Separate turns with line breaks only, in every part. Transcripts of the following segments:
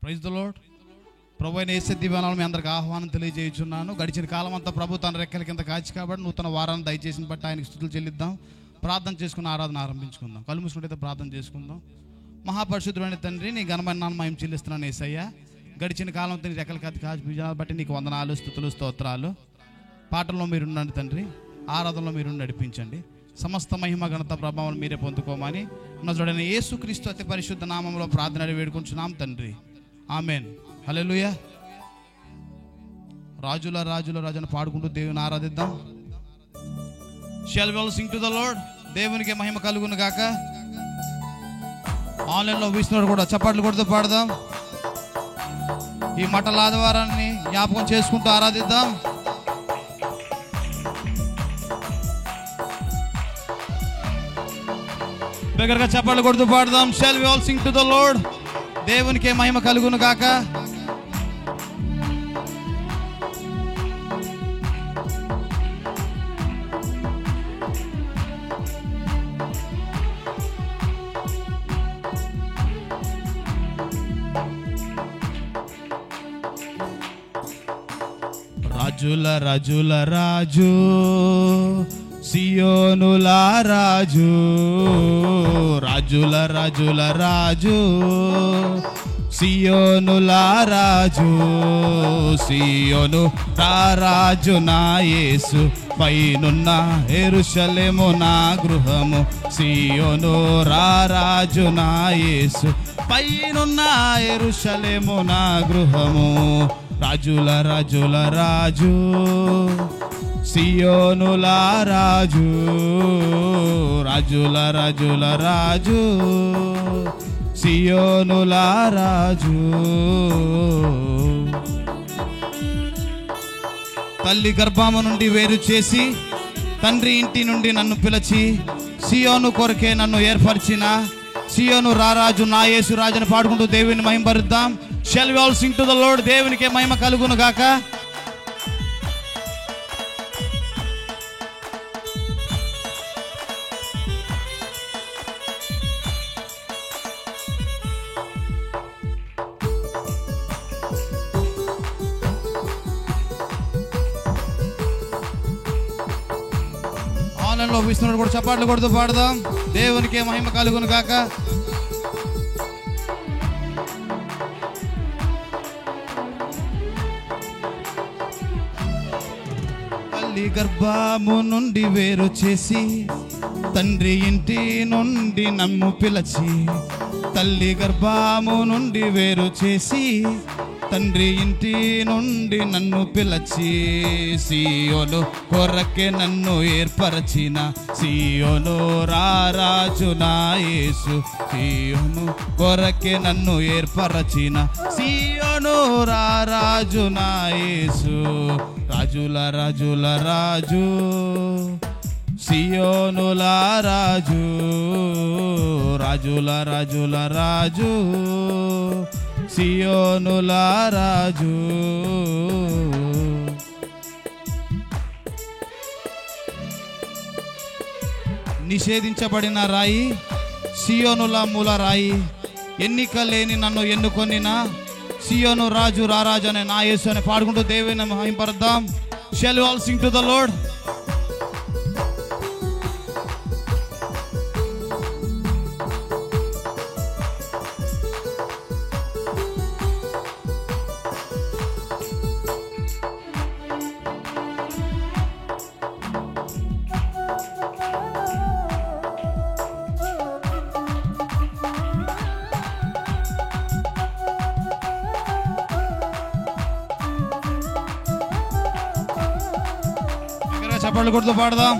Praise the lord. ప్రభు అయిన యేసు దివ్యనామములో మీ అందరికి ఆహ్వానం తెలియజేయుచున్నాను. గడిచిన కాలం అంతా ప్రభు తన రెక్కల కింద కాచి కాబట్టి నూతన వారాన్ని దయచేసిన బట్టి ఆయనకి స్తుతులు చెల్లిద్దాం. ప్రార్థన చేసుకుని ఆరాధన ఆరంభించుకుందాం. కళ్ళు మూసుకుంటే ప్రార్థన చేసుకుందాం. మహాపరిశుద్ధుడైన తండ్రి, నీ ఘనమైన నామమున మహిమ చెల్లిస్తున్నాను యేసయ్య. గడిచిన కాలం అంతా నీ రెక్కల కింద కాచి బట్టి నీకు వందనాలు, స్తుతులు, స్తోత్రాలు. పాటల్లో మీరు ఉండండి తండ్రి, ఆరాధనలో మీరు నడిపించండి. సమస్త మహిమ ఘనత ప్రభావం మీరే పొందుకోమని నజరుడైన యేసుక్రీస్తు అతి పరిశుద్ధ నామంలో ప్రార్థన వేడుకుంటున్నాం తండ్రి, ఆమెన్. హల్లెలూయా. రాజుల రాజుల రాజును పాడుకుంటూ దేవుని ఆరాధిద్దాం. Shall we all sing to the lord. దేవునికి మహిమ కలుగును గాక. ఆన్లైన్లో వీస్తున్నారు కూడా చప్పట్లు కొడుతూ పాడదాం. ఈ మటల ఆదివారాన్ని జ్ఞాపకం చేసుకుంటూ ఆరాధిద్దాం. దగ్గరగా చప్పట్లు కొడుతూ పాడదాం. Shall we all sing to the lord. దేవునికి మహిమ కలుగును గాక. రాజుల రాజుల రాజు, సియోనుల రాజు, రాజుల రాజుల రాజు, సియోనుల రాజు, సియోను రాజు నా యేసు పైనున్న యెరూషలేము నా గృహము, సియోను రాజు నా యేసు పైనున్న యెరూషలేము నా గృహము. రాజుల రాజుల రాజు, సియోనుల రాజు, రాజుల రాజుల రాజు, సియోనుల రాజు. తల్లి గర్భము నుండి వేరు చేసి తండ్రి ఇంటి నుండి నన్ను పిలిచి సియోను కొరకే నన్ను ఏర్పరిచిన సియోను రారాజు నా యేసు రాజుని పాడుకుంటూ దేవుని మహిమపరుద్దాం. Shall we all sing to the lord. దేవునికే మహిమ కలుగును గాక. ఆన్లైన్లో విస్తున్నారు కూడా చప్పట్లు కొడుతూ పాడదాం. దేవునికే మహిమ కలుగును గాక. తల్లి గర్భము నుండి వేరు చేసి తండ్రి ఇంటి నుండి నన్ను పిలిచి, తల్లి గర్భము నుండి వేరు చేసి తండ్రి ఇంటి నుండి నన్ను పిలిచి, సియోను కొరకే నన్ను ఏర్పరచిన సియోను రారాజు నా యేసు, సియోను కొరకే నన్ను ఏర్పరచిన సియోను రారాజు నా యేసు. రాజుల రాజుల రాజు, సియోనుల రాజు, రాజుల రాజుల రాజు, సియోనుల రాజు. నిషేధించబడిన రాయి, సియోనుల మూల రాయి, ఎన్నిక లేని నన్ను ఎన్నుకొనిన సియోను రాజు రారాజు అనే నా యేసు అని పాడుకుంటూ దేవుని మహిమపరుద్దాం. Shall we all sing to the lord. చప్పట్లు కొడుతూ పాడదాం.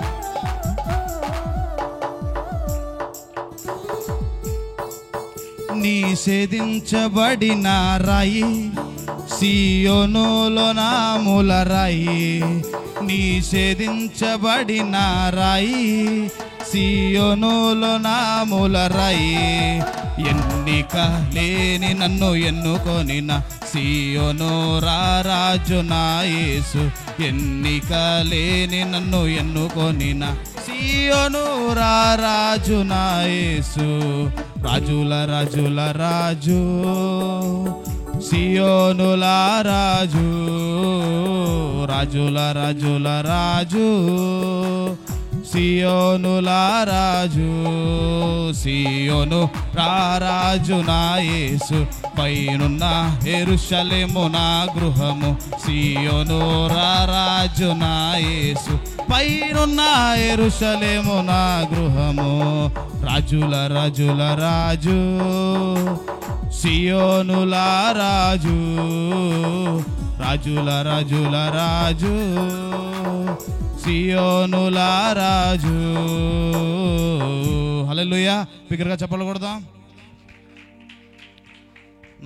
నిషేధించబడిన రాయి, సియోనులో నా మూల రాయి, నిషేధించబడిన రాయి, సియోనులో నా మూల రాయి, ఎన్నిక లేని నన్ను ఎన్నుకొనిన సియోను రారాజు నా యేసు, ఎన్నిక లేని నన్ను ఎన్నుకొనిన సియోను రారాజు నా యేసు. రాజుల రాజుల రాజు, సియోనుల రాజు, రాజుల రాజుల రాజు, సియోనుల రాజు, సియోను రారాజు నా యేసు, పైనున్న యెరూషలేము నా గృహము, సియోను రారాజు నా యేసు, పైనున్న యెరూషలేము నా గృహము, రాజుల రాజుల రాజు, సియోనుల రాజు, రాజుల రాజుల రాజు, సియోనుల రాజు. హల్లెలూయా. బిగ్గరగా చెప్పలు కొడదాం.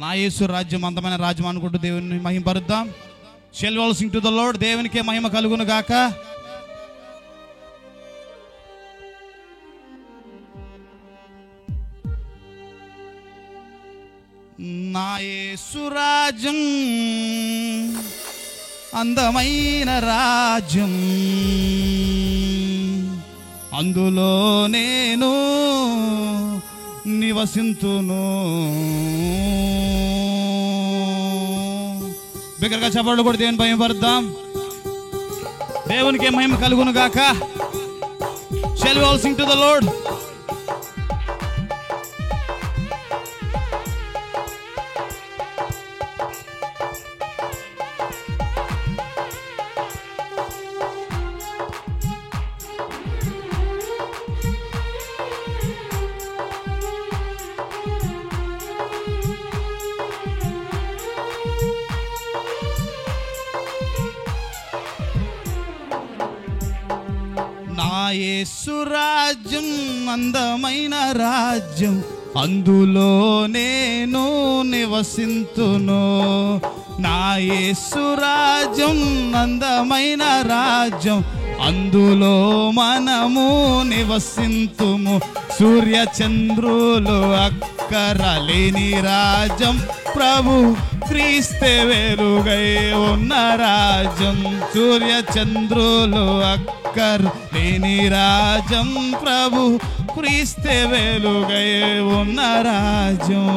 నా యేసు రాజ్యం అందమైన రాజ్యం అనుకుంటూ దేవుని మహిమపరుద్దాం. Shall all sing to the lord. దేవునికే మహిమ కలుగును గాక. నా యేసు రాజ్యం అందమైన రాజ్యం, అందులో నేను నివసింతును. బిగ్గరగా చెప్పలు కూడా దేవుని మహిమపరుద్దాం. దేవునికే మహిమ కలుగును గాక. Shall we all sing to the Lord? నా యేసు రాజ్యం అందమైన రాజ్యం, అందులో నేను నివసింతును. నా యేసు రాజ్యం అందమైన రాజ్యం, అందులో మనము నివసింతుము. సూర్య చంద్రులు అక్కరలేని రాజ్యం, ప్రభు క్రీస్తే వెలుగై ఉన్న రాజ్యం. సూర్య చంద్రులు అక్కరలేని రాజ్యం, ప్రభు క్రీస్తే వెలుగై ఉన్న రాజ్యం.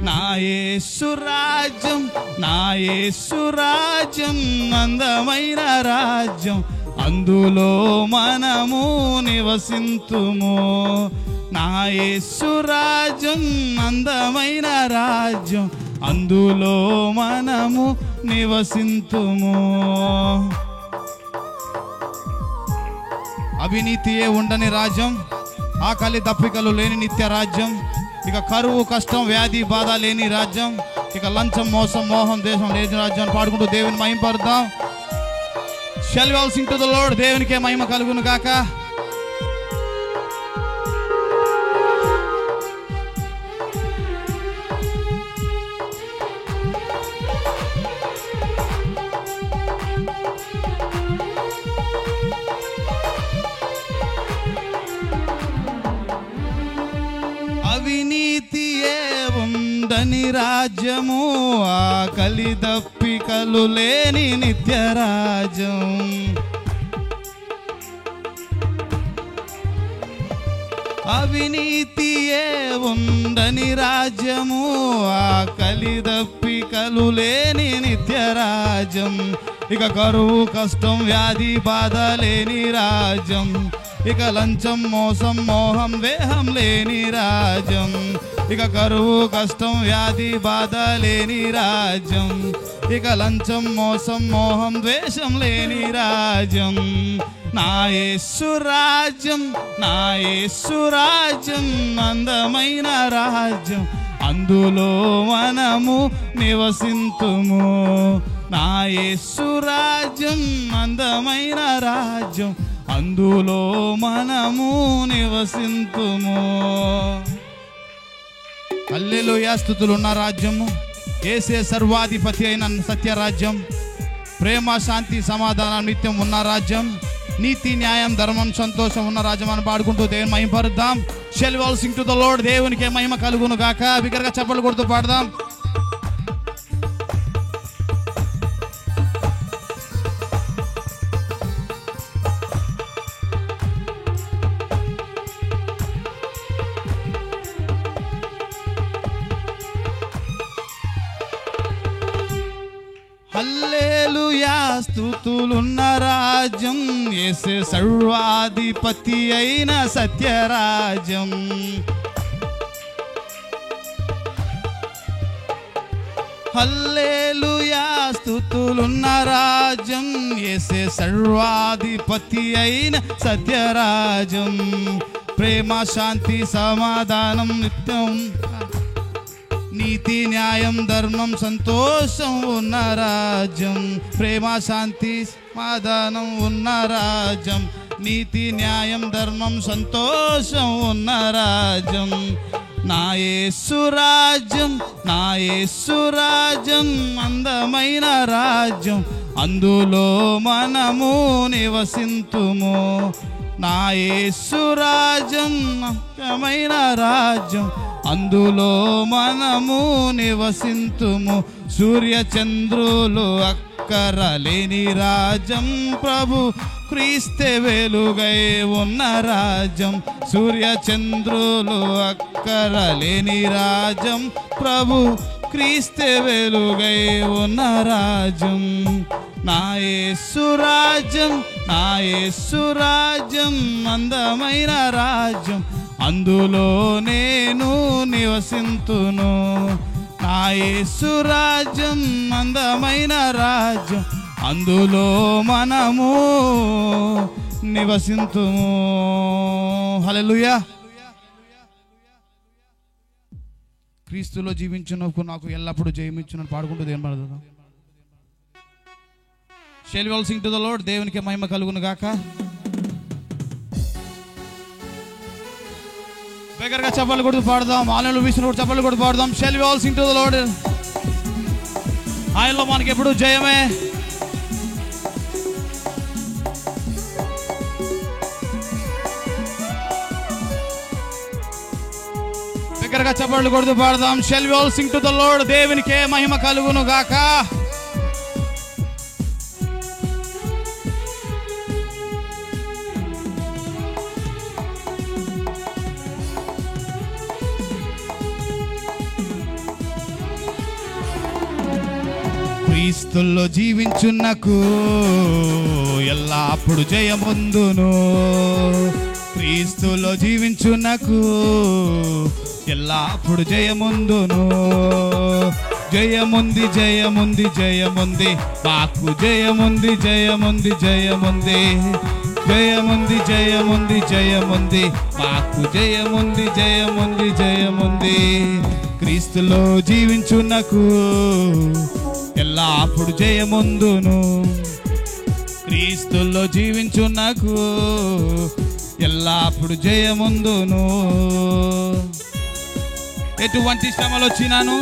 నా యేసు రాజ్యం, నా యేసు రాజ్యం అందమైన రాజ్యం, అందులో మనము నివసింతుము. నా యేసు రాజ్యం అందమైన రాజ్యం, అందులో మనము నివసింతుము. అవినీతియే ఉండని రాజ్యం, ఆకలి దప్పికలు లేని నిత్య రాజ్యం, ఇక కరువు కష్టం వ్యాధి బాధ లేని రాజ్యం, ఇక లంచం మోసం మోహం దేశం లేని రాజ్యం పాడుకుంటూ దేవుని మహిమపరుద్దాం. Shall we all sing to the Lord? దేవునికే మహిమ కలుగును గాక. అవినీతియే ఉండని రాజ్యము, ఆకలి దప్పికలు లేని నిత్య రాజ్యం. అవినీతియే ఉండని రాజ్యము, ఆకలి దప్పికలు లేని నిత్య రాజ్యం, ఇక కరువు కష్టం వ్యాధి బాధ లేని రాజ్యం, ఇక లంచం మోసం మోహం వేహం లేని రాజ్యం, ఇక కరువు కష్టం వ్యాధి బాధ లేని రాజ్యం, ఇక లంచం మోసం మోహం ద్వేషం లేని రాజ్యం. నా యేసు రాజ్యం, నా యేసు రాజ్యం అందమైన రాజ్యం, అందులో మనము నివసింతుము. నా యేసు రాజ్యం అందమైన రాజ్యం, అందులో మనము నివసింతుము. హల్లెలూయా. స్తుతులు ఉన్న రాజ్యము, యేసే సర్వాధిపతి అయిన సత్యరాజ్యం, ప్రేమ శాంతి సమాధానం నిత్యం ఉన్న రాజ్యం, నీతి న్యాయం ధర్మం సంతోషం ఉన్న రాజ్యం అని పాడుకుంటూ దేవుని మహిమపరుద్దాం. Shall we all sing to the Lord? దేవునికే మహిమ కలుగును గాక. బిగ్గరగా చప్పట్లు కొడుతూ పాడదాం. స్తుతులున్న రాజ్యం, యేసే సర్వాధిపతి అయిన సత్యరాజ్యం. హల్లెలూయా స్తుతులున్న రాజ్యం, యేసే సర్వాధిపతి అయిన సత్యరాజ్యం. ప్రేమ శాంతి సమాధానం నిత్యం, నీతి న్యాయం ధర్మం సంతోషం ఉన్న రాజ్యం. ప్రేమ శాంతి సమాధానం ఉన్న రాజ్యం, నీతి న్యాయం ధర్మం సంతోషం ఉన్న రాజ్యం. నా యేసు రాజ్యం, నా యేసు రాజ్యం అందమైన రాజ్యం, అందులో మనము నివసింతుము. నా యేసు రాజ్యం అందమైన రాజ్యం, అందులో మనము నివసింతుము. సూర్య చంద్రులు అక్కరలేని రాజ్యం, ప్రభు క్రీస్తే వెలుగై ఉన్న రాజ్యం. సూర్య చంద్రులు అక్కరలేని రాజ్యం, ప్రభు క్రీస్తే వెలుగై ఉన్న రాజ్యం. నా యేసు రాజ్యం, నా యేసు రాజ్యం అందమైన రాజ్యం, అందులో నేను నివసింతును. నా యేసు రాజ్యం అందమైన రాజ్యం, అందులో మనము నివసింతుము. హల్లెలూయా. క్రీస్తులో జీవించునకు నాకు ఎల్లప్పుడూ జయమిచ్చునని పాడుకుంటూ దేవుని పాడుదాం. Shall we all sing to the Lord? దేవునికి మహిమ కలుగును గాక. బిగ్గరగా చప్పట్లు కొడుతూ పాడదాం. హల్లెలూయా విష్ణువు చప్పట్లు కొడుతూ పాడదాం. Shall we all sing to the Lord? ఆయనలో మనకి ఎప్పుడు జయమే. బిగ్గరగా చప్పట్లు కొడుతూ పాడదాం. Shall we all sing to the Lord? దేవునికి మహిమ కలుగును గాక. క్రీస్తులో జీవించున్నకు ఎల్లప్పుడు జయముందును. క్రీస్తులో జీవించున్నకు ఎల్లప్పుడు జయముందును. జయముంది జయముంది జయముంది మాకు జయముంది జయముంది జయముంది. జయముంది జయముంది జయముంది మాకు జయముంది జయముంది జయముంది. క్రీస్తులో జీవించున్నకు ఎల్లప్పుడు జయముందును. క్రీస్తులో జీవించున్నకు ఎల్లప్పుడు జయముందును. ఎటువంటి శ్రమలు వచ్చినాను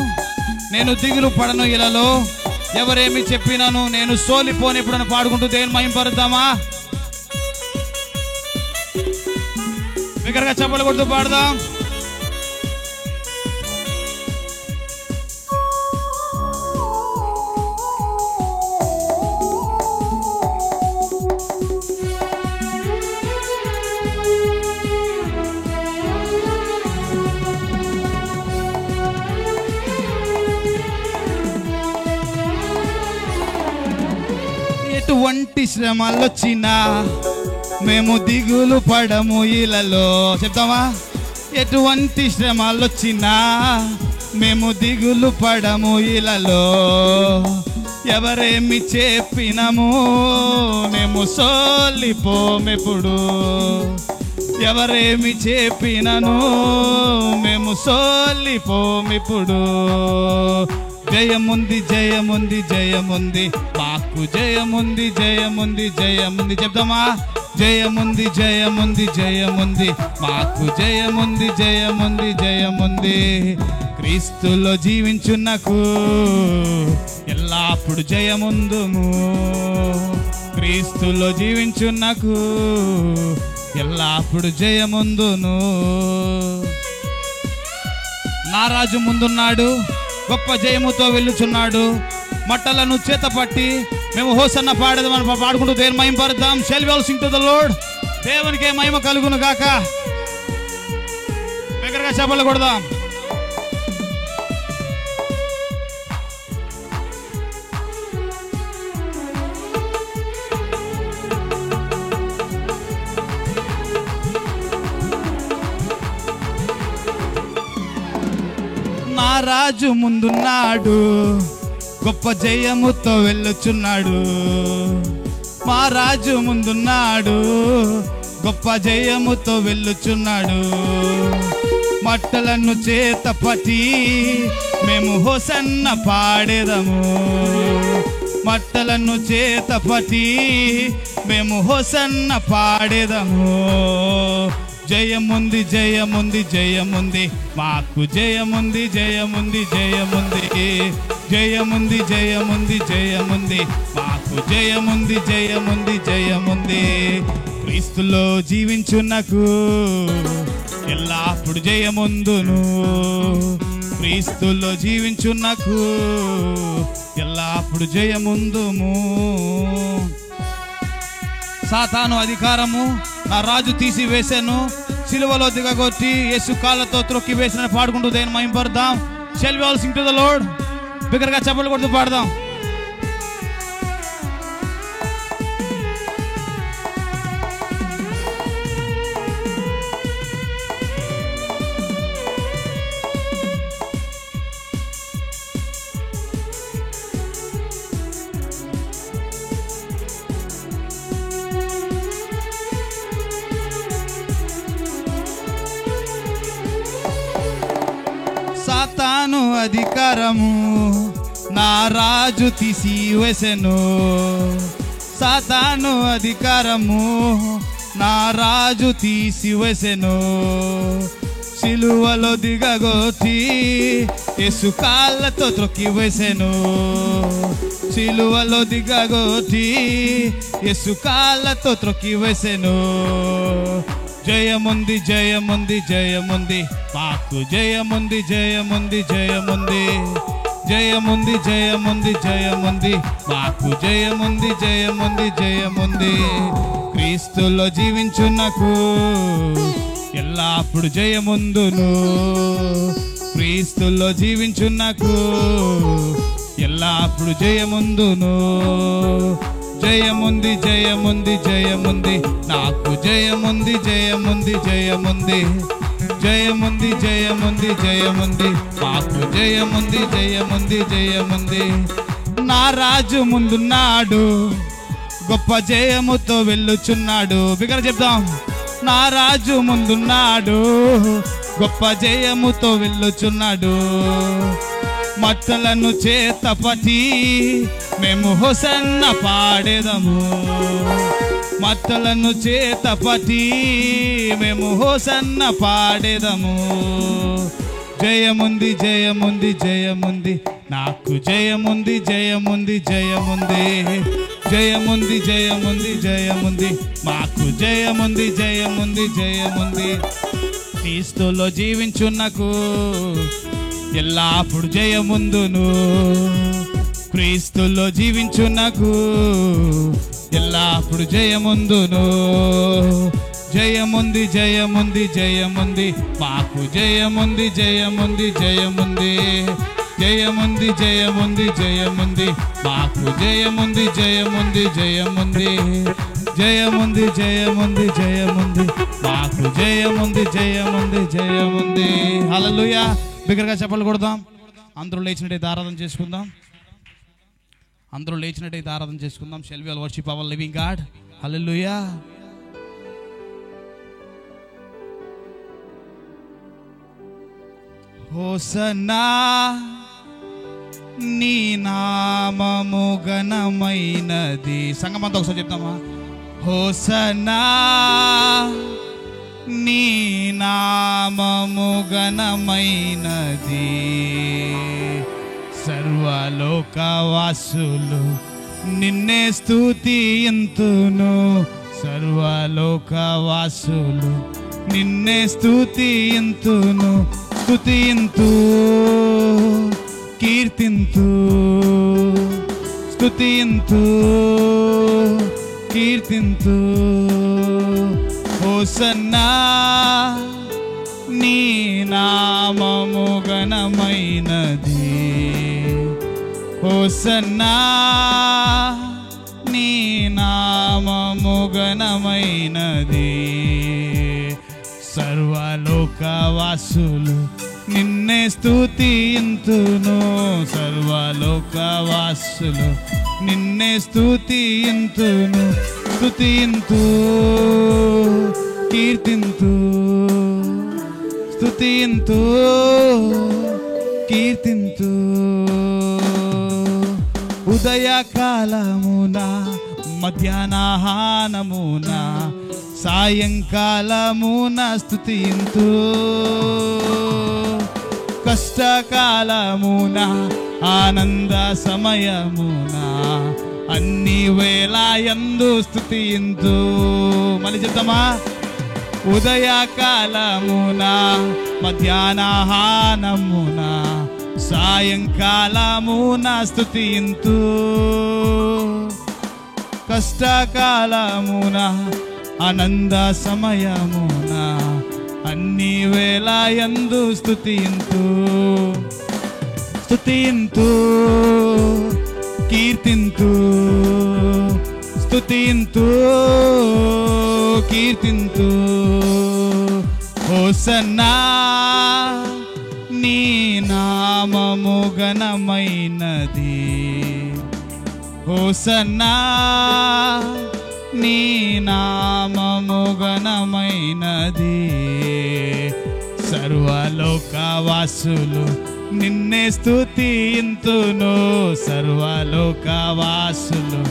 నేను దిగులు పడను, ఇలాలో ఎవరేమి చెప్పినాను నేను సోలిపోని ఎప్పుడని పాడుకుంటూ దేవుని మహింపరుద్దామా. బిగ్గరగా చప్పట్లు కొడుతూ పాడదాం. ఎటువంటి శ్రమలు వచ్చినా మేము దిగులు పడము, ఇలాలో చెప్తామా. ఎటువంటి శ్రమలు వచ్చినా మేము దిగులు పడము, ఇలాలో ఎవరేమి చెప్పినము మేము సోలిపోమెప్పుడు. ఎవరేమి చెప్పినను మేము సోలిపోమిప్పుడు. జయముంది జయముంది జయముంది మాకు జయముంది జయముంది జయముంది చెప్తామా. జయముంది జయముంది జయముంది మాకు జయముంది జయముంది జయముంది. క్రీస్తులో జీవించున్నకు ఎల్లప్పుడు జయముందుము. క్రీస్తులో జీవించున్నకు ఎల్లప్పుడు జయముందును. నా రాజు ముందున్నాడు, గొప్ప జయముతో వెళ్ళుచున్నాడు. మట్టలను చేత పట్టి మేము హోసన్న పాడేదామని పాడుకుంటూ దేవుని మహిమపరుద్దాం. Shall we all sing to the Lord? దేవునికే మహిమ కలుగును గాక. బిగ్గరగా చప్పట్లు కొడదాం. నా రాజు ముందున్నాడు, గొప్ప జయముతో వెళ్ళుచున్నాడు. మా రాజు ముందున్నాడు, గొప్ప జయముతో వెళ్ళుచున్నాడు. మట్టలను చేత పట్టి మేము హోసన్న పాడేదము. మట్టలను చేత పట్టి మేము హోసన్న పాడేదము. జయముంది జయముంది జయముంది మాకు, జయముంది జయముంది జయముంది, జయముంది జయముంది జయముంది మాకు, జయముంది జయముంది జయముంది. క్రీస్తులో జీవించున్నకు ఎల్లప్పుడు జయముందును. క్రీస్తులో జీవించున్నకు ఎల్లప్పుడు జయముందుము. సాతాను అధికారము నా రాజు తీసివేశాను, సిలువలో దిగగొట్టి యేసు కాళ్ళతో త్రొక్కి వేసిన పాడుకుంటూ దేని మహింపడదాం. Shall we all sing to the Lord. బిగ్గరగా చప్పట్లు కొడుతూ పాడదాం. సాతాను అధికారము నా రాజు తీసివేసెను. సాతాను అధికారము నా రాజు తీసివేసెను. సిలువలో దిగగొట్టి యేసు కాళ్ళతో త్రొక్కి వేసెను. సిలువలో దిగగొట్టి యేసు కాళ్ళతో త్రొక్కి వేసెను. జయముంది జయముంది జయముంది మాకు, జయముంది జయముంది జయముంది, జయముంది జయముంది జయముంది మాకు, జయముంది జయముంది జయముంది. క్రీస్తులో జీవించున్నకు ఎల్లప్పుడు జయముందును. క్రీస్తులో జీవించున్నకు ఎల్లప్పుడు జయముందును. జయముంది జయముంది జయముంది నాకు, జయముంది జయముంది జయముంది, జయముంది జయముంది జయముంది మాకు, జయముంది జయముంది జయముంది. నా రాజు ముందున్నాడు, గొప్ప జయముతో వెళ్ళుచున్నాడు. బిగ్గర చెప్దాం. నా రాజు ముందున్నాడు, గొప్ప జయముతో వెళ్ళుచున్నాడు. మట్టలను చేత పట్టి మేము హోసన్న పాడేదము. మట్టలను చేత పట్టి మేము హోసన్న పాడేదము. జయముంది జయముంది జయముంది నాకు, జయముంది జయముంది జయముంది, జయముంది జయముంది జయముంది మాకు, జయముంది జయముంది జయముంది. క్రీస్తులో జీవించున్నకు ఎల్లప్పుడు జయముందును. క్రీస్తులో జీవించున్నకు ఎల్లప్పుడు జయముందును. జయముంది జయముంది జయముంది మాకు, జయముంది జయముంది జయముంది, జయముంది జయముంది జయముంది మాకు, జయముంది జయముంది జయముంది, జయముంది జయముంది జయముంది మాకు, జయముంది జయముంది జయముంది. హల్లెలూయా. బిగ్గరగా చప్పట్లు కొడదాం. అందరూ లేచినట్టయితే ఆరాధన చేసుకుందాం. అందరూ లేచినట్టయితే ఆరాధన చేసుకుందాం. Shall we all worship our living God. Hallelujah. Hosanna నీ నామము ఘనమైనది. సంగమంతా ఒకసారి చెప్తామా? హోసన్నా నీ నామము ఘనమైనది. సర్వలోకవాసులు నిన్నే స్తుతింతును. సర్వలోకవాసులు నిన్నే స్తుతింతును. స్తుతింతు కీర్తింతు, స్తుతింతు కీర్తింతు. హోసన్నా నీ నామము ఘనమైనది. హోసన్నా నీ నామము ఘనమైనది. సర్వలోకవాసులు నిన్నే స్తుతింతును సర్వలోకవాసులు నిన్నే స్తుతింతును స్తుతింతు కీర్తింతు స్తుతింతు కీర్తింతు ఉదయకాలమున మధ్యాహ్నమున సాయంకాలమున స్తుతింతు కష్టకాలమున ఆనంద సమయమున అన్ని వేళయందు స్తుతింతు. మళ్ళీ చెప్తామా? ఉదయకాలమున మధ్యాహ్నమున సాయంకాలమున స్తుతింతు కష్టకాలమున ఆనంద సమయమున అన్ని వేళయందు స్తుతింతు స్తుతింతు కీర్తింతు స్తుతింతు కీర్తింతు. హోసన్నా నీ నామము ఘనమైనది. హోసన్నా నీ నామము ఘనమైనది. సర్వలోకవాసులు నిన్నే స్తుతింతును సర్వలోకవాసులు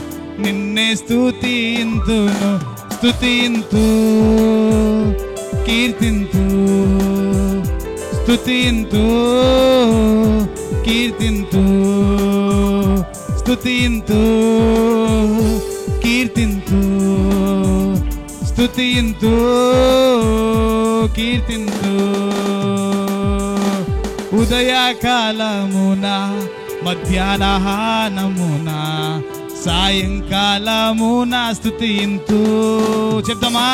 నిన్నే స్తుతింతును స్తుతింతు కీర్తింతు స్తుతింతు కీర్తింతు స్తుతింతు కీర్తింతు స్తుతింతు కీర్తింతు. ఉదయకాలమున మధ్యాహ్నమున సాయంకాలమున స్తుతింతు. చెప్తామా?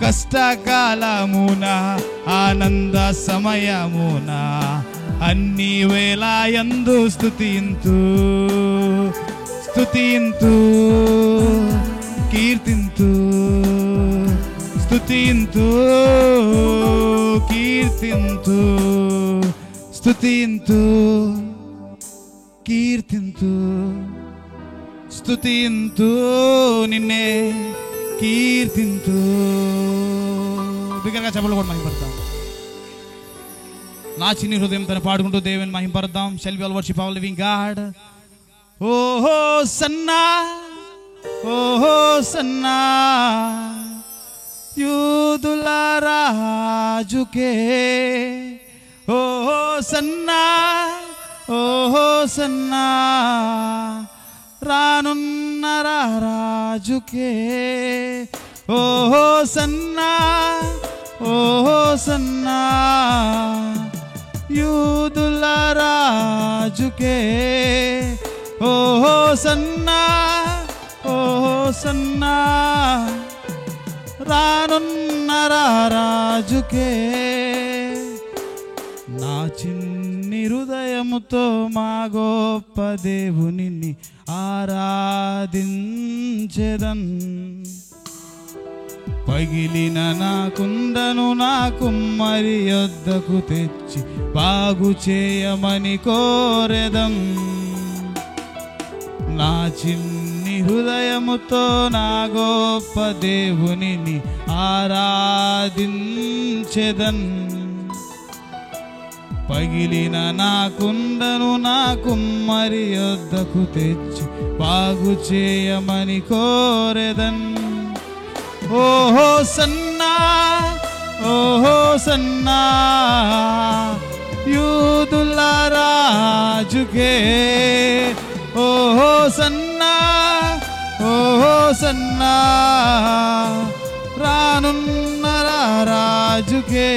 కష్టకాలమున ఆనంద సమయమున అన్ని వేళయందు స్తుతింతు స్తుతింతు కీర్తింతు స్తుతింతు కీర్తింతు స్తుతింతు కీర్తింతు స్తుతింతు నిన్నే కీర్తింతు. బిగ్గరగా చప్పట్లు కూడా మహిమపడతాం. నా చిన్ని హృదయం తను పాడుకుంటూ దేవుని మహిమపడతాం. Shall we all worship our living God. ఓహో సన్నా ఓహో సన్నా యూదుల రాజుకే. ఓహో సన్నా ఓహో సన్నా రానున్న రాజుకే. ఓహో సన్నా ఓహో సన్నా యూదుల రాజుకే. ఓహో సన్నా ఓహో సన్నా రానున్న రాజుకే. నా చిన్ని హృదయముతో మా గొప్ప దేవునిని ఆరాధించెదన్. పగిలిన నా కుండను నా కుమ్మరి యొద్దకు తెచ్చి బాగు చేయమని కోరెదం. నా చిన్ని హృదయముతో నా గొప్ప దేవునిని ఆరాధించెదన్. పగిలిన నా కుండను నా కుమ్మరి యొద్దకు తెచ్చి బాగు చేయమని కోరెదన్. ఓహో సన్నా ఓహో సన్నా యూదుల రాజుకే. ఓహో సన్నా ఓహో సన్నా రానున్న రాజుకే.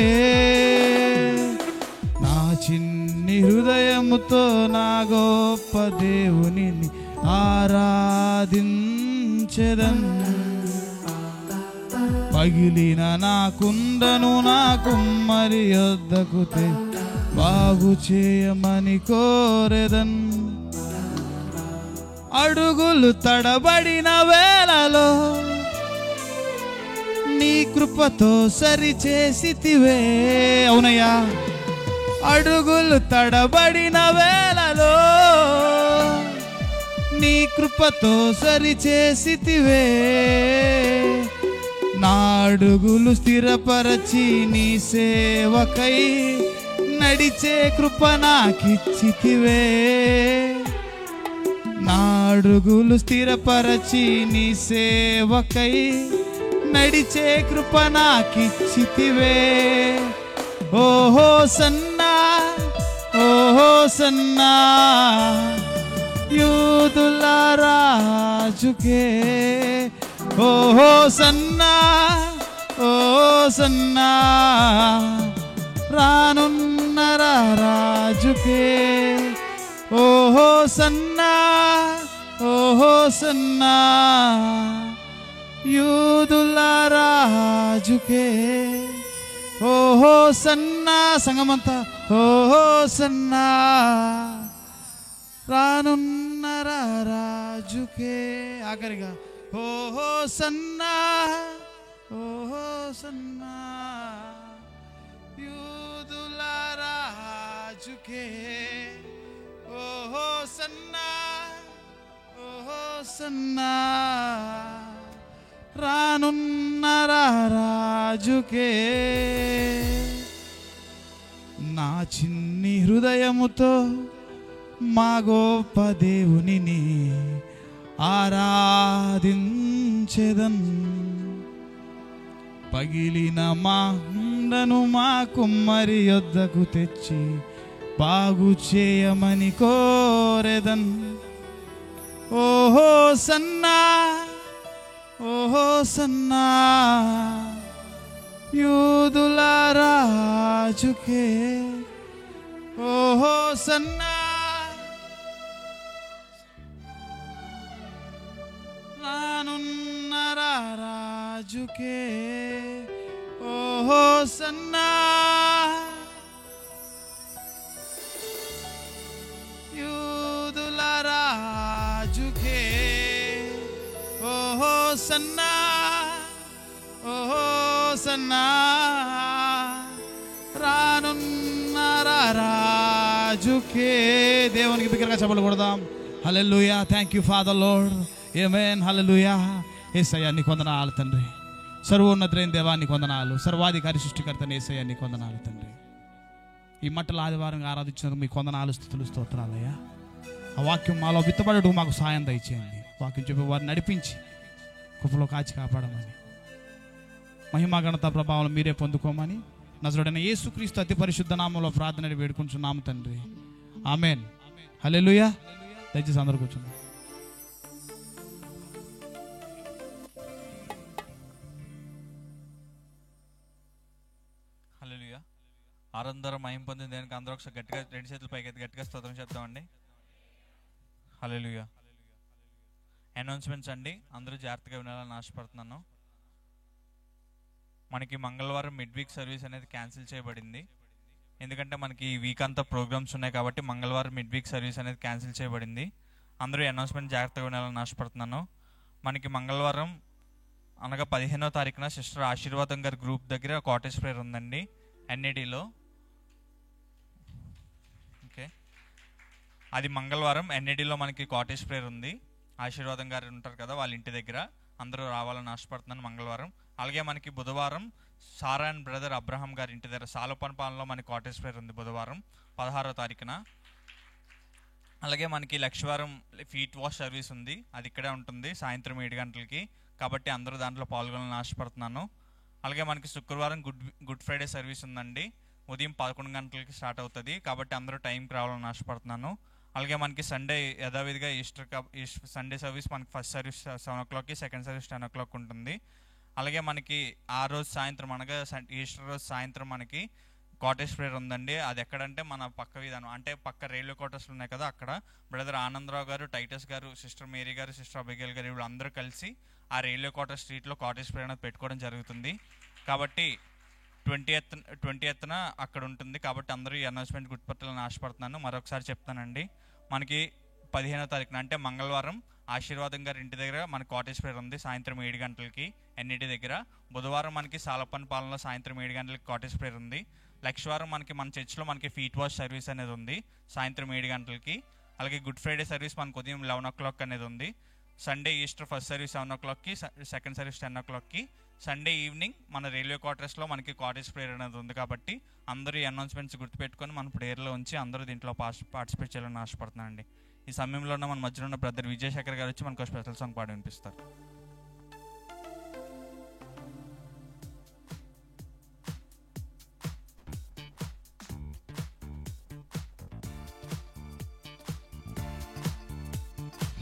నా చిన్ని హృదయముతో నా గొప్ప దేవునిని ఆరాధించెదన్. పగిలిన నా కుండను నా కుమ్మరి యొద్దకు బాగు చేయమని కోరెదన్. అడుగులు తడబడిన వేళలో నీ కృపతో సరిచేసితివే. అవునయ్యా, అడుగులు తడబడిన వేళలో నీ కృపతో సరిచేసితివే. నా అడుగులు స్థిరపరచి నీ సేవకై నడిచే కృప నాకిచ్చితివే. నా అడుగులు స్థిరపరచి నీ సేవకై నడిచే కృప నాకిచ్చితివే. ఓహో సన్నా, ఓహో సన్నా, యూదుల రాజుకే. ఓహో సన్నా, ఓ సన్నా, రానున్న రాజుకే. ఓహో సన్నా, ఓహో సన్నా, యూదుల రాజుకే. ఓహో సన్నా, సంగమంతా ఓహో సన్నా, రానున్న రాజుకే. ఆఖరిగా ఓహో సన్నా, ఓహో సన్నా, యూదుల రాజుకే. ఓహో సన్నా, ఓహో సన్నా, రానున్న రాజుకే. నా చిన్ని హృదయముతో మా గొప్ప దేవునిని ఆరాధించెదన్. పగిలిన మా హండను మా కుమ్మరి యొద్దకు తెచ్చి బాగు చేయమని కోరెదన్. ఓహో సన్నా, ఓహో సన్నా, యూదుల రాజుకే. ఓహో సన్నా, రానున్న రాజుకే. ఓహో సన్నా, యూదుల రాజుకే. ఓహో సన్నా, ఓహో సన్నా, రానున్న రాజుకే. దేవునికి బిగ్గరగా చప్పట్లు కొడదాం. హల్లెలూయా. Thank you Father Lord. ఆమేన్. హల్లెలూయా. యేసయ్యా నీకు వందనాలు తండ్రి. సర్వోన్నతులైన దేవా నీకు వందనాలు. సర్వాధికారి సృష్టికర్తని యేసయ్యా నీకు వందనాలు తండ్రి. ఈ మట్టల ఆదివారంగా ఆరాధించినందుకు మీకు వందనాలు, స్తుతులు, స్తోత్రాలయ్యా. ఆ వాక్యం మాలో విత్తబడటం మాకు సాయం దయచేయండి. వాక్యం చెప్పి వారిని నడిపించి కృపలో కాచి కాపాడమని, మహిమా ఘనత ప్రభావం మీరే పొందుకోమని నజరుడైన యేసుక్రీస్తు అతి పరిశుద్ధ నామంలో ప్రార్థన వేడుకుంటున్నాము తండ్రి. ఆమేన్. హల్లెలూయా. దయచేసి అందరూ కూర్చుందాం.
హల్లెలూయా. ఆరందరం మహిమ పొందిన దేనికి అందరూ ఒకసారి గట్టిగా రెండు చేతులు పైకి గట్టిగా స్తోత్రం చెప్తామండి. హల్లెలూయా. అనౌన్స్మెంట్స్ అండి, అందరూ జాగ్రత్తగా వినాలని ఆశపడుతున్నాను. మనకి మంగళవారం మిడ్ వీక్ సర్వీస్ అనేది క్యాన్సిల్ చేయబడింది. ఎందుకంటే మనకి ఈ వీక్ అంతా ప్రోగ్రామ్స్ ఉన్నాయి కాబట్టి మంగళవారం మిడ్ వీక్ సర్వీస్ అనేది క్యాన్సిల్ చేయబడింది. అందరూ అనౌన్స్మెంట్ జాగ్రత్తగా వినాలని ఆశపడుతున్నాను. మనకి మంగళవారం అనగా 15వ తారీఖున సిస్టర్ ఆశీర్వాదం గారి గ్రూప్ దగ్గర కాటేజ్ ప్రేయర్ ఉందండి ఎన్ఏడిలో. ఓకే, అది మంగళవారం ఎన్ఏడిలో మనకి కాటేజ్ ప్రేయర్ ఉంది. ఆశీర్వాదం గారు ఉంటారు కదా, వాళ్ళ ఇంటి దగ్గర అందరూ రావాలని ఆశపడుతున్నాను మంగళవారం. అలాగే మనకి బుధవారం సారా అండ్ బ్రదర్ అబ్రహాం గారి ఇంటి దగ్గర సాలోపన్పాలెంలో మనకి కాటేజ్ ప్రేయర్ ఉంది బుధవారం 16వ తారీఖున. అలాగే మనకి లక్షవారం ఫీట్ వాష్ సర్వీస్ ఉంది, అది ఇక్కడే ఉంటుంది సాయంత్రం 7 గంటలకి. కాబట్టి అందరూ దాంట్లో పాల్గొనాలని ఆశపడుతున్నాను. అలాగే మనకి శుక్రవారం గుడ్ ఫ్రైడే సర్వీస్ ఉందండి, ఉదయం 11 గంటలకి స్టార్ట్ అవుతుంది. కాబట్టి అందరూ టైంకి రావాలని ఆశపడుతున్నాను. అలాగే మనకి సండే యథావిధిగా ఈస్టర్ సండే సర్వీస్ మనకి ఫస్ట్ సర్వీస్ 7 o'clockకి, సెకండ్ సర్వీస్ 10 o'clock ఉంటుంది. అలాగే మనకి ఆ రోజు సాయంత్రం అనగా ఈస్టర్ రోజు సాయంత్రం మనకి కాటేజ్ ప్రేయర్ ఉందండి. అది ఎక్కడంటే మన పక్క విధానం అంటే పక్క రైల్వే క్వార్టర్స్లు ఉన్నాయి కదా, అక్కడ బ్రదర్ ఆనందరావు గారు, టైటస్ గారు, సిస్టర్ మేరీ గారు, సిస్టర్ అబిగేల్ గారు వీళ్ళందరూ కలిసి ఆ రైల్వే క్వార్టర్ స్ట్రీట్లో కాటేజ్ ప్రేయర్ అనేది పెట్టుకోవడం జరుగుతుంది. కాబట్టి 20th అక్కడ ఉంటుంది. కాబట్టి అందరూ ఈ అనౌన్స్మెంట్ గుర్తుపట్టాలని ఆశపడుతున్నాను. మరొకసారి చెప్తానండి, మనకి 15వ తారీఖున అంటే మంగళవారం ఆశీర్వాదం గారి ఇంటి దగ్గర మనకి కాటేజ్ ప్రేయర్ ఉంది సాయంత్రం 7 గంటలకి ఎన్ఈటి దగ్గర. బుధవారం మనకి సాలపన్పాలెంలో సాయంత్రం 7 గంటలకి కాటేజ్ ప్రేయర్ ఉంది. లక్షవారం మనకి మన చర్చ్లో మనకి ఫీట్ వాష్ సర్వీస్ అనేది ఉంది సాయంత్రం 7 గంటలకి. అలాగే గుడ్ ఫ్రైడే సర్వీస్ మనకు ఉదయం 11 o'clock అనేది ఉంది. సండే ఈస్టర్ ఫస్ట్ సర్వీస్ 7 o'clockకి, సెకండ్ సర్వీస్ 10 o'clockకి. సండే ఈవినింగ్ మన రైల్వే క్వార్టర్స్లో మనకి కాటేజ్ ప్రేయర్ అనేది ఉంది. కాబట్టి అందరూ ఈ అనౌన్స్మెంట్స్ గుర్తుపెట్టుకొని మన ప్రేయర్లో ఉంచి అందరూ దీంట్లో పార్టిసిపేట్ చేయాలని ఆశపడుతున్నాను అండి. ఈ సమయంలో ఉన్న మన మధ్యలో ఉన్న బ్రదర్ విజయశేఖర్ గారు వచ్చి మనకు స్పెషల్ సాంగ్ పాడి వినిపిస్తారు.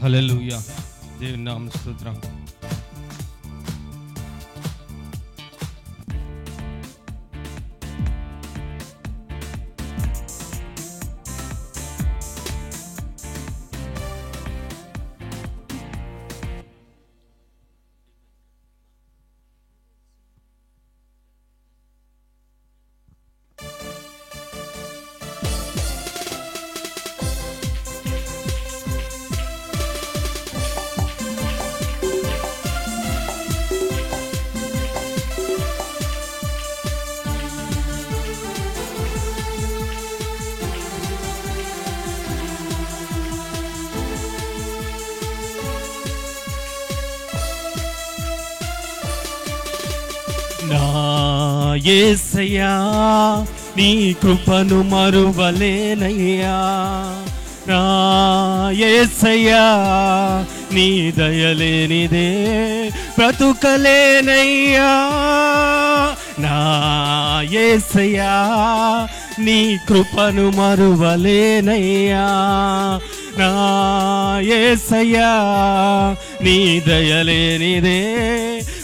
హల్లెలూయా, దేవుని నామ స్తోత్రం. నా యేసయ్యా నీ కృపను మరువలేనయ్యా, నా యేసయ్యా నీ దయలేనిదే బ్రతుకలేనయ్యా, నా యేసయ్యా నీ కృపను మరువలేనయ్యా, నా యేసయ్యా నీ దయలేనిదే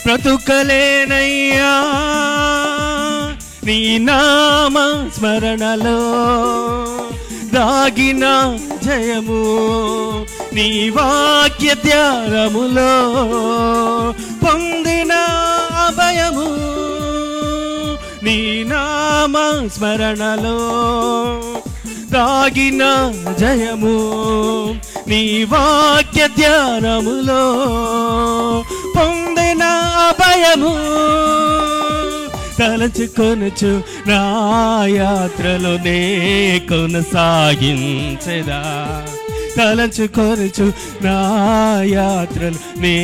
బ్రతుకలేనయ్యా, నీ నామ స్మరణలో దాగిన జయము, నీ వాక్య ధ్యానములో పొందిన అభయము, నీ నామ స్మరణలో దాగిన జయము, నీ వాక్య ధ్యానములో పొందిన అభయము, తలచుకొనుచు నా యాత్రలో నే కొనసాగించెదా, తలచుకొనుచు నా యాత్రలు నే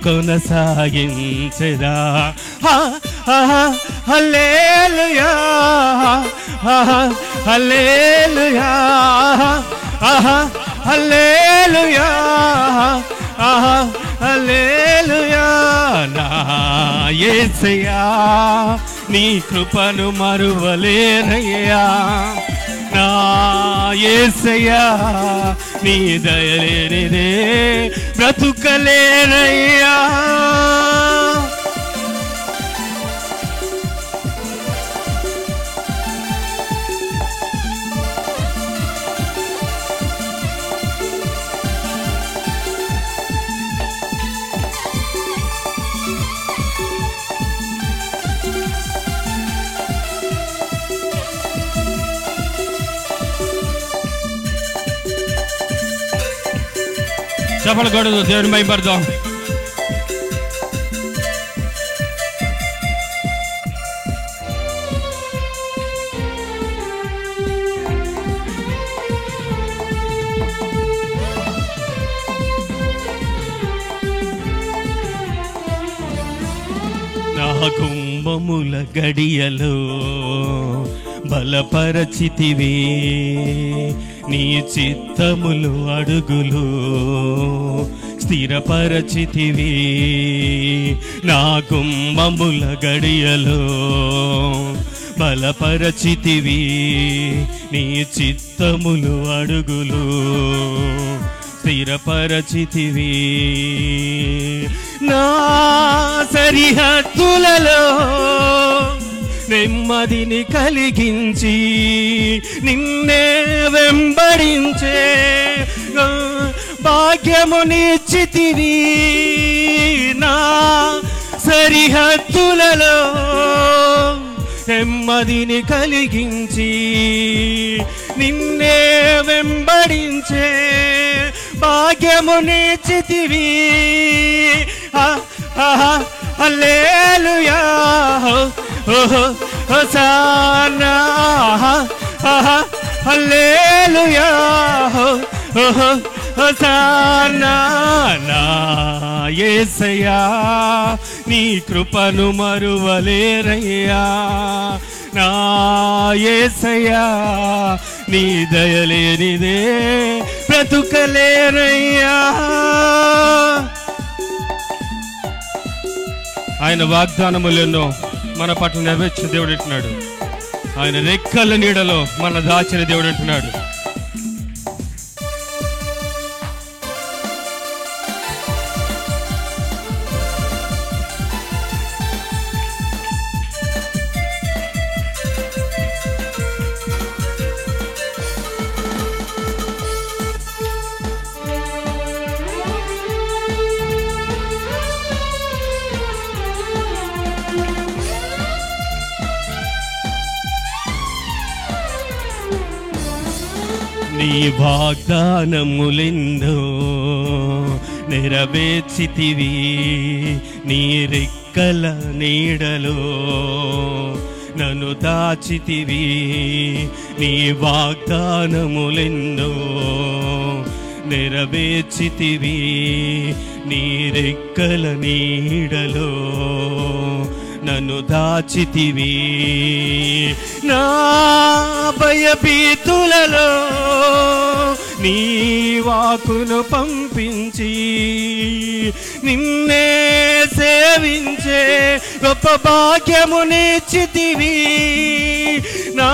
కొనసాగించెదా, హల్లెలూయా హల్లెలూయా హల్లెలూయా హల్లెలూయా, నా యేసయ్యా నీ కృపను మరువలేనయ్యా, నా యేసయ్యా నీ దయలేనిదే బ్రతుకలేనయ్యా. చప్పలు కొడదు, దేవుని మహిమపడదాం. నా కుంభముల గడియలో బలపరచితివి, నీ చిత్తములు అడుగులు స్థిరపరచితివి, నా కుంభముల గడియలో బలపరచితివి, నీ చిత్తములు అడుగులు స్థిరపరచితివి, నా సరిహద్దులలో నెమ్మదిని కలిగించి నిన్నే వెంబడించే భాగ్యమునిచ్చితివి, నా సరిహద్దులలో నెమ్మదిని కలిగించి నిన్నే వెంబడించే భాగ్యమునిచ్చితివి, హల్లెలూయా హోసానా హల్లెలూయా హోసానా నా యేసయ్యా నీ కృపను మరువలేరయ్యా నా యేసయ్యా నీ దయలేనిదే బ్రతుకలేరయ్యా ఆయన వాగ్దానములెన్నో మన పట్ల నెరవేర్చిన దేవుడు అంటున్నాడు ఆయన రెక్కల నీడలో మన దాచిన దేవుడు అంటున్నాడు నీ వాగ్దానములెందో నెరవేర్చితివి నీ రెక్కల నీడలో నన్ను దాచితివి నీ వాగ్దానములెందో నెరవేర్చితివి నీ రెక్కల నీడలో నన్ను దాచితివి నా భయభీతులలో నీ వాకును పంపించి నిన్నే సేవించే గొప్ప భాగ్యమునిచ్చితివి నా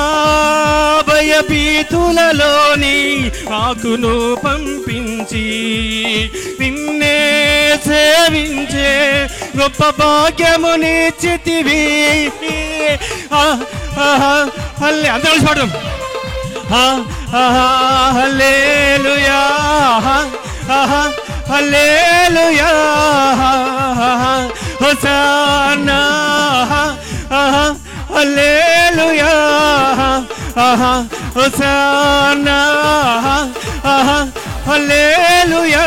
భయభీతులలో నీ వాకును పంపించి నిన్నే సేవించే గొప్ప భాగ్యమునిచ్చితివి అందరూ చూడడం హల్లెలూయా హల్లెలూయా హోసానా హల్లెలూయా హోసానా హల్లెలూయా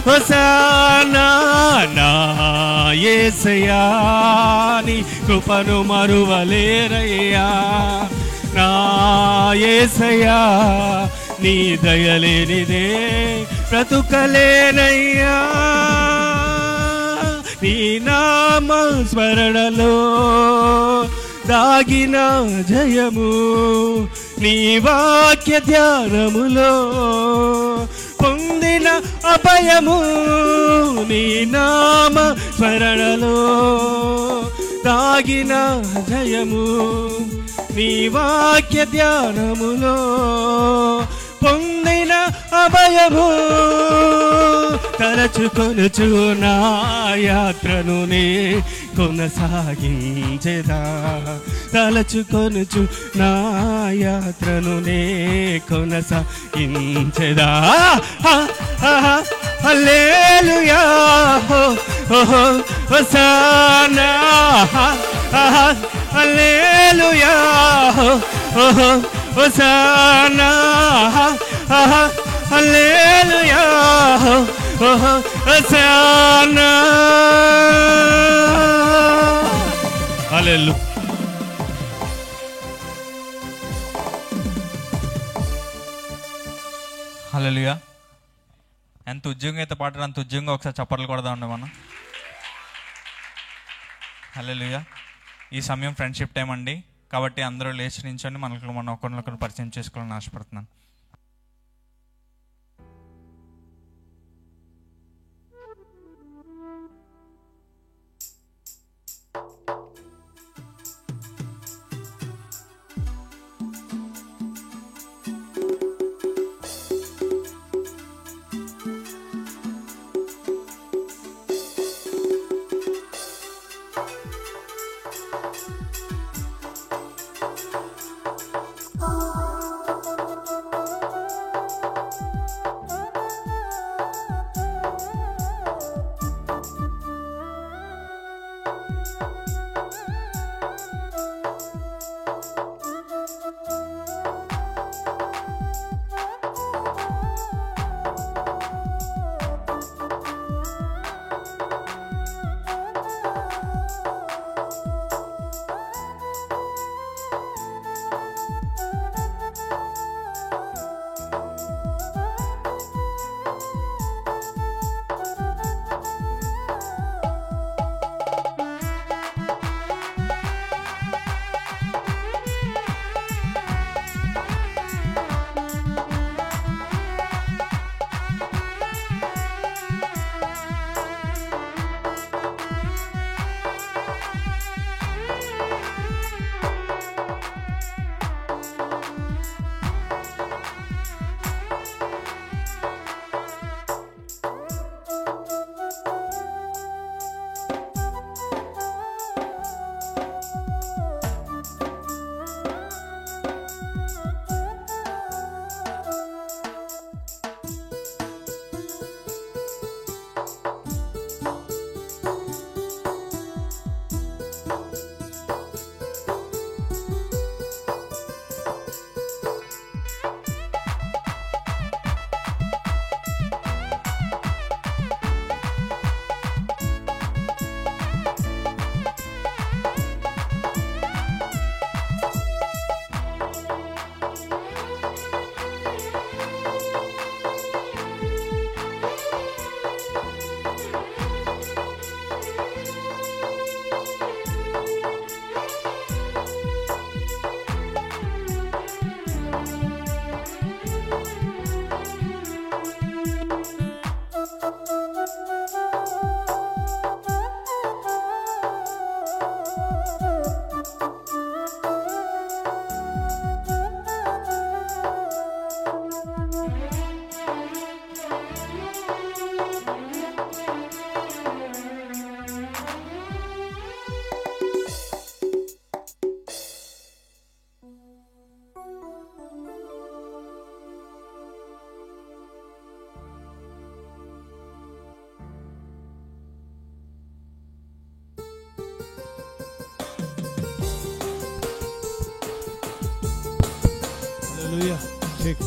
హోసానా నా యేసయ్యా నీ కృపను మరువలేరయ్యా నా యేసయ్యా నీ దయలేనిదే బ్రతుకలేనయ్యా నీ నామ స్మరణలో దాగిన జయము నీ వాక్య ధ్యానములో పొందిన అభయము నీ నామ స్మరణలో దాగిన జయము నీ వాక్య ధ్యానములో పొందిన అభయము తలచుకొనుచు నా యాత్రను నే కొనసాగించెదా తలచుకొనుచు నా యాత్రను నే కొనసాగించెదా హల్లెలూయా హోసానా హల్లెలూయా హోసానా హల్లెలూయా హోసానా హల్లెలూయా
హల్లెలూయా ఎంత ఉద్యోగం అయితే పాడారు అంత ఉద్యోగంగా ఒకసారి చప్పట్లు కొడదామండి మనం హల్లెలూయా ఈ సమయం ఫ్రెండ్షిప్ టైం అండి కాబట్టి అందరూ లేచి నించొని మనకు మనం ఒకరినొకరు పరిచయం చేసుకోవాలని ఆశపడుతున్నాను
హల్లెలూయా. చెక్.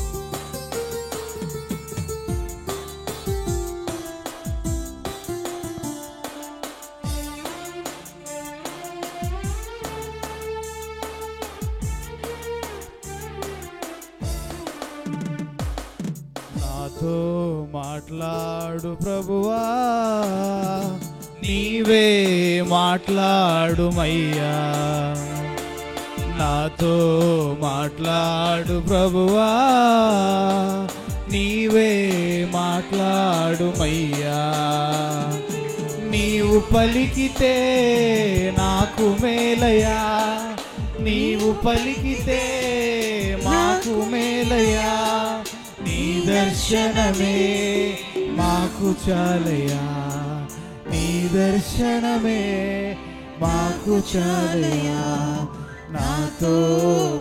నాతో మాట్లాడు ప్రభువా, నీవే మాట్లాడుమయ్యా. నాతో మాట్లాడు ప్రభువా, నీవే మాట్లాడుమయ్యా. నీవు పలికితే నాకు మేలయ్యా, నీవు పలికితే మాకు మేలయ్యా. నీ దర్శనమే మాకు చాలయ్యా, నీ దర్శనమే మాకు చాలయ్యా. నాతో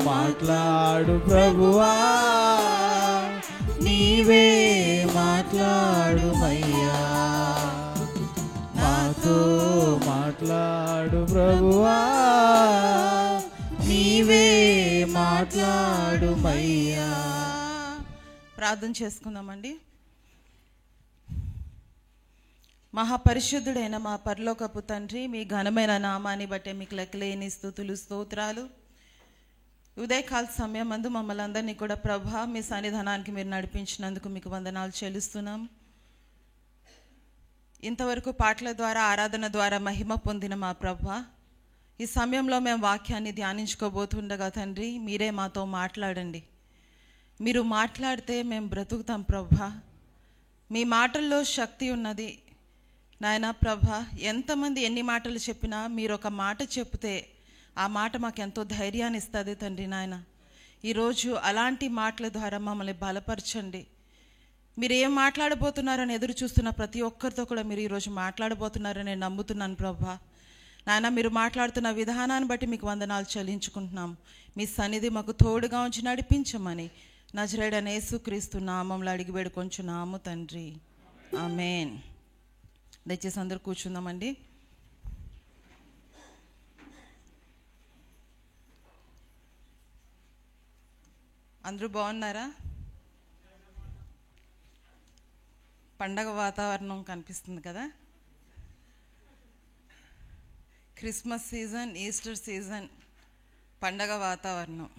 మాట్లాడు ప్రభువా, నీవే మాట్లాడుమయ్యా. నాతో మాట్లాడు ప్రభువా, నీవే మాట్లాడుమయ్యా.
ప్రార్థన చేసుకుందామండి. మహాపరిశుద్ధుడైన మా పరలోకపు తండ్రి, మీ ఘనమైన నామాన్ని బట్టే మీకు లెక్కలేని స్తుతులు స్తోత్రాలు. ఉదయకాల సమయం మందు మమ్మల్ని అందరినీ కూడా ప్రభా మీ సన్నిధానానికి మీరు నడిపించినందుకు మీకు వందనాలు చెల్లిస్తున్నాం. ఇంతవరకు పాటల ద్వారా ఆరాధన ద్వారా మహిమ పొందిన మా ప్రభా, ఈ సమయంలో మేము వాక్యాన్ని ధ్యానించుకోబోతుండగా తండ్రి మీరే మాతో మాట్లాడండి. మీరు మాట్లాడితే మేము బ్రతుకుతాం ప్రభా. మీ మాటల్లో శక్తి ఉన్నది నాయనా ప్రభా. ఎంతమంది ఎన్ని మాటలు చెప్పినా మీరు ఒక మాట చెప్తే ఆ మాట మాకు ఎంతో ధైర్యాన్ని ఇస్తుంది తండ్రి నాయన. ఈరోజు అలాంటి మాటల ద్వారా మమ్మల్ని బలపరచండి. మీరు ఏం మాట్లాడబోతున్నారని ఎదురు చూస్తున్న ప్రతి ఒక్కరితో కూడా మీరు ఈరోజు మాట్లాడబోతున్నారని నేను నమ్ముతున్నాను ప్రభా. నాయన మీరు మాట్లాడుతున్న విధానాన్ని బట్టి మీకు వందనాలు చెల్లించుకుంటున్నాం. మీ సన్నిధి మాకు తోడుగా ఉంచి నడిపించమని నజరేయుడైన యేసుక్రీస్తు నామంలో అడిగి వేడుకొంచున్నాము తండ్రి, ఆమేన్. దయచేసి అందరూ కూర్చుందామండి. అందరూ బాగున్నారా? పండగ వాతావరణం కనిపిస్తుంది కదా. క్రిస్మస్ సీజన్, ఈస్టర్ సీజన్, పండగ వాతావరణం.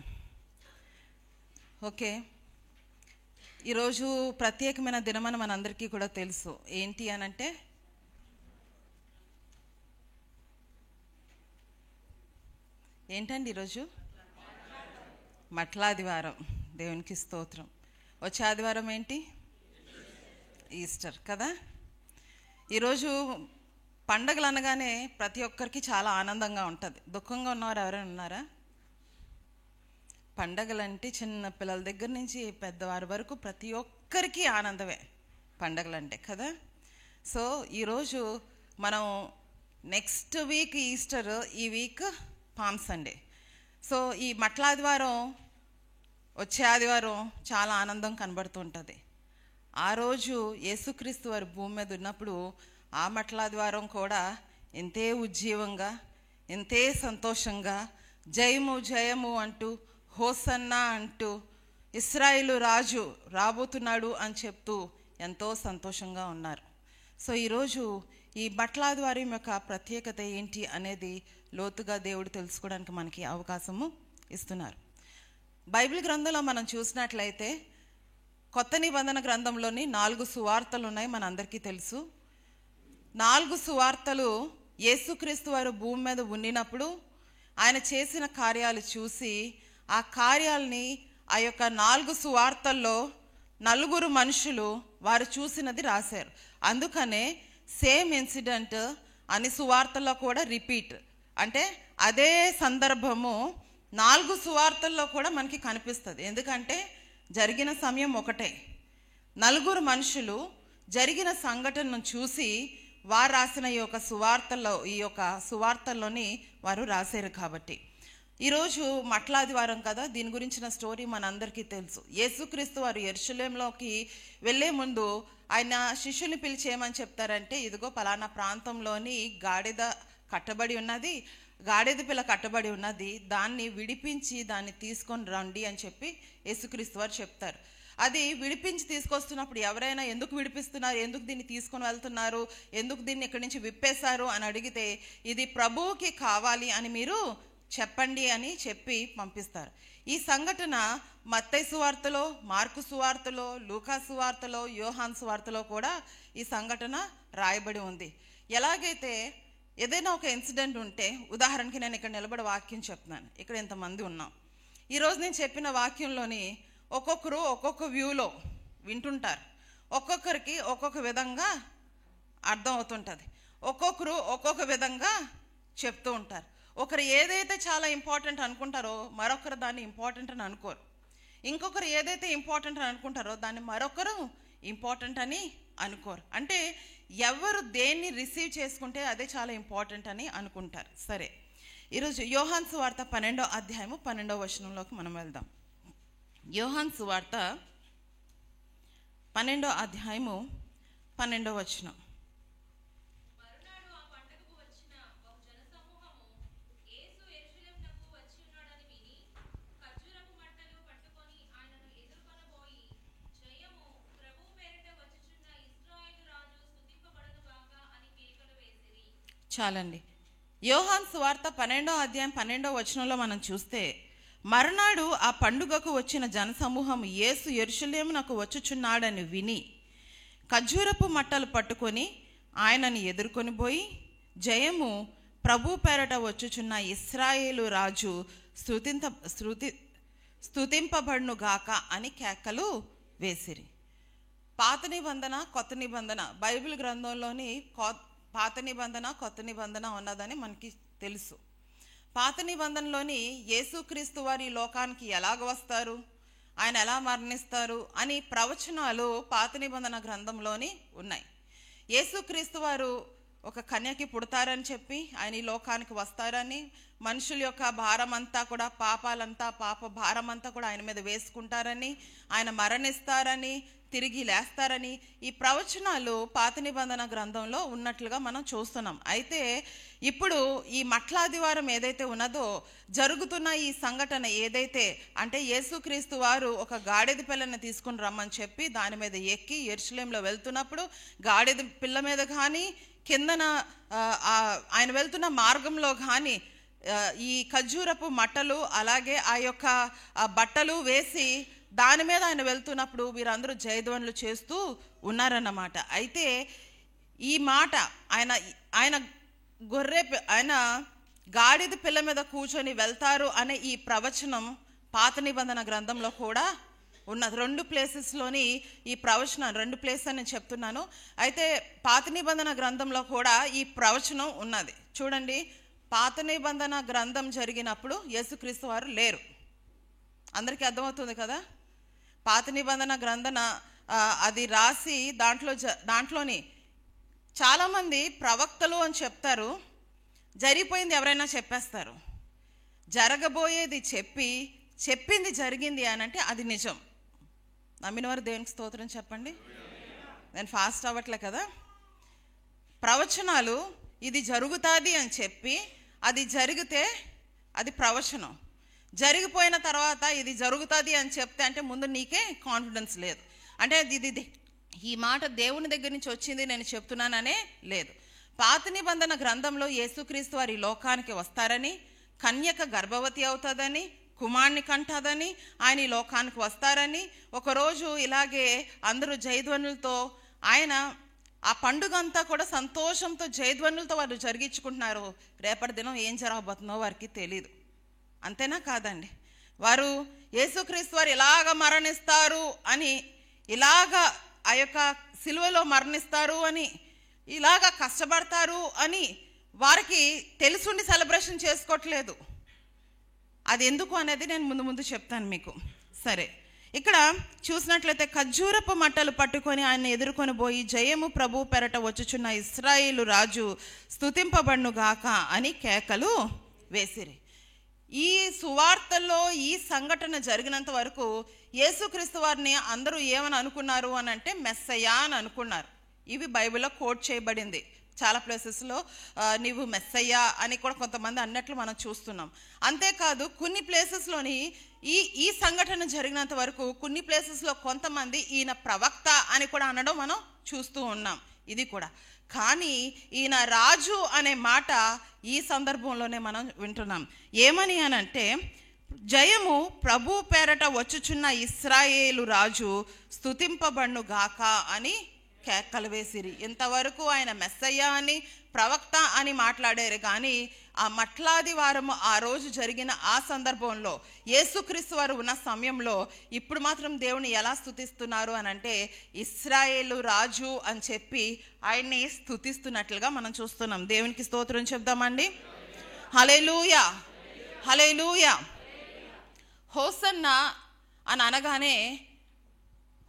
ఓకే, ఈరోజు ప్రత్యేకమైన దినమని మనందరికీ కూడా తెలుసు. ఏంటి అనంటే ఏంటండి ఈరోజు? మట్లాదివారం. దేవునికి స్తోత్రం. వచ్చే ఆదివారం ఏంటి? ఈస్టర్ కదా. ఈరోజు పండగలు అనగానే ప్రతి ఒక్కరికి చాలా ఆనందంగా ఉంటుంది. దుఃఖంగా ఉన్నవారు ఎవరైనా ఉన్నారా? పండగలంటే చిన్న పిల్లల దగ్గర నుంచి పెద్దవారి వరకు ప్రతి ఒక్కరికి ఆనందమే పండగలంటే కదా. సో ఈరోజు మనం నెక్స్ట్ వీక్ ఈస్టర్, ఈ వీక్ పామ్ సండే. సో ఈ మట్లాదివారం వచ్చే ఆదివారం చాలా ఆనందం కనబడుతుంటుంది. ఆ రోజు యేసుక్రీస్తు వారి భూమి మీద ఉన్నప్పుడు ఆ మట్లాదివారం కూడా ఎంతే ఉజ్జీవంగా, ఎంతే సంతోషంగా జయము జయము అంటూ, హోసన్నా అంటూ, ఇశ్రాయేలు రాజు రాబోతున్నాడు అని చెప్తూ ఎంతో సంతోషంగా ఉన్నారు. సో ఈరోజు ఈ మట్లాదివారం యొక్క ప్రత్యేకత ఏంటి అనేది లోతుగా దేవుడు తెలుసుకోవడానికి మనకి అవకాశము ఇస్తున్నారు. బైబిల్ గ్రంథంలో మనం చూసినట్లయితే కొత్త నిబంధన గ్రంథంలోని 4 సువార్తలు ఉన్నాయి, మనందరికీ తెలుసు. 4 సువార్తలు యేసుక్రీస్తు వారు భూమి మీద ఉండినప్పుడు ఆయన చేసిన కార్యాలు చూసి ఆ కార్యాలని ఆ యొక్క 4 సువార్తల్లో 4 మనుషులు వారు చూసినది రాశారు. అందుకనే సేమ్ ఇన్సిడెంట్ అన్ని సువార్తల్లో కూడా రిపీట్, అంటే అదే సందర్భము 4 సువార్తల్లో కూడా మనకి కనిపిస్తుంది. ఎందుకంటే జరిగిన సమయం ఒకటే. 4 మనుషులు జరిగిన సంఘటనను చూసి వారు రాసిన ఈ యొక్క సువార్తల్లోని వారు రాశారు. కాబట్టి ఈరోజు మట్లాదివారం కదా, దీని గురించిన స్టోరీ మనందరికీ తెలుసు. యేసుక్రీస్తు వారు యెరూషలేంలోకి వెళ్ళే ముందు ఆయన శిష్యుల్ని పిలిచి ఏమని చెప్తారంటే, ఇదిగో పలానా ప్రాంతంలోని గాడిద కట్టబడి ఉన్నది, గాడిద పిల్ల కట్టబడి ఉన్నది, దాన్ని విడిపించి దాన్ని తీసుకొని రండి అని చెప్పి యేసుక్రీస్తు వారు చెప్తారు. అది విడిపించి తీసుకొస్తున్నప్పుడు ఎవరైనా ఎందుకు విడిపిస్తున్నారు, ఎందుకు దీన్ని తీసుకొని వెళ్తున్నారు, ఎందుకు దీన్ని ఇక్కడి నుంచి విప్పేశారు అని అడిగితే ఇది ప్రభువుకి కావాలి అని మీరు చెప్పండి అని చెప్పి పంపిస్తారు. ఈ సంఘటన మత్తయి సువార్తలో, మార్కు సువార్తలో, లూకా సువార్తలో, యోహాను సువార్తలో కూడా ఈ సంఘటన రాయబడి ఉంది. ఎలాగైతే ఏదైనా ఒక ఇన్సిడెంట్ ఉంటే, ఉదాహరణకి నేను ఇక్కడ నిలబడి వాక్యం చెప్తున్నాను, ఇక్కడ ఇంతమంది ఉన్నాం. ఈరోజు నేను చెప్పిన వాక్యంలోని ఒక్కొక్కరు ఒక్కొక్క వ్యూలో వింటుంటారు, ఒక్కొక్కరికి ఒక్కొక్క విధంగా అర్థం అవుతుంటుంది, ఒక్కొక్కరు ఒక్కొక్క విధంగా చెప్తూ ఉంటారు. ఒకరు ఏదైతే చాలా ఇంపార్టెంట్ అనుకుంటారో మరొకరు దాన్ని ఇంపార్టెంట్ అని అనుకోరు, ఇంకొకరు ఏదైతే ఇంపార్టెంట్ అని అనుకుంటారో దాన్ని మరొకరు ఇంపార్టెంట్ అని అనుకోరు. అంటే ఎవరు దేన్ని రిసీవ్ చేసుకుంటే అదే చాలా ఇంపార్టెంట్ అని అనుకుంటారు. సరే, ఈరోజు యోహాను సువార్త 12వ అధ్యాయము 12వ వచనంలోకి మనం వెళ్దాం. యోహాను సువార్త 12వ అధ్యాయము 12వ వచనం. చాలండి. యోహాను సువార్త 12వ అధ్యాయం 12వ వచనంలో మనం చూస్తే, మరునాడు ఆ పండుగకు వచ్చిన జనసమూహం యేసు యెరూషలేమునకు వచ్చుచున్నాడని విని ఖర్జూరపు మట్టలు పట్టుకొని ఆయనని ఎదుర్కొని పోయి, జయము ప్రభు పేరట వచ్చుచున్న ఇశ్రాయేలు రాజు స్తుతింపబడును గాక అని కేకలు వేసిరి. పాత నిబంధన, కొత్త నిబంధన, బైబిల్ గ్రంథంలోని పాత నిబంధన, కొత్త నిబంధన ఉన్నదని మనకి తెలుసు. పాత నిబంధనలోని యేసుక్రీస్తు వారి లోకానికి ఎలాగ వస్తారు, ఆయన ఎలా మరణిస్తారు అని ప్రవచనాలు పాత నిబంధన గ్రంథంలోని ఉన్నాయి. యేసుక్రీస్తు వారు ఒక కన్యకి పుడతారని చెప్పి ఆయన ఈ లోకానికి వస్తారని, మనుషుల యొక్క భారమంతా కూడా, పాప భారమంతా కూడా ఆయన మీద వేసుకుంటారని, ఆయన మరణిస్తారని, తిరిగి లేస్తారని ఈ ప్రవచనాలు పాత నిబంధన గ్రంథంలో ఉన్నట్లుగా మనం చూస్తున్నాం. అయితే ఇప్పుడు ఈ మట్లాదివారం ఏదైతే ఉన్నదో, జరుగుతున్న ఈ సంఘటన ఏదైతే అంటే యేసుక్రీస్తు వారు ఒక గాడిద పిల్లని తీసుకుని రమ్మని చెప్పి దాని మీద ఎక్కి యెరూషలేములో వెళ్తున్నప్పుడు గాడిద పిల్ల మీద కానీ, కిందన ఆయన వెళ్తున్న మార్గంలో కానీ ఈ ఖర్జూరపు మట్టలు అలాగే ఆ యొక్క బట్టలు వేసి దాని మీద ఆయన వెళ్తున్నప్పుడు వీరందరూ జయధ్వనులు చేస్తూ ఉన్నారన్నమాట. అయితే ఈ మాట ఆయన గాడిద పిల్ల మీద కూర్చొని వెళ్తారు అనే ఈ ప్రవచనం పాత నిబంధన గ్రంథంలో కూడా ఉన్నది. 2 ప్లేసెస్లోని ఈ ప్రవచనం, 2 ప్లేసెస్ అని నేను చెప్తున్నాను. అయితే పాత నిబంధన గ్రంథంలో కూడా ఈ ప్రవచనం ఉన్నది. చూడండి, పాత నిబంధన గ్రంథం జరిగినప్పుడు యేసుక్రీస్తు వారు లేరు. అందరికీ అర్థమవుతుంది కదా. పాత నిబంధన గ్రంథన అది రాసి దాంట్లోని చాలామంది ప్రవక్తలు అని చెప్తారు, జరిగిపోయింది ఎవరైనా చెప్పేస్తారు. జరగబోయేది చెప్పింది జరిగింది అని అంటే అది నిజం. నమ్మిన వారు దేవునికి స్తోత్రం చెప్పండి. నేను ఫాస్ట్ అవ్వట్లే కదా. ప్రవచనాలు ఇది జరుగుతుంది అని చెప్పి అది జరిగితే అది ప్రవచనం. జరిగిపోయిన తర్వాత ఇది జరుగుతుంది అని చెప్తే అంటే ముందు నీకే కాన్ఫిడెన్స్ లేదు, అంటే ఇది ఈ మాట దేవుని దగ్గర నుంచి వచ్చింది నేను చెప్తున్నాననే లేదు. పాత నిబంధన గ్రంథంలో యేసుక్రీస్తు వారి లోకానికి వస్తారని, కన్యక గర్భవతి అవుతుందని, కుమారుని కంటదని, ఆయన ఈ లోకానికి వస్తారని, ఒకరోజు ఇలాగే అందరూ జయధ్వనులతో ఆయన ఆ పండుగ అంతా కూడా సంతోషంతో జయధ్వనులతో వారు జరిగించుకుంటున్నారు. రేపటి దినం ఏం జరగబోతుందో వారికి తెలియదు. అంతేనా కాదండి? వారు యేసుక్రీస్తు వారు ఇలాగ మరణిస్తారు అని, ఇలాగ ఆ యొక్క సిలువలో మరణిస్తారు అని, ఇలాగ కష్టపడతారు అని వారికి తెలుసుండి సెలబ్రేషన్ చేసుకోవట్లేదు. అది ఎందుకు అనేది నేను ముందు చెప్తాను మీకు. సరే, ఇక్కడ చూసినట్లయితే ఖర్జూరపు మట్టలు పట్టుకొని ఆయన ఎదుర్కొని పోయి, జయము ప్రభు పెరట వచ్చుచున్న ఇశ్రాయేలు రాజు స్తుతింపబడును గాక అని కేకలు వేసిరి. ఈ సువార్తల్లో ఈ సంఘటన జరిగినంత వరకు యేసుక్రీస్తు వారిని అందరూ ఏమని అనుకున్నారు అని అంటే మెస్సయ్యా అని అనుకున్నారు. ఇవి బైబిల్లో కోట్ చేయబడింది. చాలా ప్లేసెస్లో నీవు మెస్సయ్యా అని కూడా కొంతమంది అన్నట్లు మనం చూస్తున్నాం. అంతేకాదు కొన్ని ప్లేసెస్లోని ఈ సంఘటన జరిగినంత వరకు కొన్ని ప్లేసెస్లో కొంతమంది ఈయన ప్రవక్త అని కూడా అనడం మనం చూస్తూ ఉన్నాం. ఇది కూడా కానీ ఈయన రాజు అనే మాట ఈ సందర్భంలోనే మనం వింటున్నాం. ఏమని అనంటే, జయము ప్రభు పేరట వచ్చుచున్న ఇశ్రాయేలు రాజు స్తుతింపబడును గాక అని కేకలు వేసిరి. ఇంతవరకు ఆయన మెస్సయ్య అని ప్రవక్త అని మాట్లాడారు, కానీ ఆ మట్లాది వారము ఆ రోజు జరిగిన ఆ సందర్భంలో యేసుక్రీస్తు వారు ఉన్న సమయంలో ఇప్పుడు మాత్రం దేవుని ఎలా స్తుతిస్తున్నారు అని అంటే ఇశ్రాయేలు రాజు అని చెప్పి ఆయన్ని స్తుతిస్తున్నట్లుగా మనం చూస్తున్నాం. దేవునికి స్తోత్రం చెప్దామండి. హల్లెలూయా, హల్లెలూయా. హోసన్న అని అనగానే,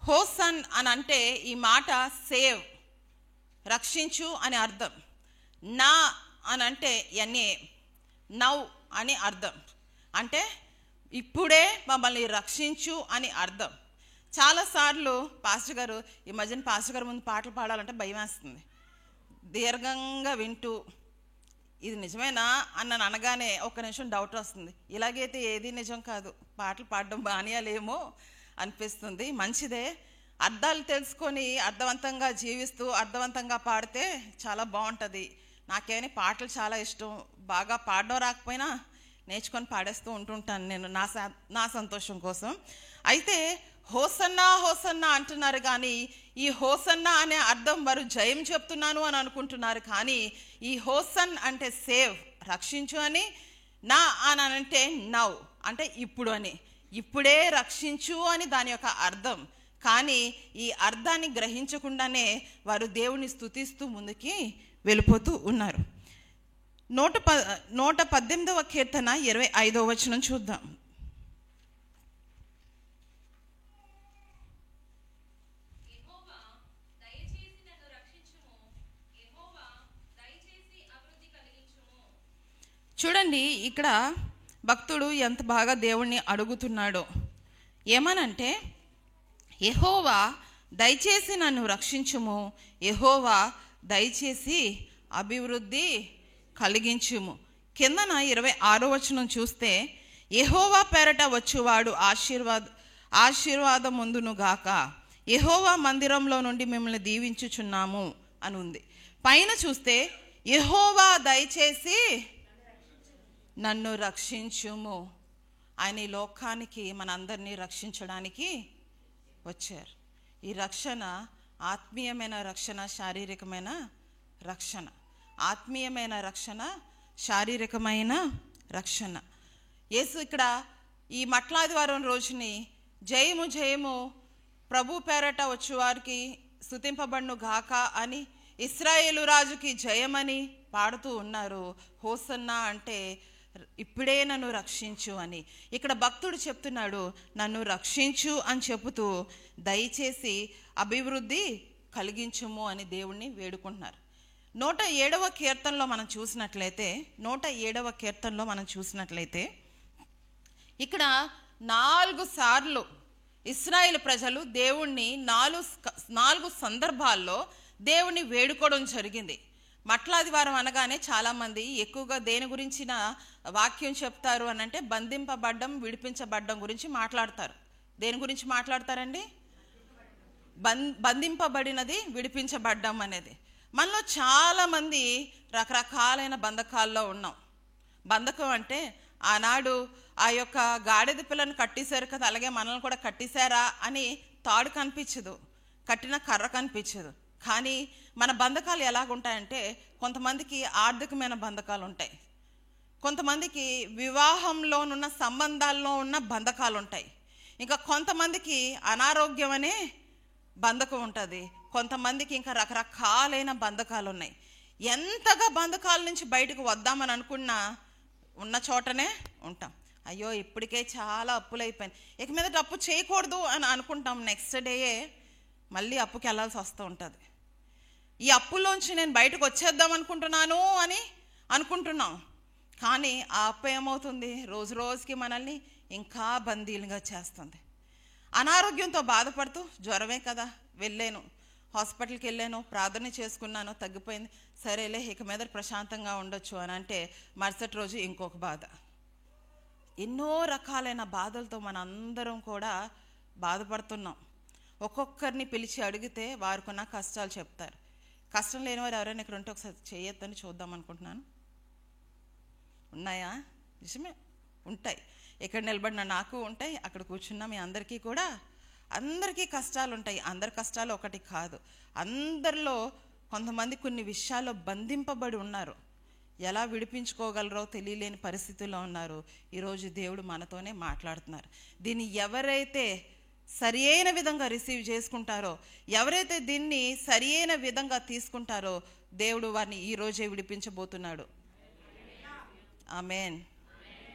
హోసన్ అని అంటే ఈ మాట సేవ్, రక్షించు అని అర్థం. నా అని అంటే ఎన్ఏ, నౌ అని అర్థం. అంటే ఇప్పుడే మమ్మల్ని రక్షించు అని అర్థం. చాలాసార్లు పాస్టర్ గారు, ఈ మధ్యన పాస్టర్ గారు ముందు పాటలు పాడాలంటే భయం వేస్తుంది. దీర్ఘంగా వింటూ ఇది నిజమేనా అన్న అనగానే ఒక నిమిషం డౌట్ వస్తుంది. ఇలాగైతే ఏది నిజం కాదు, పాటలు పాడడం బానియాలేమో అనిపిస్తుంది. మంచిదే, అర్థాలు తెలుసుకొని అర్థవంతంగా జీవిస్తూ అర్థవంతంగా పాడితే చాలా బాగుంటుంది. నాకేమీ పాటలు చాలా ఇష్టం. బాగా పాడడం రాకపోయినా నేర్చుకొని పాడేస్తూ ఉంటుంటాను నేను నా సంతోషం కోసం. అయితే హోసన్నా హోసన్నా అంటున్నారు, కానీ ఈ హోసన్నా అనే అర్థం వారు జయం చెప్తున్నాను అని అనుకుంటున్నారు. కానీ ఈ హోసన్ అంటే సేవ్, రక్షించు అని, నా అని అంటే నౌ అంటే ఇప్పుడు అని, ఇప్పుడే రక్షించు అని దాని యొక్క అర్థం. కానీ ఈ అర్థాన్ని గ్రహించకుండానే వారు దేవుని స్తుతిస్తూ ముందుకి వెళ్ళిపోతూ ఉన్నారు. 118వ కీర్తన 25వ వచనం చూద్దాం. చూడండి, ఇక్కడ భక్తుడు ఎంత బాగా దేవుణ్ణి అడుగుతున్నాడో. ఏమనంటే, యెహోవా దయచేసి నన్ను రక్షించుము, యెహోవా దయచేసి అభివృద్ధి కలిగించుము. కిందన 26వ వచనం చూస్తే, యెహోవా పేరట వచ్చువాడు ఆశీర్వాదం ముందును గాక, యెహోవా మందిరంలో నుండి మిమ్మల్ని దీవించుచున్నాము అని ఉంది. పైన చూస్తే యెహోవా దయచేసి నన్ను రక్షించుము. ఆయన ఈ లోకానికి మనందరినీ రక్షించడానికి వచ్చారు. ఈ రక్షణ ఆత్మీయమైన రక్షణ, శారీరకమైన రక్షణ. ఆత్మీయమైన రక్షణ, శారీరకమైన రక్షణ. యేసు ఇక్కడ ఈ మట్లాదివారం రోజుని జయము జయము ప్రభు పేరట వచ్చేవారికి స్తుతింపబడును గాక అని, ఇశ్రాయేలు రాజుకి జయమని పాడుతూ ఉన్నారు. హోసన్నా అంటే ఇప్పుడే నన్ను రక్షించు అని. ఇక్కడ భక్తుడు చెప్తున్నాడు, నన్ను రక్షించు అని చెబుతూ దయచేసి అభివృద్ధి కలిగించుము అని దేవుణ్ణి వేడుకుంటున్నారు. 107వ కీర్తనలో మనం చూసినట్లయితే 107వ కీర్తనలో మనం చూసినట్లయితే ఇక్కడ 4 సార్లు ఇశ్రాయేలు ప్రజలు దేవుణ్ణి 4 సందర్భాల్లో దేవుణ్ణి వేడుకోవడం జరిగింది. మట్లాదివారం అనగానే చాలామంది ఎక్కువగా దేని గురించిన వాక్యం చెప్తారు అని అంటే బంధింపబడ్డం, విడిపించబడ్డం గురించి మాట్లాడతారు. దేని గురించి మాట్లాడతారండి? బంధింపబడినది, విడిపించబడ్డం అనేది. మనలో చాలామంది రకరకాలైన బంధకాల్లో ఉన్నాం. బంధకం అంటే ఆనాడు ఆ యొక్క గాడిద పిల్లను కట్టేశారు కదా, అలాగే మనల్ని కూడా కట్టేశారా అని తాడు కనిపించదు, కట్టిన కర్ర కనిపించదు. కానీ మన బంధకాలు ఎలాగుంటాయంటే, కొంతమందికి ఆర్థికమైన బంధకాలు ఉంటాయి, కొంతమందికి వివాహంలోనున్న సంబంధాల్లో ఉన్న బంధకాలు ఉంటాయి, ఇంకా కొంతమందికి అనారోగ్యం అనే బంధకం ఉంటుంది, కొంతమందికి ఇంకా రకరకాలైన బంధకాలు ఉన్నాయి. ఎంతగా బంధకాల నుంచి బయటకు వద్దామని అనుకున్నా ఉన్న చోటనే ఉంటాం. అయ్యో ఇప్పటికే చాలా అప్పులైపోయినాయి, ఇక మీద అప్పు చేయకూడదు అని అనుకుంటాం. నెక్స్ట్ డేయే మళ్ళీ అప్పుకి వెళ్ళాల్సి వస్తూ ఉంటుంది. ఈ అప్పులోంచి నేను బయటకు వచ్చేద్దాం అనుకుంటున్నాను అని అనుకుంటున్నాం, కానీ ఆ అప్పు ఏమవుతుంది, రోజు రోజుకి మనల్ని ఇంకా బందీలుగా చేస్తుంది. అనారోగ్యంతో బాధపడుతూ జ్వరమే కదా వెళ్ళాను, హాస్పిటల్కి వెళ్ళాను, ప్రార్థన చేసుకున్నాను, తగ్గిపోయింది, సరేలే ఇక మీద ప్రశాంతంగా ఉండొచ్చు అని అంటే మరుసటి రోజు ఇంకొక బాధ. ఎన్నో రకాలైన బాధలతో మన అందరం కూడా బాధపడుతున్నాం. ఒక్కొక్కరిని పిలిచి అడిగితే వారికున్న కష్టాలు చెప్తారు. కష్టం లేని వారు ఎవరైనా ఇక్కడ ఉంటే ఒకసారి చేయొద్దని చూద్దాం అనుకుంటున్నాను. ఉన్నాయా? నిజమే, ఉంటాయి. ఇక్కడ నిలబడిన నాకు ఉంటాయి, అక్కడ కూర్చున్న మీ అందరికీ కూడా అందరికీ కష్టాలు ఉంటాయి. అందరి కష్టాలు ఒకటి కాదు. అందరిలో కొంతమంది కొన్ని విషయాల్లో బంధింపబడి ఉన్నారు. ఎలా విడిపించుకోగలరో తెలియలేని పరిస్థితుల్లో ఉన్నారు. ఈరోజు దేవుడు మనతోనే మాట్లాడుతున్నారు. దీన్ని ఎవరైతే సరి అయిన విధంగా రిసీవ్ చేసుకుంటారో, ఎవరైతే దీన్ని సరి అయిన విధంగా తీసుకుంటారో దేవుడు వారిని ఈరోజే విడిపించబోతున్నాడు. ఆమేన్.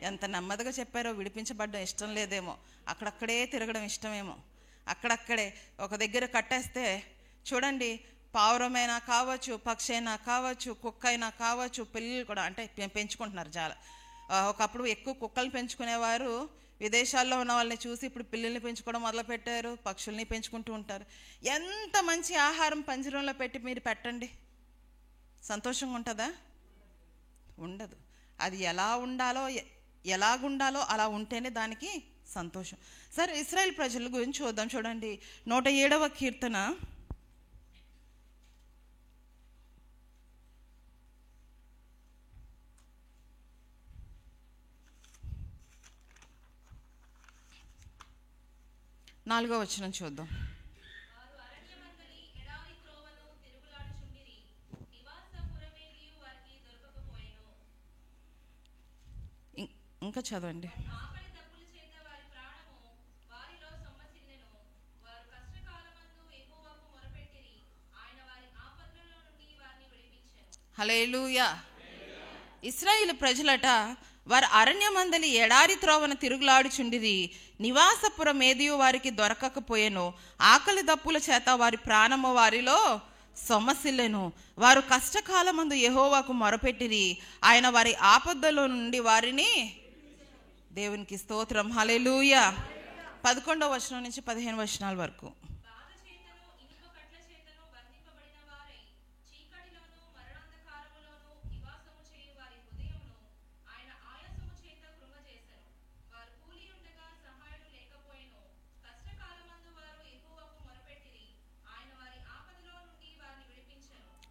ఎంత నెమ్మదిగా చెప్పారో. విడిపించబడ్డం ఇష్టం లేదేమో, అక్కడక్కడే తిరగడం ఇష్టమేమో. అక్కడక్కడే ఒక దగ్గర కట్టేస్తే చూడండి, పావురమైనా కావచ్చు, పక్షి అయినా కావచ్చు, కుక్క అయినా కావచ్చు, పిల్లలు కూడా అంటే పెంచుకుంటున్నారు చాలా. ఒకప్పుడు ఎక్కువ కుక్కలు పెంచుకునేవారు. విదేశాల్లో ఉన్న వాళ్ళని చూసి ఇప్పుడు పిల్లల్ని పెంచుకోవడం మొదలుపెట్టారు, పక్షుల్ని పెంచుకుంటూ ఉంటారు. ఎంత మంచి ఆహారం పంజరంలో పెట్టి మీరు పెట్టండి, సంతోషంగా ఉంటుందా? ఉండదు. అది ఎలాగుండాలో అలా ఉంటేనే దానికి సంతోషం. సరే, ఇశ్రాయేల్ ప్రజల గురించి చూద్దాం. చూడండి, 107వ కీర్తన 4వ వచనం చూద్దాం. ఇంకా చదవండి. హల్లెలూయా. ఇశ్రాయేలు ప్రజలట వారు అరణ్యమందలి ఎడారి త్రోవన తిరుగులాడుచుండిరి, నివాసపురం ఏదియు వారికి దొరకకపోయెను, ఆకలి దప్పుల చేత వారి ప్రాణము వారిలో సొమ్మసిల్లెను. వారు కష్టకాలమందు యెహోవాకు మొరపెట్టిరి, ఆయన వారి ఆపదలో నుండి వారిని. దేవునికి స్తోత్రం. హల్లెలూయా. 11వ వచనం నుంచి 15వ వచనాల వరకు.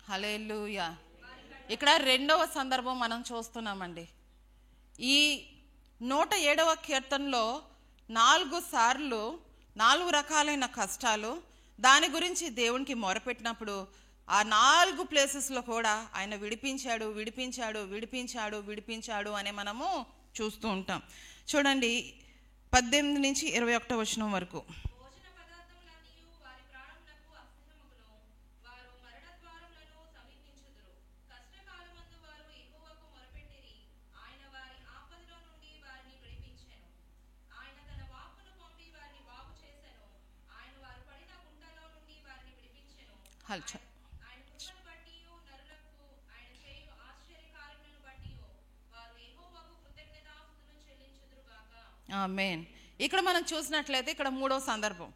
హల్లెలూయా. ఇక్కడ రెండవ సందర్భం మనం చూస్తున్నామండి. ఈ 107వ కీర్తనలో 4 సార్లు 4 రకాలైన కష్టాలు, దాని గురించి దేవునికి మొరపెట్టినప్పుడు ఆ 4 ప్లేసెస్లో కూడా ఆయన విడిపించాడు విడిపించాడు విడిపించాడు విడిపించాడు అని మనము చూస్తూ ఉంటాం. చూడండి, 18 నుంచి 21వ వచనం వరకు. ఆమేన్. ఇక్కడ మనం చూసినట్లయితే ఇక్కడ 3వ సందర్భం.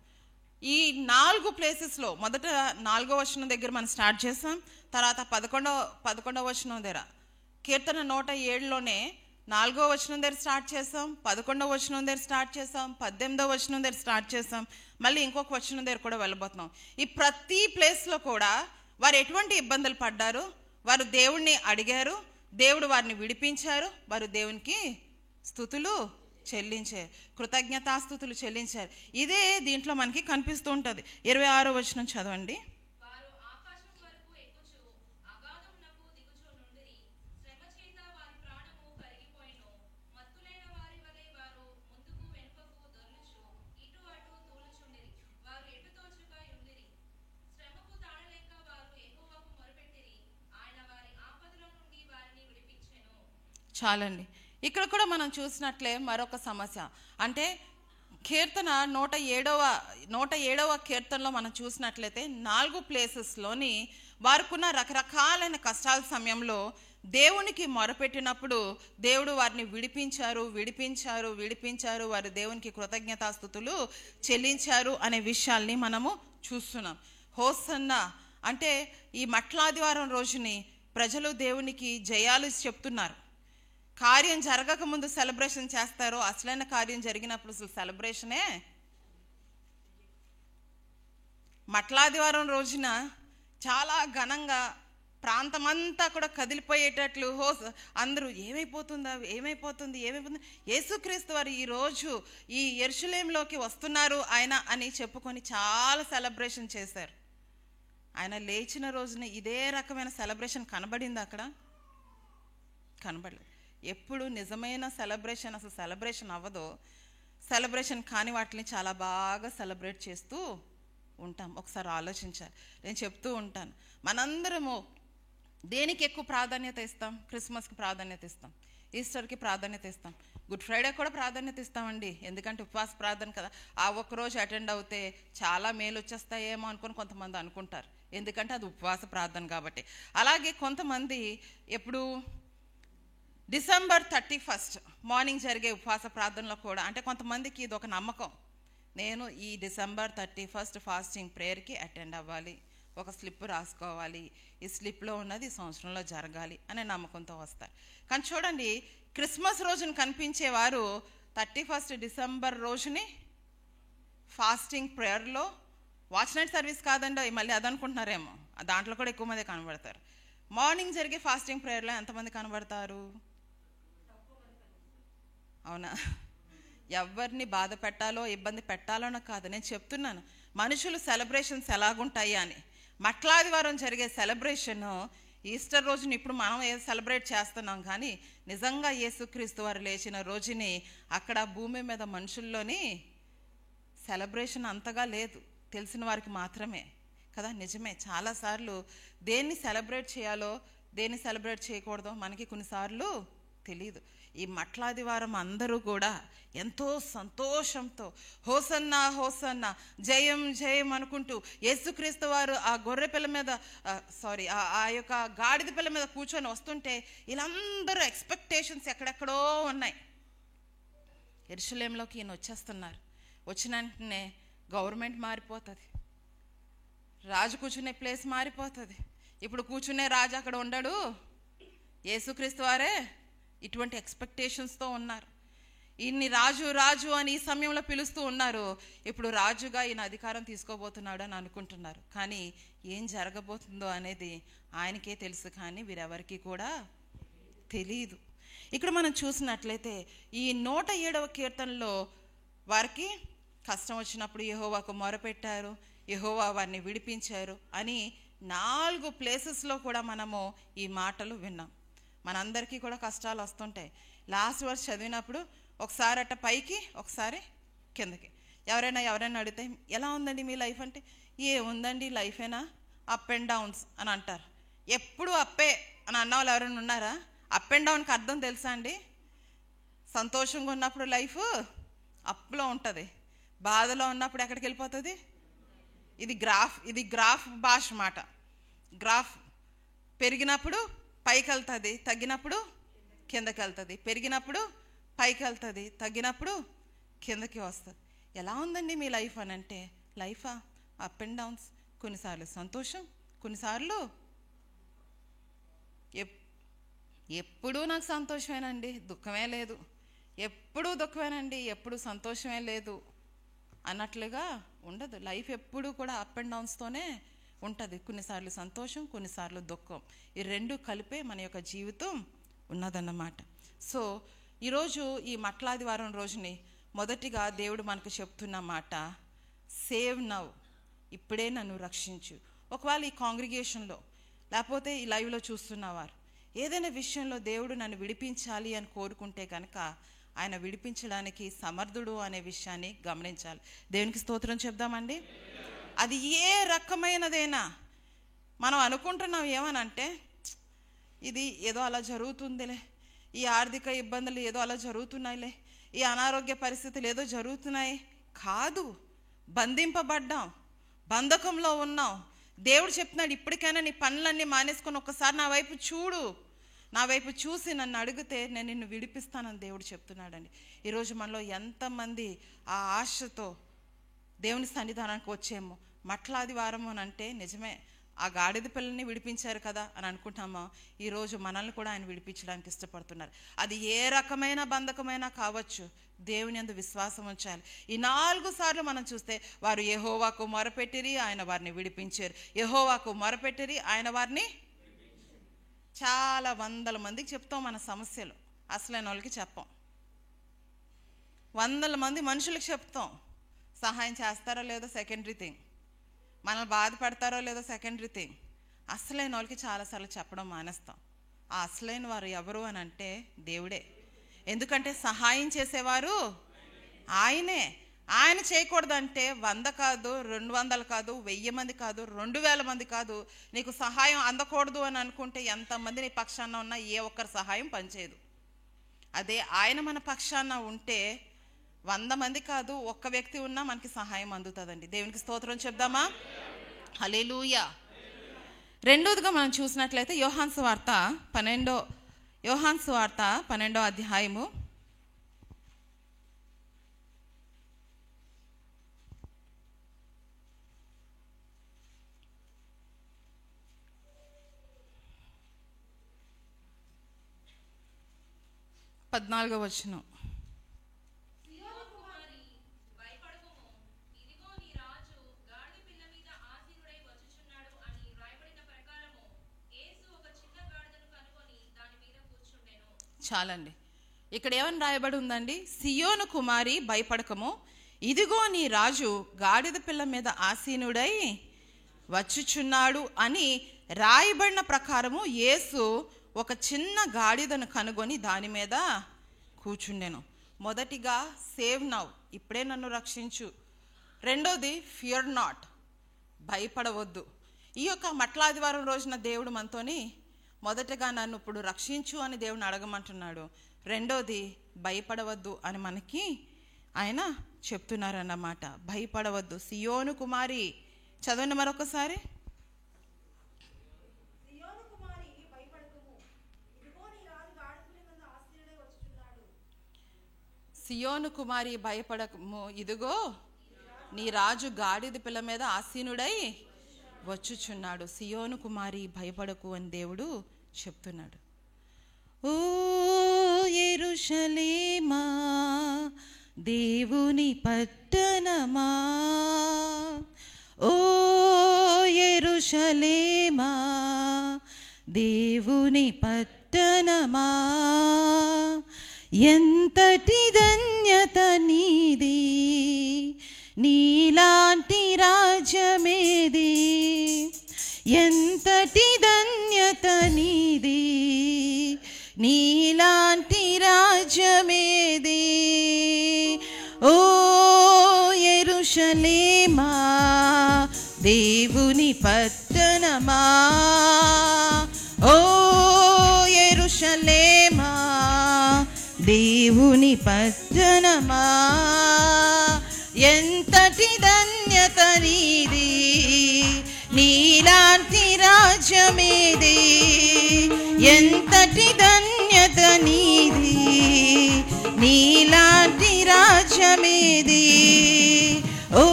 ఈ 4 ప్లేసెస్లో మొదట 4వ వచనం దగ్గర మనం స్టార్ట్ చేసాం. తర్వాత 11వ వచనం దగ్గర, కీర్తన 107లోనే 4వ వచనం దగ్గర స్టార్ట్ చేసాం, 11వ వచనం దగ్గర స్టార్ట్ చేసాం, 18వ వచనం దగ్గర స్టార్ట్ చేసాం, మళ్ళీ ఇంకొక వచనం దగ్గర కూడా వెళ్ళబోతున్నాం. ఈ ప్రతి ప్లేస్లో కూడా వారు ఎటువంటి ఇబ్బందులు పడ్డారు, వారు దేవుణ్ణి అడిగారు, దేవుడు వారిని విడిపించారు, వారు దేవునికి స్తుతులు చెల్లించారు, కృతజ్ఞతాస్తుతులు చెల్లించారు. ఇదే దీంట్లో మనకి కనిపిస్తూ ఉంటుంది. 26వ వచనం చదవండి. చాలండి. ఇక్కడ కూడా మనం చూసినట్లే మరొక సమస్య అంటే కీర్తన 107వ కీర్తనలో మనం చూసినట్లయితే 4 ప్లేసెస్లోని వారికున్న రకరకాలైన కష్టాల సమయంలో దేవునికి మొరపెట్టినప్పుడు దేవుడు వారిని విడిపించారు విడిపించారు విడిపించారు, వారు దేవునికి కృతజ్ఞతాస్తుతులు చెల్లించారు అనే విషయాల్ని మనము చూస్తున్నాం. హోసన్నా అంటే ఈ మట్లాదివారం రోజుని ప్రజలు దేవునికి జయాలు చెప్తున్నారు. కార్యం జరగక ముందు సెలబ్రేషన్ చేస్తారు, అసలైన కార్యం జరిగినప్పుడు అసలు సెలబ్రేషనే. మట్లాదివారం రోజున చాలా ఘనంగా ప్రాంతమంతా కూడా కదిలిపోయేటట్లు అందరూ ఏమైపోతుంది యేసుక్రీస్తు వారు ఈరోజు ఈ యెరూషలేములోకి వస్తున్నారు ఆయన అని చెప్పుకొని చాలా సెలబ్రేషన్ చేశారు. ఆయన లేచిన రోజున ఇదే రకమైన సెలబ్రేషన్ కనబడింది అక్కడ? కనబడలేదు. ఎప్పుడు నిజమైన సెలబ్రేషన్ అసలు సెలబ్రేషన్ అవ్వదో, సెలబ్రేషన్ కాని వాటిని చాలా బాగా సెలబ్రేట్ చేస్తూ ఉంటాం. ఒకసారి ఆలోచించాలి. నేను చెప్తూ ఉంటాను, మనందరము దేనికి ఎక్కువ ప్రాధాన్యత ఇస్తాం? క్రిస్మస్కి ప్రాధాన్యత ఇస్తాం, ఈస్టర్కి ప్రాధాన్యత ఇస్తాం, గుడ్ ఫ్రైడే కూడా ప్రాధాన్యత ఇస్తామండి. ఎందుకంటే ఉపవాస ప్రార్థన కదా, ఆ ఒక్కరోజు అటెండ్ అవుతే చాలా మేలు వచ్చేస్తాయేమో అనుకుని కొంతమంది అనుకుంటారు, ఎందుకంటే అది ఉపవాస ప్రార్థన కాబట్టి. అలాగే కొంతమంది ఎప్పుడు డిసెంబర్ 31 మార్నింగ్ జరిగే ఉపవాస ప్రార్థనలో కూడా, అంటే కొంతమందికి ఇది ఒక నమ్మకం, నేను ఈ డిసెంబర్ 31 ఫాస్టింగ్ ప్రేయర్కి అటెండ్ అవ్వాలి, ఒక స్లిప్ రాసుకోవాలి, ఈ స్లిప్లో ఉన్నది ఈ సంవత్సరంలో జరగాలి అనే నమ్మకంతో వస్తారు. కానీ చూడండి, క్రిస్మస్ రోజున కనిపించేవారు 31 డిసెంబర్ రోజుని ఫాస్టింగ్ ప్రేయర్లో, వాచ్ నైట్ సర్వీస్ కాదండి మళ్ళీ అదనుకుంటున్నారేమో, దాంట్లో కూడా ఎక్కువ మంది కనబడతారు. మార్నింగ్ జరిగే ఫాస్టింగ్ ప్రేయర్లో ఎంతమంది కనబడతారు? అవునా? ఎవరిని బాధ పెట్టాలో ఇబ్బంది పెట్టాలోనో కాదు, నేను చెప్తున్నాను మనుషులు సెలబ్రేషన్స్ ఎలాగుంటాయి అని. మట్లాదివారం జరిగే సెలబ్రేషన్ ఈస్టర్ రోజుని ఇప్పుడు మనం సెలబ్రేట్ చేస్తున్నాం, కానీ నిజంగా యేసుక్రీస్తు వారు లేచిన రోజుని అక్కడ భూమి మీద మనుషుల్లోని సెలబ్రేషన్ అంతగా లేదు, తెలిసిన వారికి మాత్రమే కదా. నిజమే, చాలాసార్లు దేన్ని సెలబ్రేట్ చేయాలో దేన్ని సెలబ్రేట్ చేయకూడదో మనకి కొన్నిసార్లు తెలీదు. ఈ మట్లాదివారం అందరూ కూడా ఎంతో సంతోషంతో హోసన్నా హోసన్నా జయం జయం అనుకుంటూ యేసుక్రీస్తు వారు ఆ గొర్రె పిల్ల మీద ఆ యొక్క గాడిద పిల్ల మీద కూర్చొని వస్తుంటే వీళ్ళందరూ ఎక్స్పెక్టేషన్స్ ఎక్కడెక్కడో ఉన్నాయి. యెరూషలేములోకి ఈయన వచ్చేస్తున్నారు, వచ్చిన వెంటనే గవర్నమెంట్ మారిపోతుంది, రాజు కూర్చునే ప్లేస్ మారిపోతుంది. ఇప్పుడు కూర్చునే రాజు అక్కడ ఉండడు, యేసుక్రీస్తు వారే ఇటువంటి ఎక్స్పెక్టేషన్స్తో ఉన్నారు. ఈయన్ని రాజు రాజు అని ఈ సమయంలో పిలుస్తూ ఉన్నారు. ఇప్పుడు రాజుగా ఈయన అధికారం తీసుకోబోతున్నాడు అని అనుకుంటున్నారు, కానీ ఏం జరగబోతుందో అనేది ఆయనకే తెలుసు, కానీ వీరెవరికి కూడా తెలీదు. ఇక్కడ మనం చూసినట్లయితే ఈ 107వ కీర్తనలో వారికి కష్టం వచ్చినప్పుడు యెహోవాకు మొరపెట్టారు, యెహోవా వారిని విడిపించారు అని 4 ప్లేసెస్లో కూడా మనము ఈ మాటలు విన్నాం. మనందరికీ కూడా కష్టాలు వస్తుంటాయి. లాస్ట్ వర్స్ చదివినప్పుడు ఒకసారి అట్ట పైకి ఒకసారి కిందకి. ఎవరైనా అడిగితే ఎలా ఉందండి మీ లైఫ్ అంటే, ఏముందండి లైఫేనా, అప్ అండ్ డౌన్స్ అని అంటారు. ఎప్పుడు అప్పే అని అన్న వాళ్ళు ఎవరైనా ఉన్నారా? అప్ అండ్ డౌన్కి అర్థం తెలుసా అండి? సంతోషంగా ఉన్నప్పుడు లైఫ్ అప్లో ఉంటుంది, బాధలో ఉన్నప్పుడు ఎక్కడికి వెళ్ళిపోతుంది? ఇది గ్రాఫ్ భాష మాట. గ్రాఫ్ పెరిగినప్పుడు పైకి వెళ్తుంది, తగ్గినప్పుడు కిందకి వెళ్తుంది, పెరిగినప్పుడు పైకి వెళ్తుంది, తగ్గినప్పుడు కిందకి వస్తుంది. ఎలా ఉందండి మీ లైఫ్ అని అంటే, లైఫా అప్ అండ్ డౌన్స్, కొన్నిసార్లు సంతోషం, కొన్నిసార్లు ఎప్పుడూ నాకు సంతోషమేనండి, దుఃఖమే లేదు, ఎప్పుడూ దుఃఖమేనండి, ఎప్పుడు సంతోషమే లేదు అన్నట్లుగా ఉండదు. లైఫ్ ఎప్పుడూ కూడా అప్ అండ్ డౌన్స్తోనే ఉంటుంది. కొన్నిసార్లు సంతోషం, కొన్నిసార్లు దుఃఖం, ఈ రెండు కలిపే మన యొక్క జీవితం ఉన్నదన్నమాట. సో ఈరోజు ఈ మట్లాదివారం రోజుని మొదటిగా దేవుడు మనకు చెప్తున్న మాట, సేవ్ నవ్, ఇప్పుడే నన్ను రక్షించు. ఒకవేళ ఈ కాంగ్రిగేషన్లో లేకపోతే ఈ లైవ్లో చూస్తున్నవారు ఏదైనా విషయంలో దేవుడు నన్ను విడిపించాలి అని కోరుకుంటే కనుక ఆయన విడిపించడానికి సమర్థుడు అనే విషయాన్ని గమనించాలి. దేవునికి స్తోత్రం చెప్దామండి. అది ఏ రకమైనదైనా మనం అనుకుంటున్నాం ఏమనంటే, ఇది ఏదో అలా జరుగుతుందిలే, ఈ ఆర్థిక ఇబ్బందులు ఏదో అలా జరుగుతున్నాయిలే, ఈ అనారోగ్య పరిస్థితులు ఏదో జరుగుతున్నాయి కాదు. బంధింపబడ్డాం, బంధకంలో ఉన్నాం. దేవుడు చెప్తున్నాడు, ఇప్పటికైనా నీ పనులన్నీ మానేసుకొని ఒక్కసారి నా వైపు చూడు, నా వైపు చూసి నన్ను అడిగితే నేను నిన్ను విడిపిస్తానని దేవుడు చెప్తున్నాడండి. ఈరోజు మనలో ఎంతమంది ఆ ఆశతో దేవుని సన్నిధానానికి వచ్చేమో, మట్లాదివారం అని అంటే నిజమే, ఆ గాడిద పిల్లల్ని విడిపించారు కదా అని అనుకుంటామా? ఈరోజు మనల్ని కూడా ఆయన విడిపించడానికి ఇష్టపడుతున్నారు. అది ఏ రకమైన బంధకమైనా కావచ్చు, దేవుని యందు విశ్వాసం ఉంచాలి. ఈ 4 సార్లు మనం చూస్తే, వారు యెహోవాకు మొరపెట్టిరి, ఆయన వారిని విడిపించారు. యెహోవాకు మొరపెట్టిరి, ఆయన వారిని. చాలా వందల మందికి చెప్తాం మన సమస్యలు, అసలైన వాళ్ళకి చెప్పం. వందల మంది మనుషులకు చెప్తాం, సహాయం చేస్తారో లేదో సెకండరీ థింగ్, మనల్ని బాధపడతారో లేదో సెకండరీ థింగ్. అసలైన వాళ్ళకి చాలాసార్లు చెప్పడం మానేస్తాం. ఆ అసలైన వారు ఎవరు అని అంటే దేవుడే. ఎందుకంటే సహాయం చేసేవారు ఆయనే. ఆయన చేయకూడదంటే 100 కాదు, 200 కాదు, 1000 మంది కాదు, 2000 మంది కాదు, నీకు సహాయం అందకూడదు అని అనుకుంటే ఎంతమంది నీ పక్షాన ఉన్నా ఏ ఒక్కరి సహాయం పనిచేయదు. అదే ఆయన మన పక్షాన ఉంటే 100 మంది కాదు, ఒక్క వ్యక్తి ఉన్నా మనకి సహాయం అందుతుందండి. దేవునికి స్తోత్రం చెప్దామా? హల్లెలూయా. రెండోదిగా మనం చూసినట్లయితే యోహాను సువార్త 12వ అధ్యాయము 14వ వచనం. చాలండి. ఇక్కడ ఏమని రాయబడి ఉందండి? సియోను కుమారి భయపడకము, ఇదిగో నీ రాజు గాడిద పిల్ల మీద ఆసీనుడై వచ్చుచున్నాడు అని రాయబడిన ప్రకారము యేసు ఒక చిన్న గాడిదను కనుగొని దాని మీద కూర్చుండెను. మొదటిగా సేవ్ నౌ, ఇప్పుడే నన్ను రక్షించు. రెండోది ఫియర్ నాట్, భయపడవద్దు. ఈ యొక్క మట్లాదివారం రోజున దేవుడు మనతోని మొదటగా నన్ను ఇప్పుడు రక్షించు అని దేవుని అడగమంటున్నాడు. రెండోది భయపడవద్దు అని మనకి ఆయన చెప్తున్నారన్నమాట. భయపడవద్దు. సియోను కుమారి, చదవండి మరొకసారి. సియోను కుమారి భయపడకము, ఇదిగో నీ రాజు గాడిద పిల్ల మీద ఆసీనుడై వచ్చుచున్నాడు. సియోను కుమారి భయపడకు అని దేవుడు చెప్తున్నాడు. ఓ యెరూషలేమా, దేవుని పట్టణమా, ఓ యెరూషలేమా, దేవుని పట్టణమా, ఎంతటి ధన్యత నీది, నీలాంటి రాజ్యమేది, ఎంతటి ధన్యత నీది, నీలాంటి రాజ్యమేది. ఓ యెరూషలేమా, దేవుని పట్టణమా, ఓ యెరూషలేమా, దేవుని పట్టణమా, ఎంతటి ధన్యత నీది, నీలాంటి రాజ్యమేది, ఎంతటి ధన్యత నీది, నీలాంటి రాజ్యమేది. ఓ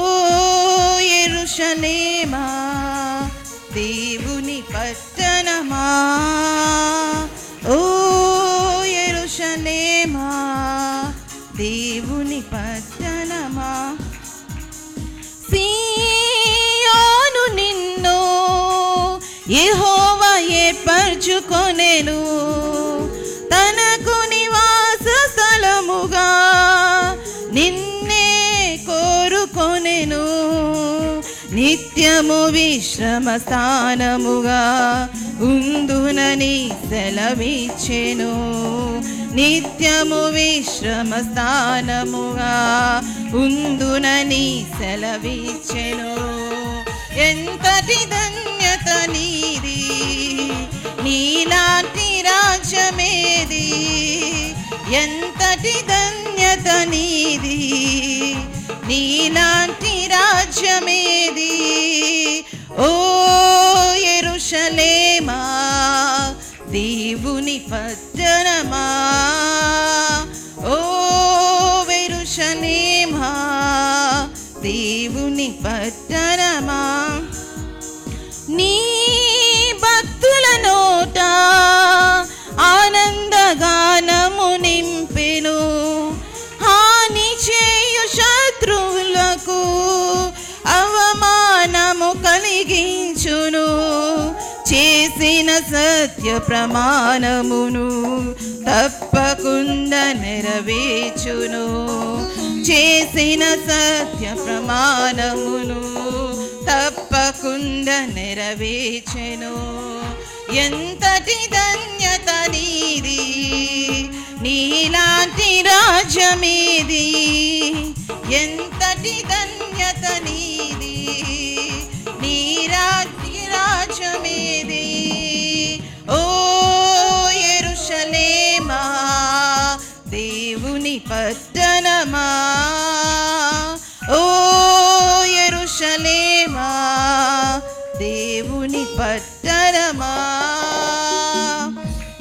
యెరూషలేమా, దేవుని పట్టణమా, ఓ యెరూషలేమా, దేవుని పట్టణమా. సియోను నిన్ను యెహోవా ఏర్పరచుకొనెను, తనకు నివాస స్థలముగా నిన్నే కోరుకొనెను, నిత్యము విశ్రమ స్థానముగా ఉందునని సెలవిచ్చెను, నిత్యము విశ్రమ స్థానముగా ఉందునని సెలవిచ్చెను. ఎంతటి ధన్యత నీది, నీలాంటి రాజ్యమేది, ఎంతటి ధన్యత నీది, నీలాంటి రాజ్యమేది. ఓ యెరూషలేమా, దేవుని పట్టణమా, ఓ యెరూషలేమా, దేవుని పట్టణమా, నీ భక్తుల నోట ఆనందగానము నింపెను. హాని చేయు శత్రువులకు అవమానము కలిగించును. చేసిన సత్య ప్రమాణమును తప్పకుండా నెరవేర్చును. చేసిన సత్య ప్రమాణమును తప్పకుండా నెరవేర్చెను. ఎంతటి ధన్యత నీది, నీలాంటి రాజ్యమేది. ఎంతటి ధన్యత నీది, నీలాంటి రాజ్యమేది. ఓ యెరూషలేమా, దేవుని పట్టణమా, ఓ యెరూషలేమా, దేవుని పట్టణమా.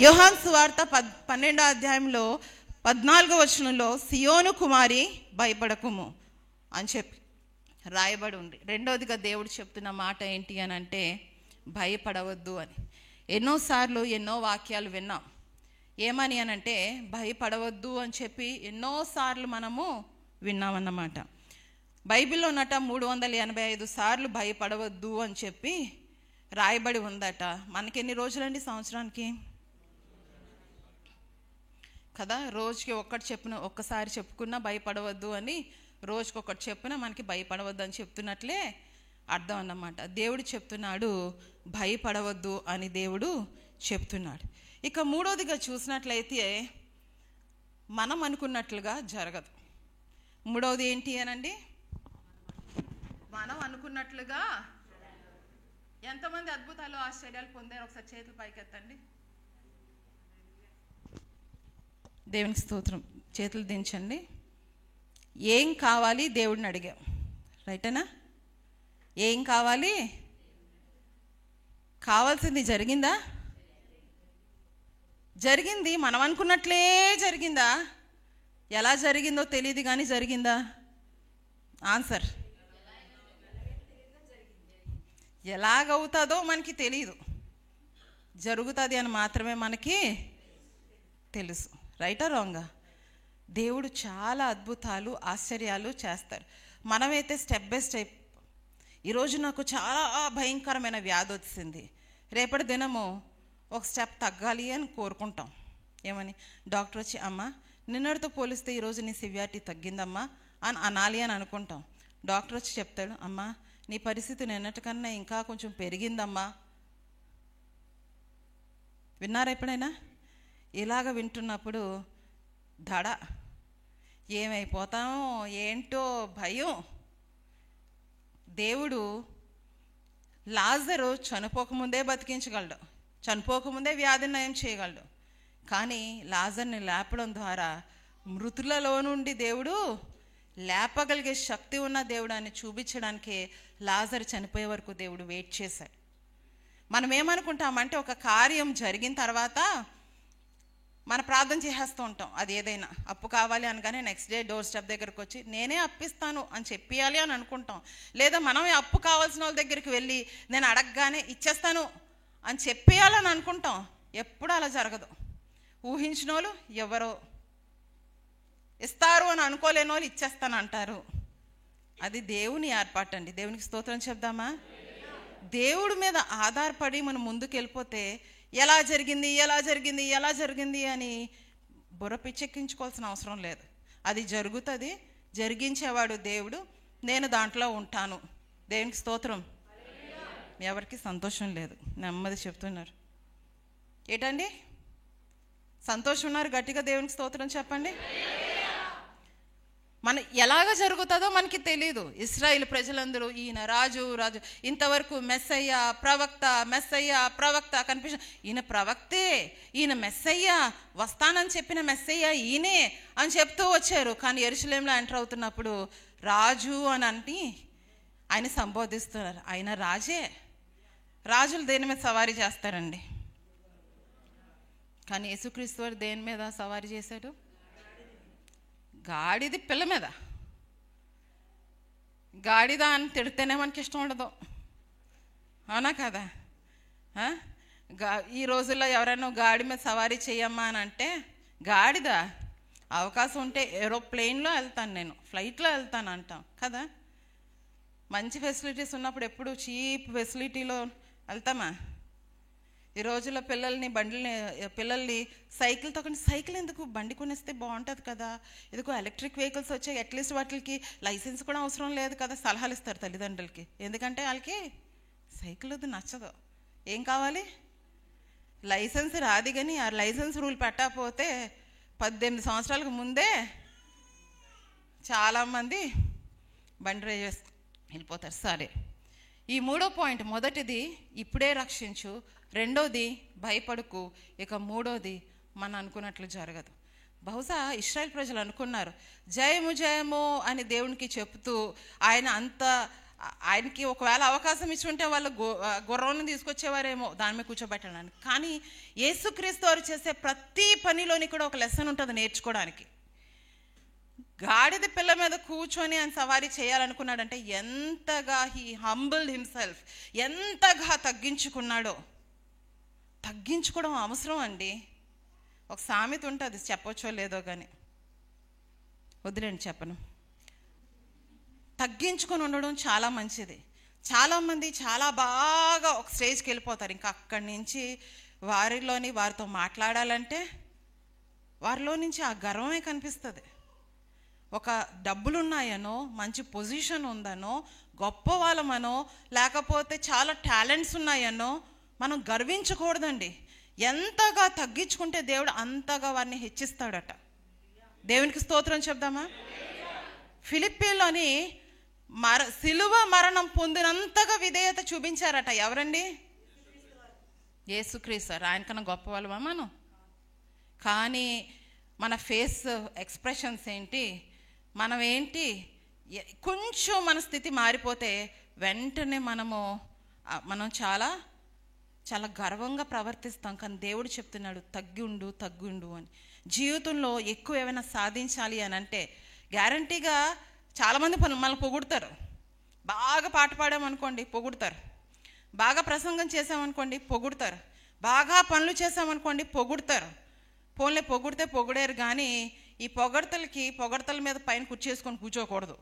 యోహాను సువార్త 12వ అధ్యాయంలో 14వ వచనంలో సియోను కుమారి భయపడకుము అని చెప్పి రాయబడి ఉంది. రెండవదిగా దేవుడు చెప్తున్న మాట ఏంటి అని అంటే భయపడవద్దు అని. ఎన్నోసార్లు ఎన్నో వాక్యాలు విన్నాం. ఏమని అనంటే భయపడవద్దు అని చెప్పి ఎన్నోసార్లు మనము విన్నామన్నమాట. బైబిల్లో ఉన్నట 385 సార్లు భయపడవద్దు అని చెప్పి రాయబడి ఉందట. మనకెన్ని రోజులండి సంవత్సరానికి కదా? రోజుకి ఒక్కసారి చెప్పుకున్నా భయపడవద్దు అని, రోజుకి ఒకటి చెప్పినా మనకి భయపడవద్దు అని చెప్తున్నట్లే అర్థం అన్నమాట. దేవుడు చెప్తున్నాడు భయపడవద్దు అని దేవుడు చెప్తున్నాడు. ఇక మూడోదిగా చూసినట్లయితే మనం అనుకున్నట్లుగా జరగదు. మూడవది ఏంటి అనండి, మనం అనుకున్నట్లుగా. ఎంతమంది అద్భుతాలు ఆశ్చర్యాలు పొందారు? ఒకసారి చేతులు పైకెత్తండి. దేవునికి స్తోత్రం. చేతులు దించండి. ఏం కావాలి దేవుడిని అడిగాం, రైటేనా? ఏం కావాలి? కావాల్సింది జరిగిందా? జరిగింది. మనం అనుకున్నట్లే జరిగిందా? ఎలా జరిగిందో తెలియదు కానీ జరిగిందా? ఆన్సర్ ఎలాగవుతుందో మనకి తెలియదు, జరుగుతుంది అని మాత్రమే మనకి తెలుసు. రైటా రాంగా? దేవుడు చాలా అద్భుతాలు ఆశ్చర్యాలు చేస్తారు. మనమైతే స్టెప్ బై స్టెప్. ఈరోజు నాకు చాలా భయంకరమైన వ్యాధి వచ్చింది, రేపటి దినము ఒక స్టెప్ తగ్గాలి అని కోరుకుంటాం. ఏమని? డాక్టర్ వచ్చి అమ్మ నిన్నటితో పోలిస్తే ఈరోజు నీ సివియారిటీ తగ్గిందమ్మా అని అనాలి అని అనుకుంటాం. డాక్టర్ వచ్చి చెప్తాడు, అమ్మ నీ పరిస్థితి నిన్నటికన్నా ఇంకా కొంచెం పెరిగిందమ్మా. విన్నారా ఎప్పుడైనా? ఇలాగ వింటున్నప్పుడు దడ, ఏమైపోతామో ఏంటో భయం. దేవుడు లాజరు చనిపోకముందే బతికించగలడు, చనిపోకముందే వ్యాధి నయం చేయగలడు. కానీ లాజర్ని లేపడం ద్వారా మృతులలో నుండి దేవుడు లేపగలిగే శక్తి ఉన్న దేవుడు అని చూపించడానికి లాజర్ చనిపోయే వరకు దేవుడు వెయిట్ చేశాడు. మనం ఏమనుకుంటామంటే ఒక కార్యం జరిగిన తర్వాత మన ప్రార్థన చేసేస్తూ ఉంటాం. అది ఏదైనా అప్పు కావాలి అనగానే నెక్స్ట్ డే డోర్ స్టెప్ దగ్గరకు వచ్చి నేనే అప్పిస్తాను అని చెప్పియాలి అని అనుకుంటాం. లేదా మనం అప్పు కావాల్సిన వాళ్ళ దగ్గరికి వెళ్ళి నేను అడగగానే ఇచ్చేస్తాను అని చెప్పేయాలని అనుకుంటాం. ఎప్పుడు అలా జరగదు. ఊహించిన వాళ్ళు ఎవరో ఇస్తారు అని అనుకోలేని వాళ్ళు ఇచ్చేస్తాను అంటారు. అది దేవుని ఏర్పాటు అండి. దేవునికి స్తోత్రం చెప్దామా? దేవుడి మీద ఆధారపడి మనం ముందుకు వెళ్ళిపోతే ఎలా జరిగింది ఎలా జరిగింది ఎలా జరిగింది అని బుర్ర పిచ్చెక్కించుకోవాల్సిన అవసరం లేదు. అది జరుగుతుంది. జరిగించేవాడు దేవుడు. నేను దాంట్లో ఉంటాను. దేవునికి స్తోత్రం. ఎవరికి సంతోషం లేదు, నెమ్మది చెప్తున్నారు. ఏంటండి సంతోషం ఉన్నారు? గట్టిగా దేవునికి స్తోత్రం చెప్పండి. మన ఎలాగ జరుగుతుందో మనకి తెలీదు. ఇశ్రాయేలు ప్రజలందరూ ఈయన రాజు రాజు, ఇంతవరకు మెస్సయ్య ప్రవక్త మెస్సయ్య ప్రవక్త కనిపించ, ఈయన ప్రవక్తే, ఈయన మెస్సయ్య, వస్తానని చెప్పిన మెస్సయ్య ఈయనే అని చెప్తూ వచ్చారు. కానీ యెరూషలేములో ఎంటర్ అవుతున్నప్పుడు రాజు అని అంటే ఆయన సంబోధిస్తున్నారు. ఆయన రాజే. రాజులు దేని మీద సవారీ చేస్తారండి? కానీ యేసుక్రీస్తు వారు దేని మీద సవారీ చేశాడు? గాడిది పిల్ల మీద. గాడిద అని తిడితేనే మనకి ఇష్టం ఉండదు, అవునా కదా? ఈ రోజుల్లో ఎవరైనా గాడి మీద సవారీ చేయమ్మా అని అంటే గాడిద, అవకాశం ఉంటే ఏరోప్లేన్లో వెళ్తాను, నేను ఫ్లైట్లో వెళ్తాను అంటాం కదా. మంచి ఫెసిలిటీస్ ఉన్నప్పుడు ఎప్పుడు చీప్ ఫెసిలిటీలో వెళ్తామా? ఈ రోజుల్లో పిల్లల్ని సైకిల్ తొక్కండి, సైకిల్ ఎందుకు, బండి కొనేస్తే బాగుంటుంది కదా, ఇదిగో ఎలక్ట్రిక్ వెహికల్స్ వచ్చాయి, అట్లీస్ట్ వాటికి లైసెన్స్ కూడా అవసరం లేదు కదా, సలహాలు ఇస్తారు తల్లిదండ్రులకి. ఎందుకంటే వాళ్ళకి సైకిల్ అది నచ్చదు. ఏం కావాలి? లైసెన్స్ రాదు. కానీ ఆ లైసెన్స్ రూల్ పెట్టకపోతే 18 సంవత్సరాలకు ముందే చాలామంది బండి డ్రైవ్ చేసి వెళ్ళిపోతారు. సరే, ఈ 3వ పాయింట్, మొదటిది ఇప్పుడే రక్షించు, రెండోది భయపడకు, ఇక 3వది మనం అనుకున్నట్లు జరగదు. బహుశా ఇశ్రాయేల్ ప్రజలు అనుకున్నారు జయము జయము అని దేవునికి చెప్తూ ఆయనకి ఒకవేళ అవకాశం ఇచ్చి ఉంటే వాళ్ళు గుర్రాలను తీసుకొచ్చేవారేమో దాని మీద కూర్చోబెట్టడానికి. కానీ యేసుక్రీస్తు వారు చేసే ప్రతి పనిలోని కూడా ఒక లెసన్ ఉంటుంది నేర్చుకోవడానికి. గాడిద పిల్ల మీద కూర్చొని ఆయన సవారీ చేయాలనుకున్నాడంటే ఎంతగా హీ హంబుల్డ్ హిమ్సెల్ఫ్, ఎంతగా తగ్గించుకున్నాడో. తగ్గించుకోవడం అవసరం అండి. ఒక సామెత ఉంటుంది, చెప్పొచ్చో లేదో కానీ వదిలేండి చెప్పను. తగ్గించుకొని ఉండడం చాలా మంచిది. చాలామంది చాలా బాగా ఒక స్టేజ్కి వెళ్ళిపోతారు, ఇంకా అక్కడి నుంచి వారితో మాట్లాడాలంటే వారిలో నుంచి ఆ గర్వమే కనిపిస్తుంది. ఒక డబ్బులున్నాయనో, మంచి పొజిషన్ ఉందనో, గొప్ప వాళ్ళమనో, లేకపోతే చాలా టాలెంట్స్ ఉన్నాయనో మనం గర్వించకూడదండి. ఎంతగా తగ్గించుకుంటే దేవుడు అంతగా వారిని హెచ్చిస్తాడట. దేవునికి స్తోత్రం చెప్దామా? ఫిలిప్పీలోని సిలువ మరణం పొందినంతగా విధేయత చూపించారట. ఎవరండి? యేసుక్రీస్తు. ఆయనకన్నా గొప్ప వాళ్ళమా మనం? కానీ మన ఫేస్ ఎక్స్ప్రెషన్స్ ఏంటి, మనం ఏంటి, కొంచెం మన స్థితి మారిపోతే వెంటనే మనం చాలా చాలా గర్వంగా ప్రవర్తిస్తాం. కానీ దేవుడు చెప్తున్నాడు తగ్గుండు అని. జీవితంలో ఎక్కువ ఏమైనా సాధించాలి అని అంటే గ్యారంటీగా చాలామంది మనల్ని పొగుడతారు. బాగా పాట పాడామనుకోండి పొగుడతారు, బాగా ప్రసంగం చేసామనుకోండి పొగుడతారు, బాగా పనులు చేసామనుకోండి పొగుడతారు. పోన్లే పొగిడితే పొగిడారు, కానీ ఈ పొగడతల మీద పైన కూర్చేసుకొని కూర్చోకూడదు.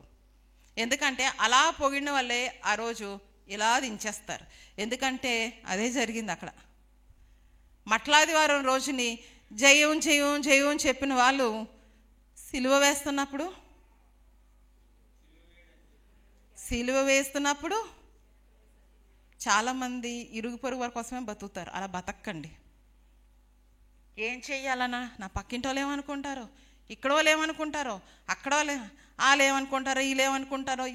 ఎందుకంటే అలా పొగిడిన వాళ్ళే ఆ రోజు ఇలా దించేస్తారు. ఎందుకంటే అదే జరిగింది అక్కడ. మట్లాదివారం రోజుని జయం జయం జయం చెప్పిన వాళ్ళు సిలువ వేస్తున్నప్పుడు చాలామంది ఇరుగు పొరుగు వారి కోసమే బతుకుతారు. అలా బతక్కండి. ఏం చెయ్యాలన్నా నా పక్కింటి వాళ్ళు ఏమనుకుంటారో, ఇక్కడ వాళ్ళు ఏమనుకుంటారో, అక్కడ వాళ్ళు ఏమనుకుంటారో,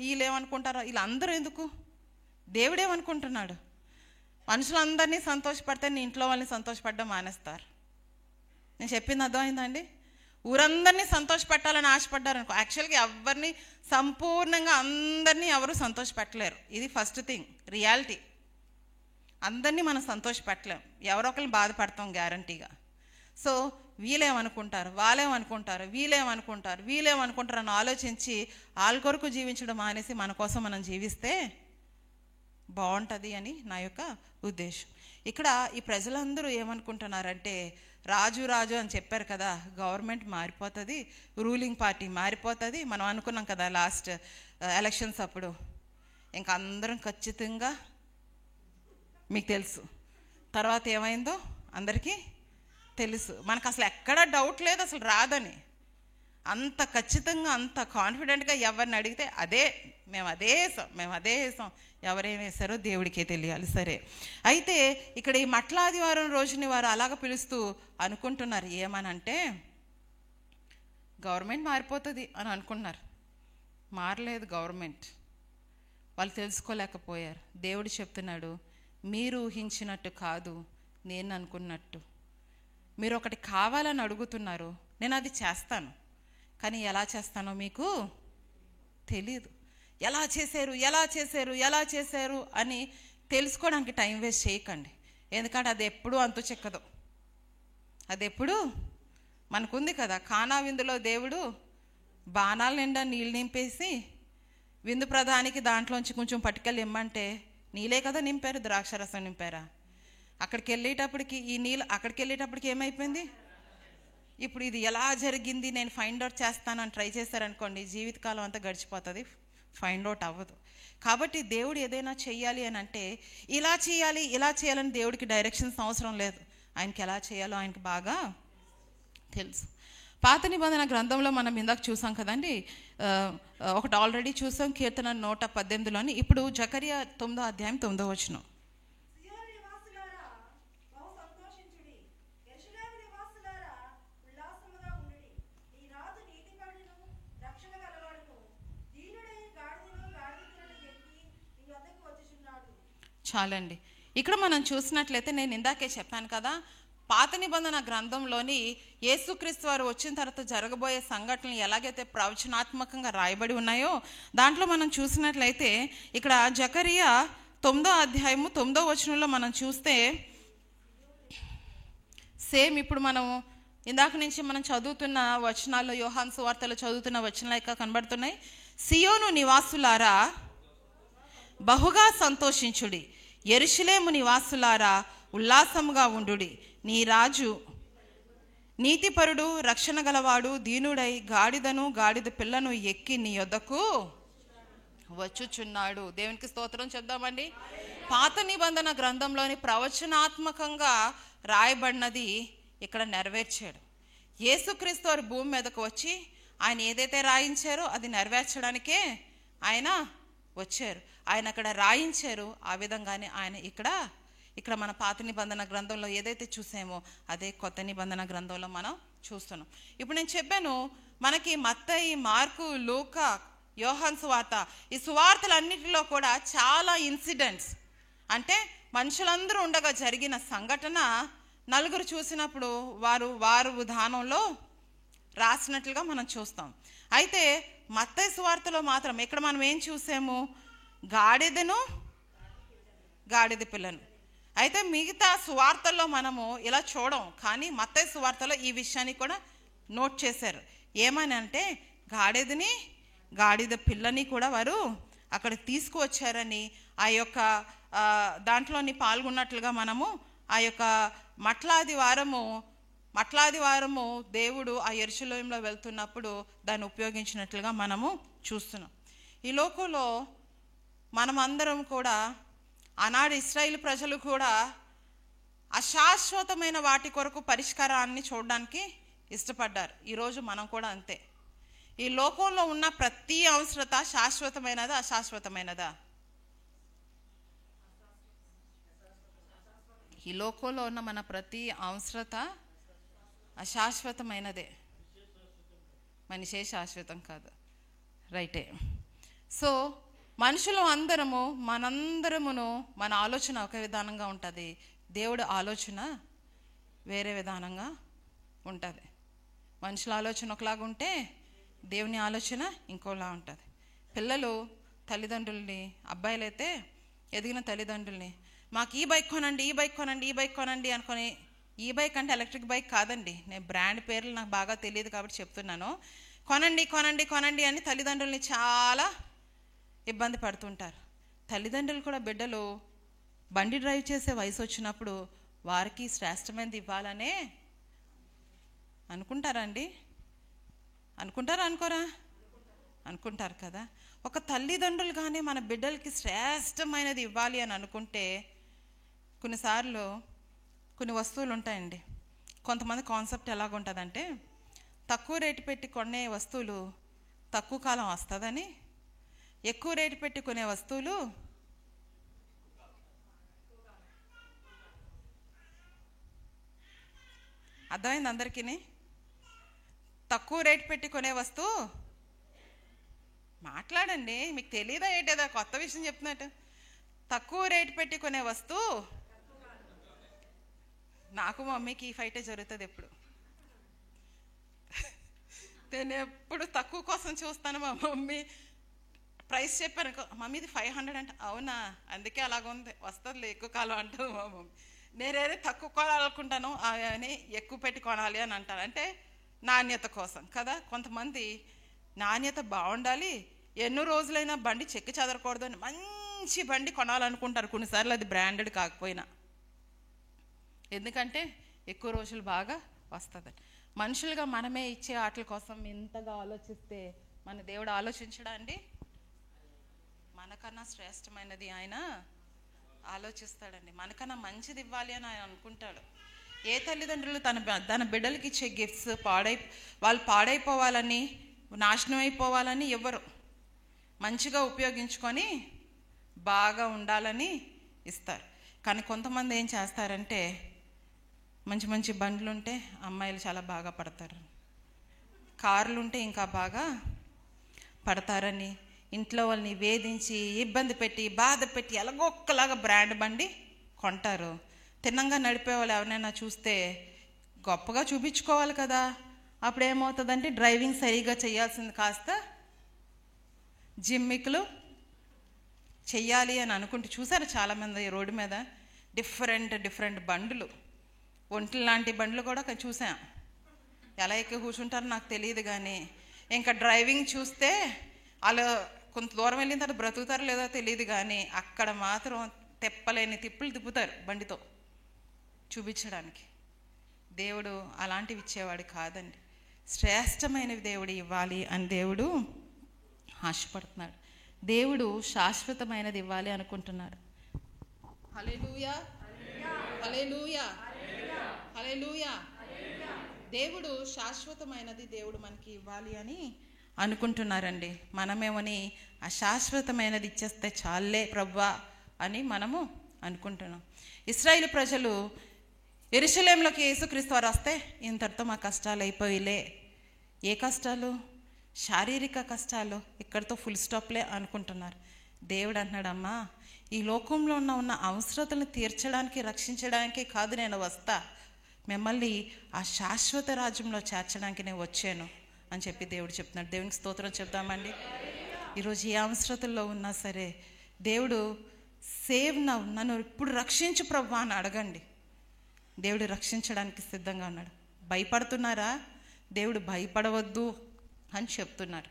వీళ్ళేమనుకుంటారో, వీళ్ళందరూ ఎందుకు? దేవుడేమనుకుంటున్నాడు? మనుషులందరినీ సంతోషపడితే నీ ఇంట్లో వాళ్ళని సంతోషపడడం మానేస్తారు. నేను చెప్పింది అర్థమైందండి? ఊరందరినీ సంతోషపెట్టాలని ఆశపడ్డారు అనుకో, యాక్చువల్గా ఎవరిని సంపూర్ణంగా అందరినీ ఎవరు సంతోషపెట్టలేరు. ఇది ఫస్ట్ థింగ్, రియాలిటీ. అందరినీ మనం సంతోషపెట్టలేం, ఎవరో ఒకరిని బాధపడతాం గ్యారంటీగా. సో వీళ్ళేమనుకుంటారు, వీళ్ళేమనుకుంటారు అని ఆలోచించి వాళ్ళ కొరకు జీవించడం మానేసి మన కోసం మనం జీవిస్తే బాగుంటుంది అని నా యొక్క ఉద్దేశం. ఇక్కడ ఈ ప్రజలందరూ ఏమనుకుంటున్నారంటే రాజు అని చెప్పారు కదా, గవర్నమెంట్ మారిపోతుంది, రూలింగ్ పార్టీ మారిపోతుంది. మనం అనుకున్నాం కదా లాస్ట్ ఎలక్షన్స్ అప్పుడు. ఇంకా అందరం ఖచ్చితంగా మీకు తెలుసు తర్వాత ఏమైందో అందరికీ తెలుసు. మనకు అసలు ఎక్కడ డౌట్ లేదు అసలు రాదని. అంత ఖచ్చితంగా అంత కాన్ఫిడెంట్గా ఎవరిని అడిగితే మేము అదే వేసాం. ఎవరేం వేశారో దేవుడికే తెలియాలి. సరే, అయితే ఇక్కడ ఈ మట్లాదివారం రోజుని వారు అలాగ పిలుస్తూ అనుకుంటున్నారు ఏమనంటే గవర్నమెంట్ మారిపోతుంది అని అనుకున్నారు. మారలేదు గవర్నమెంట్. వాళ్ళు తెలుసుకోలేకపోయారు. దేవుడు చెప్తున్నాడు, మీరు ఊహించినట్టు కాదు, నేను అనుకున్నట్టు. మీరు ఒకటి కావాలని అడుగుతున్నారు, నేను అది చేస్తాను, కానీ ఎలా చేస్తానో మీకు తెలీదు. ఎలా చేశారు అని తెలుసుకోవడానికి టైం వేస్ట్ చేయకండి. ఎందుకంటే అది ఎప్పుడూ అంతు చెక్కదు. అది ఎప్పుడు మనకుంది కదా, కానా విందులో దేవుడు బాణాల నిండా నీళ్ళు నింపేసి విందు ప్రధానికి దాంట్లోంచి కొంచెం పట్టుకెళ్ళి ఇమ్మంటే నీళ్ళే కదా నింపారు, ద్రాక్షరసం నింపారా? అక్కడికి వెళ్ళేటప్పటికి ఈ నీళ్ళు అక్కడికి వెళ్ళేటప్పటికి ఏమైపోయింది? ఇప్పుడు ఇది ఎలా జరిగింది నేను ఫైండ్ అవుట్ చేస్తానని ట్రై చేశారనుకోండి, జీవితకాలం అంతా గడిచిపోతుంది, ఫైండ్ అవుట్ అవ్వదు. కాబట్టి దేవుడు ఏదైనా చెయ్యాలి అని అంటే ఇలా చేయాలని దేవుడికి డైరెక్షన్స్ అవసరం లేదు. ఆయనకి ఎలా చేయాలో ఆయనకి బాగా తెలుసు. పాత నిబంధన గ్రంథంలో మనం ఇందాక చూసాం కదండి, ఒకటి ఆల్రెడీ చూసాం, కీర్తన 118లోని. ఇప్పుడు జకరియా 9వ అధ్యాయం 9వ వచనం. చాలండి. ఇక్కడ మనం చూసినట్లయితే నేను ఇందాకే చెప్పాను కదా, పాత నిబంధన గ్రంథంలోని యేసుక్రీస్తు వారు వచ్చిన తర్వాత జరగబోయే సంఘటనలు ఎలాగైతే ప్రవచనాత్మకంగా రాయబడి ఉన్నాయో దాంట్లో మనం చూసినట్లయితే ఇక్కడ జకరియా 9వ అధ్యాయము 9వ వచనంలో మనం చూస్తే సేమ్ ఇప్పుడు మనం ఇందాక నుంచి మనం చదువుతున్న వచనాల్లో, యోహాను సువార్తలో చదువుతున్న వచనాలు కనబడుతున్నాయి. సియోను నివాసులారా బహుగా సంతోషించుడి, యెరూషలేము నివాసులారా ఉల్లాసముగా ఉండుడి, నీ రాజు నీతిపరుడు, రక్షణ గలవాడు, దీనుడై గాడిదను గాడిద పిల్లను ఎక్కి నీ యొద్దకు వచ్చుచున్నాడు. దేవునికి స్తోత్రం చెప్దామండి. పాత నిబంధన గ్రంథంలోని ప్రవచనాత్మకంగా రాయబడినది ఇక్కడ నెరవేర్చాడు. యేసుక్రీస్తు వారు భూమి మీదకు వచ్చి ఆయన ఏదైతే రాయించారో అది నెరవేర్చడానికే ఆయన వచ్చారు. ఆయన అక్కడ రాయించారు. ఆ విధంగానే ఆయన ఇక్కడ మన పాత నిబంధన గ్రంథంలో ఏదైతే చూసామో అదే కొత్త నిబంధన గ్రంథంలో మనం చూస్తున్నాం. ఇప్పుడు నేను చెప్పాను, మనకి మత్తయి, మార్కు, లూకా, యోహాను సువార్త, ఈ సువార్తలన్నిటిలో కూడా చాలా ఇన్సిడెంట్స్, అంటే మనుషులందరూ ఉండగా జరిగిన సంఘటన నలుగురు చూసినప్పుడు వారు విధానంలో రాసినట్లుగా మనం చూస్తాం. అయితే మత్తయి సువార్తలో మాత్రం ఇక్కడ మనం ఏం చూసాము? గాడిదను గాడిద పిల్లను. అయితే మిగతా సువార్తల్లో మనము ఇలా చూడం, కానీ మత్తయి సువార్తలో ఈ విషయాన్ని కూడా నోట్ చేశారు. ఏమని అంటే గాడిదని గాడిద పిల్లని కూడా వారు అక్కడ తీసుకువచ్చారని, ఆ యొక్క దాంట్లోని పాల్గొన్నట్లుగా మనము ఆ యొక్క మట్లాది వారము దేవుడు ఆ యెరూషలేములో వెళ్తున్నప్పుడు దాన్ని ఉపయోగించినట్లుగా మనము చూస్తున్నాం. ఈ లోకంలో మనమందరం కూడా, ఆనాడు ఇశ్రాయేలు ప్రజలు కూడా అశాశ్వతమైన వాటి కొరకు పరిష్కారాన్ని చూడడానికి ఇష్టపడ్డారు. ఈరోజు మనం కూడా అంతే. ఈ లోకంలో ఉన్న ప్రతి అవసరత శాశ్వతమైనదా అశాశ్వతమైనదా? ఈ లోకంలో ఉన్న మన ప్రతి అవసరత అశాశ్వతమైనదే, మనిషే శాశ్వతం కాదు. రైటే. సో మనందరమును మన ఆలోచన ఒక విధానంగా ఉంటుంది, దేవుడి ఆలోచన వేరే విధానంగా ఉంటుంది. మనుషుల ఆలోచన ఒకలాగా ఉంటే దేవుని ఆలోచన ఇంకోలా ఉంటుంది. పిల్లలు తల్లిదండ్రుల్ని, అబ్బాయిలైతే ఎదిగిన తల్లిదండ్రుల్ని మాకు ఈ బైక్ కొనండి అనుకొని, ఈ బైక్ అంటే ఎలక్ట్రిక్ బైక్ కాదండి, నేను బ్రాండ్ పేర్లు నాకు బాగా తెలియదు కాబట్టి చెప్తున్నాను, కొనండి అని తల్లిదండ్రుల్ని చాలా ఇబ్బంది పడుతుంటారు. తల్లిదండ్రులు కూడా బిడ్డలు బండి డ్రైవ్ చేసే వయసు వచ్చినప్పుడు వారికి శ్రేష్టమైనది ఇవ్వాలనే అనుకుంటారండి. అనుకుంటారా అనుకోరా? అనుకుంటారు కదా. ఒక తల్లిదండ్రులు కానీ మన బిడ్డలకి శ్రేష్టమైనది ఇవ్వాలి అని అనుకుంటే కొన్నిసార్లు కొన్ని వస్తువులు ఉంటాయండి. కొంతమంది కాన్సెప్ట్ ఎలాగుంటుందంటే తక్కువ రేటు పెట్టి కొనే వస్తువులు తక్కువ కాలం వస్తుందని, ఎక్కువ రేటు పెట్టి కొనే వస్తువులు అర్థమైంది అందరికీ? తక్కువ రేటు పెట్టి కొనే వస్తువు మాట్లాడండి, మీకు తెలియదా ఏంటేదా కొత్త విషయం చెప్తున్నట్టు? తక్కువ రేటు పెట్టి కొనే వస్తువు, నాకు మమ్మీకి ఈ ఫైటే జరుగుతుంది ఎప్పుడు. నేను ఎప్పుడు తక్కువ కోసం చూస్తాను. మా మమ్మీ ప్రైస్ చెప్పాను, మమ్మీ ఇది 500 అంటే, అవునా అందుకే అలాగుంది, వస్తుంది ఎక్కువ కాలం అంటుంది మా మమ్మీ. నేనేదో తక్కువ కొనాలనుకుంటాను అని ఎక్కువ పెట్టి కొనాలి అని అంటాను. అంటే నాణ్యత కోసం కదా. కొంతమంది నాణ్యత బాగుండాలి, ఎన్నో రోజులైనా బండి చెక్కి చెదరకూడదు అని మంచి బండి కొనాలనుకుంటారు. కొన్నిసార్లు అది బ్రాండెడ్ కాకపోయినా, ఎందుకంటే ఎక్కువ రోజులు బాగా వస్తుందని. మనుషులుగా మనమే ఇచ్చే వాటి కోసం ఎంతగా ఆలోచిస్తే మన దేవుడు ఆలోచించడా అండి? మనకన్నా శ్రేష్టమైనది ఆయన ఆలోచిస్తాడండి. మనకన్నా మంచిది ఇవ్వాలి అని ఆయన అనుకుంటాడు. ఏ తల్లిదండ్రులు తన బిడ్డలకి ఇచ్చే గిఫ్ట్స్ వాళ్ళు పాడైపోవాలని, నాశనం అయిపోవాలని ఇవ్వరు. మంచిగా ఉపయోగించుకొని బాగా ఉండాలని ఇస్తారు. కానీ కొంతమంది ఏం చేస్తారంటే, మంచి మంచి బండ్లు ఉంటే అమ్మాయిలు చాలా బాగా పడతారు, కార్లు ఉంటే ఇంకా బాగా పడతారని ఇంట్లో వాళ్ళని వేధించి, ఇబ్బంది పెట్టి, బాధ పెట్టి ఎలాగొక్కలాగా బ్రాండ్ బండి కొంటారు. తిన్నంగా నడిపే వాళ్ళు ఎవరైనా చూస్తే గొప్పగా చూపించుకోవాలి కదా. అప్పుడు ఏమవుతుందంటే డ్రైవింగ్ సరిగా చేయాల్సింది కాస్త జిమ్మికులు చెయ్యాలి అని అనుకుంటూ చూసారు చాలామంది రోడ్డు మీద డిఫరెంట్ బండ్లు, ఒంట్లు లాంటి బండ్లు కూడా చూసాం. ఎలా ఎక్కి కూర్చుంటారో నాకు తెలియదు, కానీ ఇంకా డ్రైవింగ్ చూస్తే వాళ్ళు కొంత దూరం వెళ్ళిన తర్వాత బ్రతుకుతారో లేదో తెలియదు, కానీ అక్కడ మాత్రం తెప్పలేని తిప్పులు తిప్పుతారు బండితో చూపించడానికి. దేవుడు అలాంటివి ఇచ్చేవాడు కాదండి. శ్రేష్టమైనవి దేవుడు ఇవ్వాలి అని దేవుడు ఆశపడుతున్నాడు. దేవుడు శాశ్వతమైనది ఇవ్వాలి అనుకుంటున్నాడు. హల్లెలూయా, హల్లెలూయా, హల్లెలూయా. దేవుడు శాశ్వతమైనది దేవుడు మనకి ఇవ్వాలి అని అనుకుంటున్నారండి. మనమేమని అశాశ్వతమైనది ఇచ్చేస్తే చాలే ప్రభువా అని మనము అనుకుంటున్నాం. ఇశ్రాయేలు ప్రజలు యెరూషలేములోకి యేసుక్రీస్తు వారు వస్తే ఇంతటితో మా కష్టాలు అయిపోయిలే. ఏ కష్టాలు? శారీరక కష్టాలు, ఇక్కడితో ఫుల్ స్టాప్లే అనుకుంటున్నారు. దేవుడు అంటున్నాడమ్మా, ఈ లోకంలో ఉన్న అవసరతలను తీర్చడానికి, రక్షించడానికి కాదు నేను వస్తా, మిమ్మల్ని ఆ శాశ్వత రాజ్యంలో చేర్చడానికి నేను వచ్చాను అని చెప్పి దేవుడు చెప్తున్నాడు. దేవునికి స్తోత్రం చెప్తామండి. ఈరోజు ఏ అవసరతల్లో ఉన్నా సరే దేవుడు సేవ్ నన్ను ఇప్పుడు రక్షించు ప్రభువా అని అడగండి. దేవుడు రక్షించడానికి సిద్ధంగా ఉన్నాడు. భయపడుతున్నారా? దేవుడు భయపడవద్దు అని చెప్తున్నారు.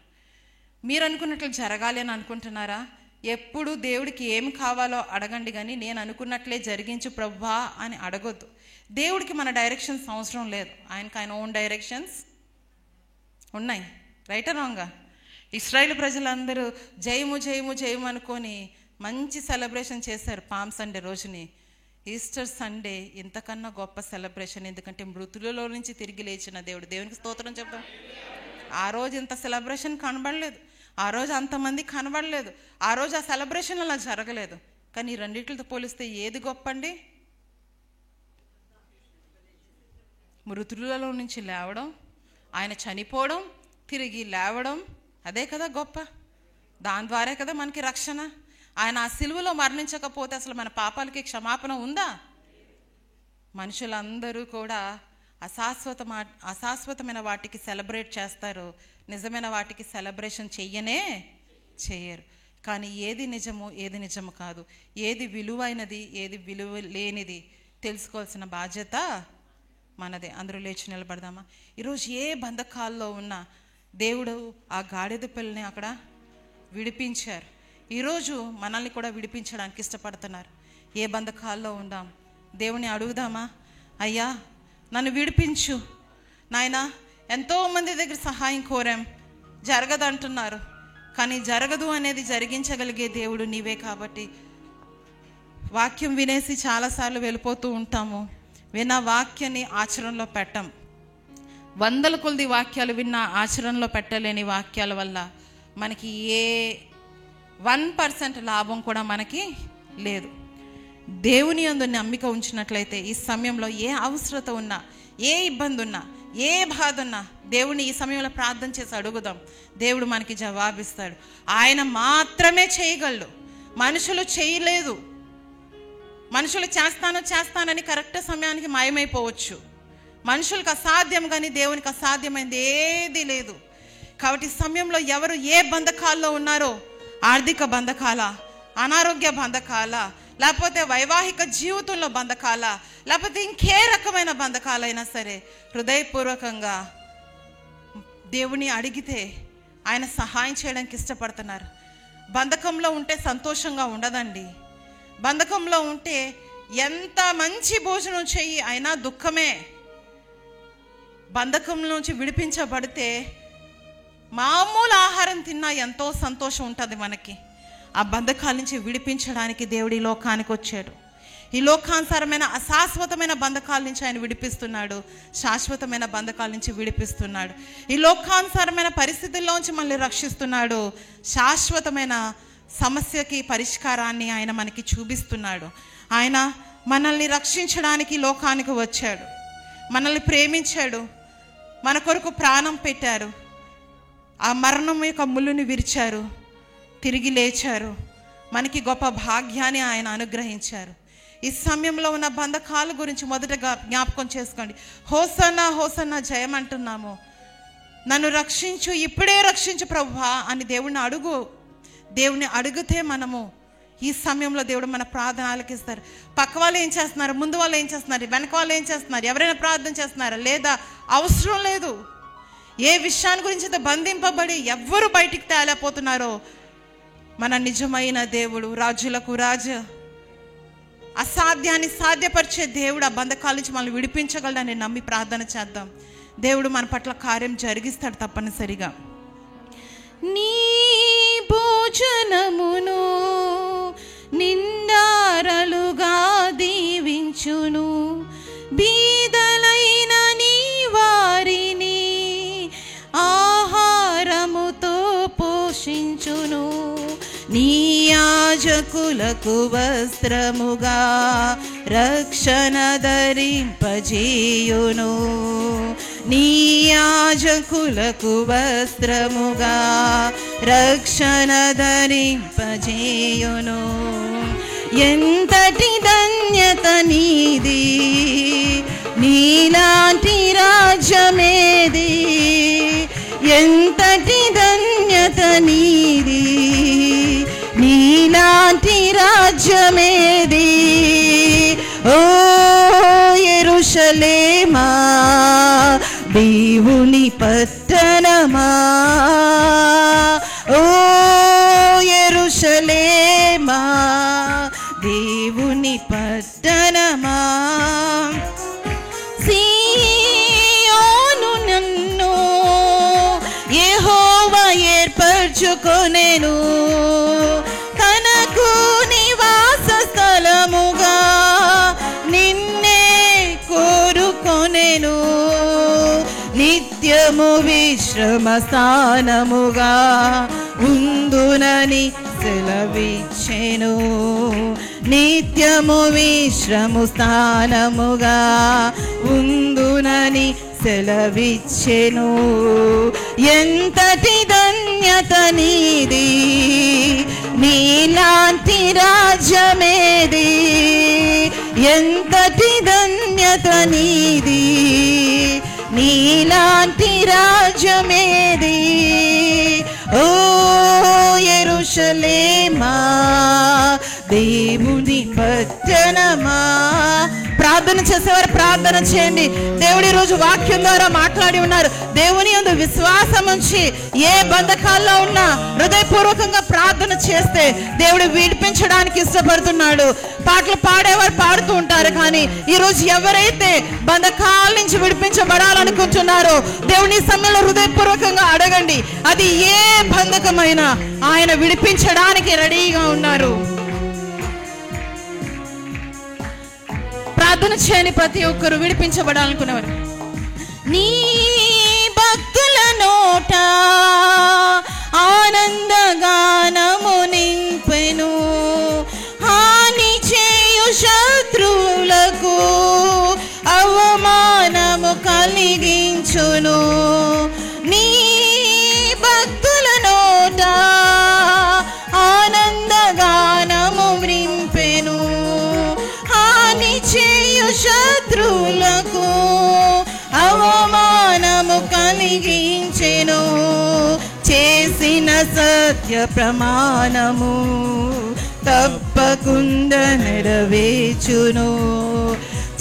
మీరు అనుకున్నట్లు జరగాలి అని అనుకుంటున్నారా? ఎప్పుడు దేవుడికి ఏమి కావాలో అడగండి, కానీ నేను అనుకున్నట్లే జరిగించు ప్రభువా అని అడగొద్దు. దేవుడికి మన డైరెక్షన్స్ అవసరం లేదు. ఆయన ఓన్ డైరెక్షన్స్ ఉన్నాయి. రైటా రాంగా? ఇశ్రాయేలు ప్రజలందరూ జయము జయము జయము అనుకొని మంచి సెలబ్రేషన్ చేశారు పామ్ సండే రోజుని. ఈస్టర్ సండే ఇంతకన్నా గొప్ప సెలబ్రేషన్, ఎందుకంటే మృతులలో నుంచి తిరిగి లేచిన దేవుడు. దేవునికి స్తోత్రం చెప్తాం. ఆ రోజు ఇంత సెలబ్రేషన్ కనబడలేదు, ఆ రోజు అంతమంది కనబడలేదు, ఆ రోజు ఆ సెలబ్రేషన్ అలా జరగలేదు. కానీ ఈ రెండింటితో పోలిస్తే ఏది గొప్ప అండి? మృతులలో నుంచి లేవడం, ఆయన చనిపోవడం, తిరిగి లేవడం, అదే కదా గొప్ప. దాని ద్వారా కదా మనకి రక్షణ. ఆయన ఆ సిలువలో మరణించకపోతే అసలు మన పాపాలకి క్షమాపణ ఉందా? మనుషులందరూ కూడా అశాశ్వతమైన వాటికి సెలబ్రేట్ చేస్తారు, నిజమైన వాటికి సెలబ్రేషన్ చెయ్యరు. కానీ ఏది నిజమో ఏది నిజము కాదు, ఏది విలువైనది ఏది విలువ లేనిది తెలుసుకోవాల్సిన బాధ్యత మనదే. అందరూ లేచి నిలబడదామా? ఈరోజు ఏ బంధకాల్లో ఉన్నా దేవుడు ఆ గాడిద పిల్లని అక్కడ విడిపించారు. ఈరోజు మనల్ని కూడా విడిపించడానికి ఇష్టపడుతున్నారు. ఏ బంధకాల్లో ఉందాం, దేవుని అడుగుదామా? అయ్యా నన్ను విడిపించు నాయనా. ఎంతోమంది దగ్గర సహాయం కోరాం, జరగదంటున్నారు. కానీ జరగదు అనేది జరిగించగలిగే దేవుడు నీవే. కాబట్టి వాక్యం వినేసి చాలాసార్లు వెళ్ళిపోతూ ఉంటాము, విన్న వాక్యాన్ని ఆచరణలో పెట్టం. వందల కొలది వాక్యాలు విన్న ఆచరణలో పెట్టలేని వాక్యాల వల్ల మనకి ఏ 1% లాభం కూడా మనకి లేదు. దేవుని యందు నమ్మిక ఉంచినట్లయితే ఈ సమయంలో ఏ అవసరత ఉన్నా, ఏ ఇబ్బంది ఉన్నా, ఏ బాధ ఉన్నా దేవుని ఈ సమయంలో ప్రార్థన చేసి అడుగుదాం. దేవుడు మనకి జవాబిస్తాడు. ఆయన మాత్రమే చేయగలడు, మనుషులు చేయలేదు. మనుషులు చేస్తానని కరెక్ట్ సమయానికి మాయమైపోవచ్చు. మనుషులకు అసాధ్యం, కానీ దేవునికి అసాధ్యమైంది ఏది లేదు. కాబట్టి ఈ సమయంలో ఎవరు ఏ బంధకాల్లో ఉన్నారో, ఆర్థిక బంధకాల, అనారోగ్య బంధకాల, లేకపోతే వైవాహిక జీవితంలో బంధకాల, లేకపోతే ఇంకే రకమైన బంధకాలైనా సరే హృదయపూర్వకంగా దేవుని అడిగితే ఆయన సహాయం చేయడానికి ఇష్టపడుతున్నారు. బంధకంలో ఉంటే సంతోషంగా ఉండదండి. బంధకంలో ఉంటే ఎంత మంచి భోజనం చెయ్యి అయినా దుఃఖమే. బంధకం నుంచి విడిపించబడితే మామూలు ఆహారం తిన్నా ఎంతో సంతోషం ఉంటుంది మనకి. ఆ బంధకాల నుంచి విడిపించడానికి దేవుడు ఈ లోకానికి వచ్చాడు. ఈ లోకానుసారమైన అశాశ్వతమైన బంధకాల నుంచి ఆయన విడిపిస్తున్నాడు, శాశ్వతమైన బంధకాల నుంచి విడిపిస్తున్నాడు. ఈ లోకానుసారమైన పరిస్థితుల్లోంచి మనల్ని రక్షిస్తున్నాడు, శాశ్వతమైన సమస్యకి పరిష్కారాన్ని ఆయన మనకి చూపిస్తున్నాడు. ఆయన మనల్ని రక్షించడానికి లోకానికి వచ్చాడు, మనల్ని ప్రేమించాడు, మన కొరకు ప్రాణం పెట్టారు, ఆ మరణం యొక్క ముళ్ళుని విరిచారు, తిరిగి లేచారు, మనకి గొప్ప భాగ్యాన్ని ఆయన అనుగ్రహించారు. ఈ సమయంలో ఉన్న బంధకాల గురించి మొదటగా జ్ఞాపకం చేసుకోండి. హోసన్నా హోసన్నా జయం అంటున్నాము. నన్ను రక్షించు, ఇప్పుడే రక్షించు ప్రభువా అని దేవుణ్ణి అడిగితే మనము ఈ సమయంలో దేవుడు మన ప్రార్థన ఆలకిస్తారు. పక్క వాళ్ళు ఏం చేస్తున్నారు, ముందు వాళ్ళు ఏం చేస్తున్నారు, వెనక వాళ్ళు ఏం చేస్తున్నారు, ఎవరైనా ప్రార్థన చేస్తున్నారా లేదా, అవసరం లేదు. ఏ విషయాన్ని గురించి అయితే బంధింపబడి ఎవ్వరు బయటికి తేలేకపోతున్నారో మన నిజమైన దేవుడు, రాజులకు రాజు, అసాధ్యాన్ని సాధ్యపరిచే దేవుడు ఆ బంధకాల నుంచి మనల్ని విడిపించగలడని నమ్మి ప్రార్థన చేద్దాం. దేవుడు మన పట్ల కార్యం జరిగిస్తాడు తప్పనిసరిగా. నీ భోజనమును నిండారలుగా దీవించును, బీదలైన నీ వారిని ఆహారముతో పోషించును, నీ యాజకులకు వస్త్రముగా రక్షణ ధరింపజేయును, నీ యాజకులకు వస్త్రముగా రక్షణ ధరింపజేయును. ఎంతటి ధన్యత నీది, నీలాంటి రాజ్యమేది, ఎంతటి ధన్యత నీది, నీలాంటి రాజ్యమేది. ఓ యెరూషలేమా, దేవుని పట్టణమా, ఓ యెరూషలేమా, దేవుని పట్టణమా. సీయోను నన్ను యెహోవా ఏర్పరచుకొనెను, తనకు నివాస స్థలముగా నిన్నే కోరుకొనెను, నిత్యము విశ్రమ స్థానముగా ఉందునని సెలవిచ్చెను, నిత్యము విశ్రమ స్థానముగా ఉందునని సెలవిచ్చెను. ఎంతటి ధన్యత నీది, నీలాంటి రాజ్యమేది, ఎంతటి ధన్యత నీది, నీలాంటి రాజ్యమేది. ఓ యెరూషలేమా, దేవుని పట్టణమా. ప్రార్థన చేసేవారు ప్రార్థన చేయండి. దేవుడి రోజు వాక్యం ద్వారా మాట్లాడి ఉన్నారు. దేవుని యందు విశ్వాసం ఉంచి ఏ బంధకాల్లో ఉన్నా హృదయపూర్వకంగా ప్రార్థన చేస్తే దేవుడు విడిపించడానికి ఇష్టపడుతున్నాడు. పాటలు పాడేవారు పాడుతూ ఉంటారు, కానీ ఈరోజు ఎవరైతే బంధకాల నుంచి విడిపించబడాలనుకుంటున్నారో దేవుని సమయంలో హృదయపూర్వకంగా అడగండి. అది ఏ బంధకమైనా ఆయన విడిపించడానికి రెడీగా ఉన్నారు. ప్రార్థన చేయని ప్రతి ఒక్కరు విడిపించబడాలనుకునేవారు. నీ భక్తుల నోట ఆనందగానము నింపెను, హాని చేయు శత్రువులకు అవమానము కలిగించును. నీ భక్తుల నోట ఆనందగానము నింపెను, హాని చేయు శత్రువులకు అవమానము కలిగించెను. చేసిన సత్య ప్రమాణము తప్పకుండా నెరవేర్చును,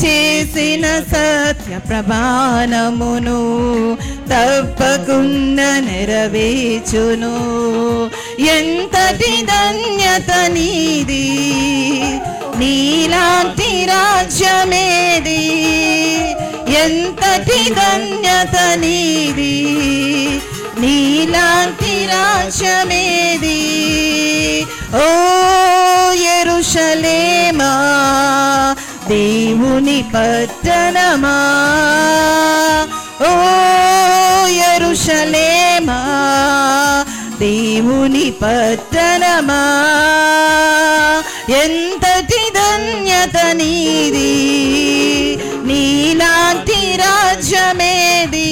చేసిన సత్య ప్రమాణమును తప్పకుండా నెరవేర్చును. ఎంతటి ధన్యత నీది, నీలాంటి రాజ్యమేది. ఎంతటి ధన్యత నీది, నీలాంటి రాజ్యమేది. ఓ యెరూషలేమా, దేవుని పట్టణమా. ఓ యెరూషలేమా, దేవుని పట్టణమా. ఎంతటి ధన్యత నీది, నీలాంటి రాజ్యమేది.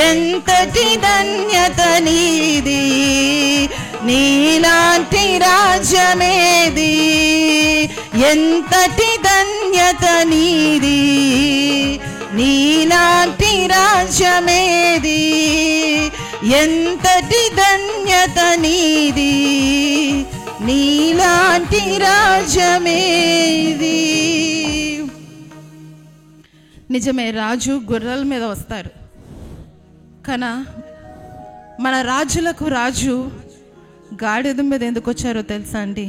ఎంతటి ధన్యత నీది, నీలాంటి రాజ్యమేది. ఎంతటి ధన్యత నీది, నీలాంటి రాజ్యమేది. ఎంతటి ధన్యత నీది, నీలాంటి రాజ్యమేది. నిజమే, రాజు గుర్రాల మీద వస్తారు, కానీ మన రాజులకు రాజు గాడిద మీద ఎందుకు వచ్చారో తెలుసా అండి?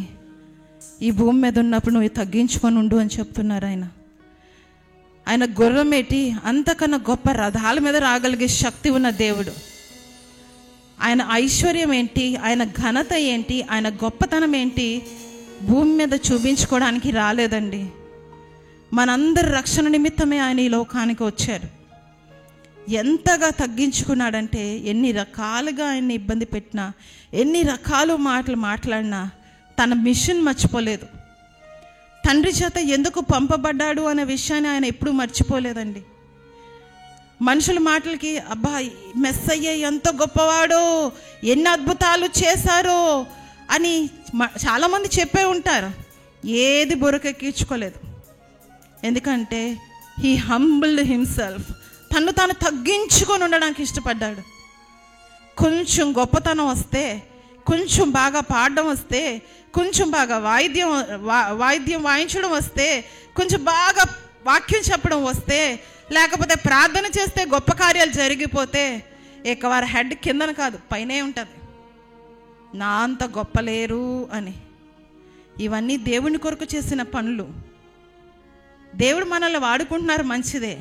ఈ భూమి మీద ఉన్నప్పుడు నువ్వు తగ్గించుకొని ఉండు అని చెప్తున్నారు ఆయన. ఆయన గుర్రం ఏంటి? అంతకన్నా గొప్ప రథాల మీద రాగలిగే శక్తి ఉన్న దేవుడు. ఆయన ఐశ్వర్యం ఏంటి, ఆయన ఘనత ఏంటి, ఆయన గొప్పతనం ఏంటి భూమి మీద చూపించుకోవడానికి రాలేదండి. మనందరి రక్షణ నిమిత్తమే ఆయన ఈ లోకానికి వచ్చారు. ఎంతగా తగ్గించుకున్నాడంటే, ఎన్ని రకాలుగా ఆయన్ని ఇబ్బంది పెట్టినా, ఎన్ని రకాల మాటలు మాట్లాడినా తన మిషన్ మర్చిపోలేదు. తండ్రి చేత ఎందుకు పంపబడ్డాడు అనే విషయాన్ని ఆయన ఎప్పుడూ మర్చిపోలేదండి. మనుషుల మాటలకి అబ్బా మెస్సయ్య ఎంత గొప్పవాడో, ఎన్ని అద్భుతాలు చేశారో అని చాలామంది చెప్పే ఉంటారు. ఏది బురకెక్కించుకోలేదు. ఎందుకంటే హీ హంబుల్డ్ హిమ్సెల్ఫ్. తను తాను తగ్గించుకొని ఉండడానికి ఇష్టపడ్డాడు. కొంచెం గొప్పతనం వస్తే, కొంచెం బాగా పాడడం వస్తే, కొంచెం బాగా వాయిద్యం వాయించడం వస్తే, కొంచెం బాగా వాక్యం చెప్పడం వస్తే, లేకపోతే ప్రార్థన చేస్తే గొప్ప కార్యాలు జరిగిపోతే ఇక వారి హెడ్ కిందన కాదు పైనే ఉంటుంది, నా అంత గొప్పలేరు అని. ఇవన్నీ దేవుని కొరకు చేసిన పనులు. దేవుడు మనల్ని వాడుకుంటున్నారు, మంచిదే.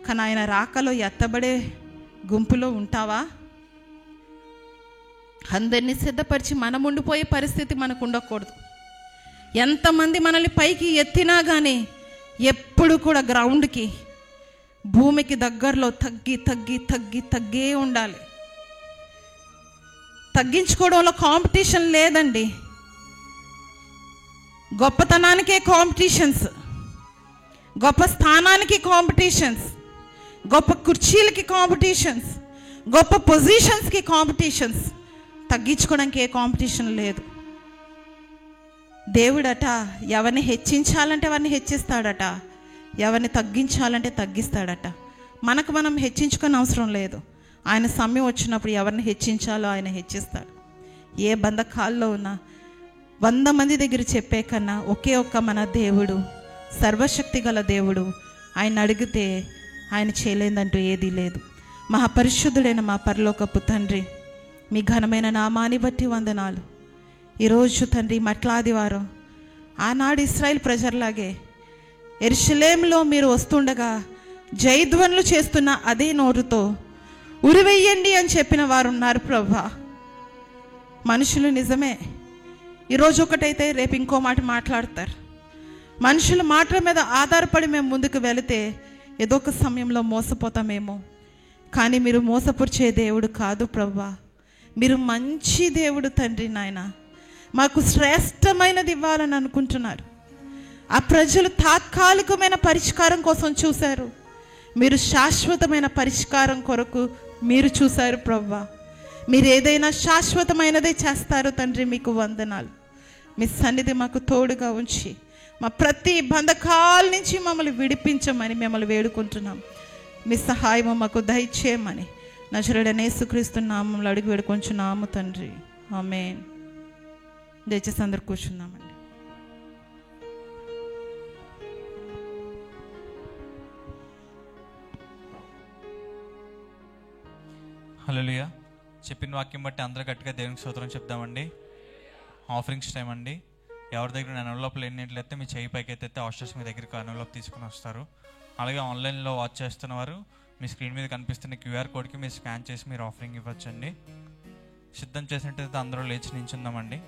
కానీ ఆయన రాకలో ఎత్తబడే గుంపులో ఉంటావా? అందరినీ సిద్ధపరిచి మనం ఉండిపోయే పరిస్థితి మనకు ఉండకూడదు. ఎంతమంది మనల్ని పైకి ఎత్తినా కానీ ఎప్పుడు కూడా గ్రౌండ్కి, భూమికి దగ్గరలో తగ్గే ఉండాలి. తగ్గించుకోవడంలో కాంపిటీషన్ లేదండి. గొప్పతనానికే కాంపిటీషన్స్, గొప్ప స్థానానికి కాంపిటీషన్స్, గొప్ప కుర్చీలకి కాంపిటీషన్స్, గొప్ప పొజిషన్స్కి కాంపిటీషన్స్. తగ్గించుకోవడానికి ఏ కాంపిటీషన్ లేదు. దేవుడట ఎవరిని హెచ్చించాలంటే వారిని హెచ్చిస్తాడట, ఎవరిని తగ్గించాలంటే తగ్గిస్తాడట. మనకు మనం హెచ్చించుకునే అవసరం లేదు. ఆయన సమయం వచ్చినప్పుడు ఎవరిని హెచ్చించాలో ఆయన హెచ్చిస్తాడు. ఏ బంధకాల్లో ఉన్నా 100 మంది దగ్గర చెప్పే కన్నా ఒకే ఒక్క మన దేవుడు, సర్వశక్తి గల దేవుడు, ఆయన అడిగితే ఆయన చేయలేదంటూ ఏదీ లేదు. మహాపరిశుద్ధుడైన మా పరలోకపు తండ్రి, మీ ఘనమైన నామాన్ని బట్టి వందనాలు. ఈరోజు తండ్రి మట్లాదివారం ఆనాడు ఇశ్రాయేల్ ప్రజల్లాగే యెరూషలేములో మీరు వస్తుండగా జయధ్వనులు చేస్తున్న అదే నోరుతో ఉరివెయ్యండి అని చెప్పిన వారు ఉన్నారు ప్రభా. మనుషులు నిజమే ఈరోజు ఒకటైతే రేపు ఇంకో మాట మాట్లాడతారు. మనుషుల మాటల మీద ఆధారపడి మేము ముందుకు వెళితే ఏదో ఒక సమయంలో మోసపోతామేమో. కానీ మీరు మోసపురిచే దేవుడు కాదు ప్రభా. మీరు మంచి దేవుడు తండ్రి. నాయన మాకు శ్రేష్టమైనది ఇవ్వాలని అనుకుంటున్నారు. ఆ ప్రజలు తాత్కాలికమైన పరిష్కారం కోసం చూశారు, మీరు శాశ్వతమైన పరిష్కారం కొరకు మీరు చూశారు ప్రభా. మీరు ఏదైనా శాశ్వతమైనదే చేస్తారు తండ్రి. మీకు వందనాలు. మీ సన్నిధి మాకు తోడుగా ఉంచి మా ప్రతి బంధకాల నుంచి మమ్మల్ని విడిపించమని మిమ్మల్ని వేడుకుంటున్నాం. మీ సహాయం మాకు దయచేయమని నజరేయుడైన యేసుక్రీస్తు నామములో అడిగి వేడుకొంచున్నాము తండ్రి. ఆమేన్. దయచేసి అందరు కూర్చున్నామండి.
హల్లెలూయా. చెప్పిన వాక్యం బట్టి అందరూ గట్టిగా దేవునికి స్తోత్రం చెప్దామండి. ఆఫరింగ్స్ టైం అండి. ఎవరి దగ్గర ఎన్వలప్లు ఎన్నిట్లయితే మీ చేయి పైకి అయితే హాస్టల్స్ మీ దగ్గరికి ఎన్వలప్ తీసుకుని వస్తారు. అలాగే ఆన్లైన్లో వాచ్ చేస్తున్నవారు మీ స్క్రీన్ మీద కనిపిస్తున్న క్యూఆర్ కోడ్కి మీరు స్కాన్ చేసి మీరు ఆఫరింగ్ ఇవ్వచ్చండి. సిద్ధం చేసినట్టయితే అందరూ లేచి నించుందామండి.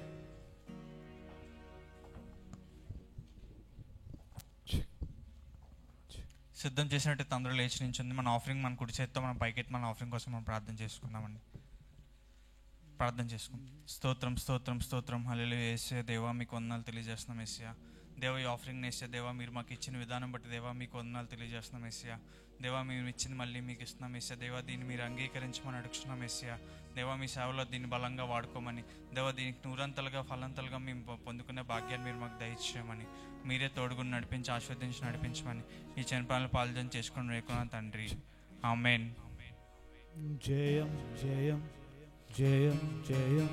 సిద్ధం చేసినట్టయితే అందరూ లేచి నించుంది. మన ఆఫరింగ్ మన కుడి చేతితో మనం పైకెత్తి మన ఆఫరింగ్ కోసం మనం ప్రార్థన చేసుకుందామండి. ప్రార్థన చేసుకుందాం. స్తోత్రం స్తోత్రం స్తోత్రం. హల్లెలూయా. యేసయ్య దేవా మీకు వందనాలు తెలియజేస్తున్నాం. యేసయ్య దేవా ఈ ఆఫరింగ్ యేసయ్య దేవా మీరు మాకు ఇచ్చిన విధానం బట్టి దేవా మీకు వందనాలు తెలియజేస్తున్నాం. యేసయ్య దేవా మేము ఇచ్చింది మళ్ళీ మీకు ఇస్తున్నాం. యేసయ్య దేవా దీన్ని మీరు అంగీకరించమని అడుగుతున్నాం. యేసయ్య దేవా మీ సేవలో దీన్ని బలంగా వాడుకోమని, దేవా దీనికి నూరంతలుగా ఫలంతలుగా మేము పొందుకునే భాగ్యాన్ని మీరు మాకు దయచేయమని, మీరే తోడుగుని నడిపించి ఆస్వాదించి నడిపించమని ఈ చనిపోయిన పాల్జన చేసుకుని రేకున్న తండ్రి. ఆమేన్.
జయం జయం జయం జయం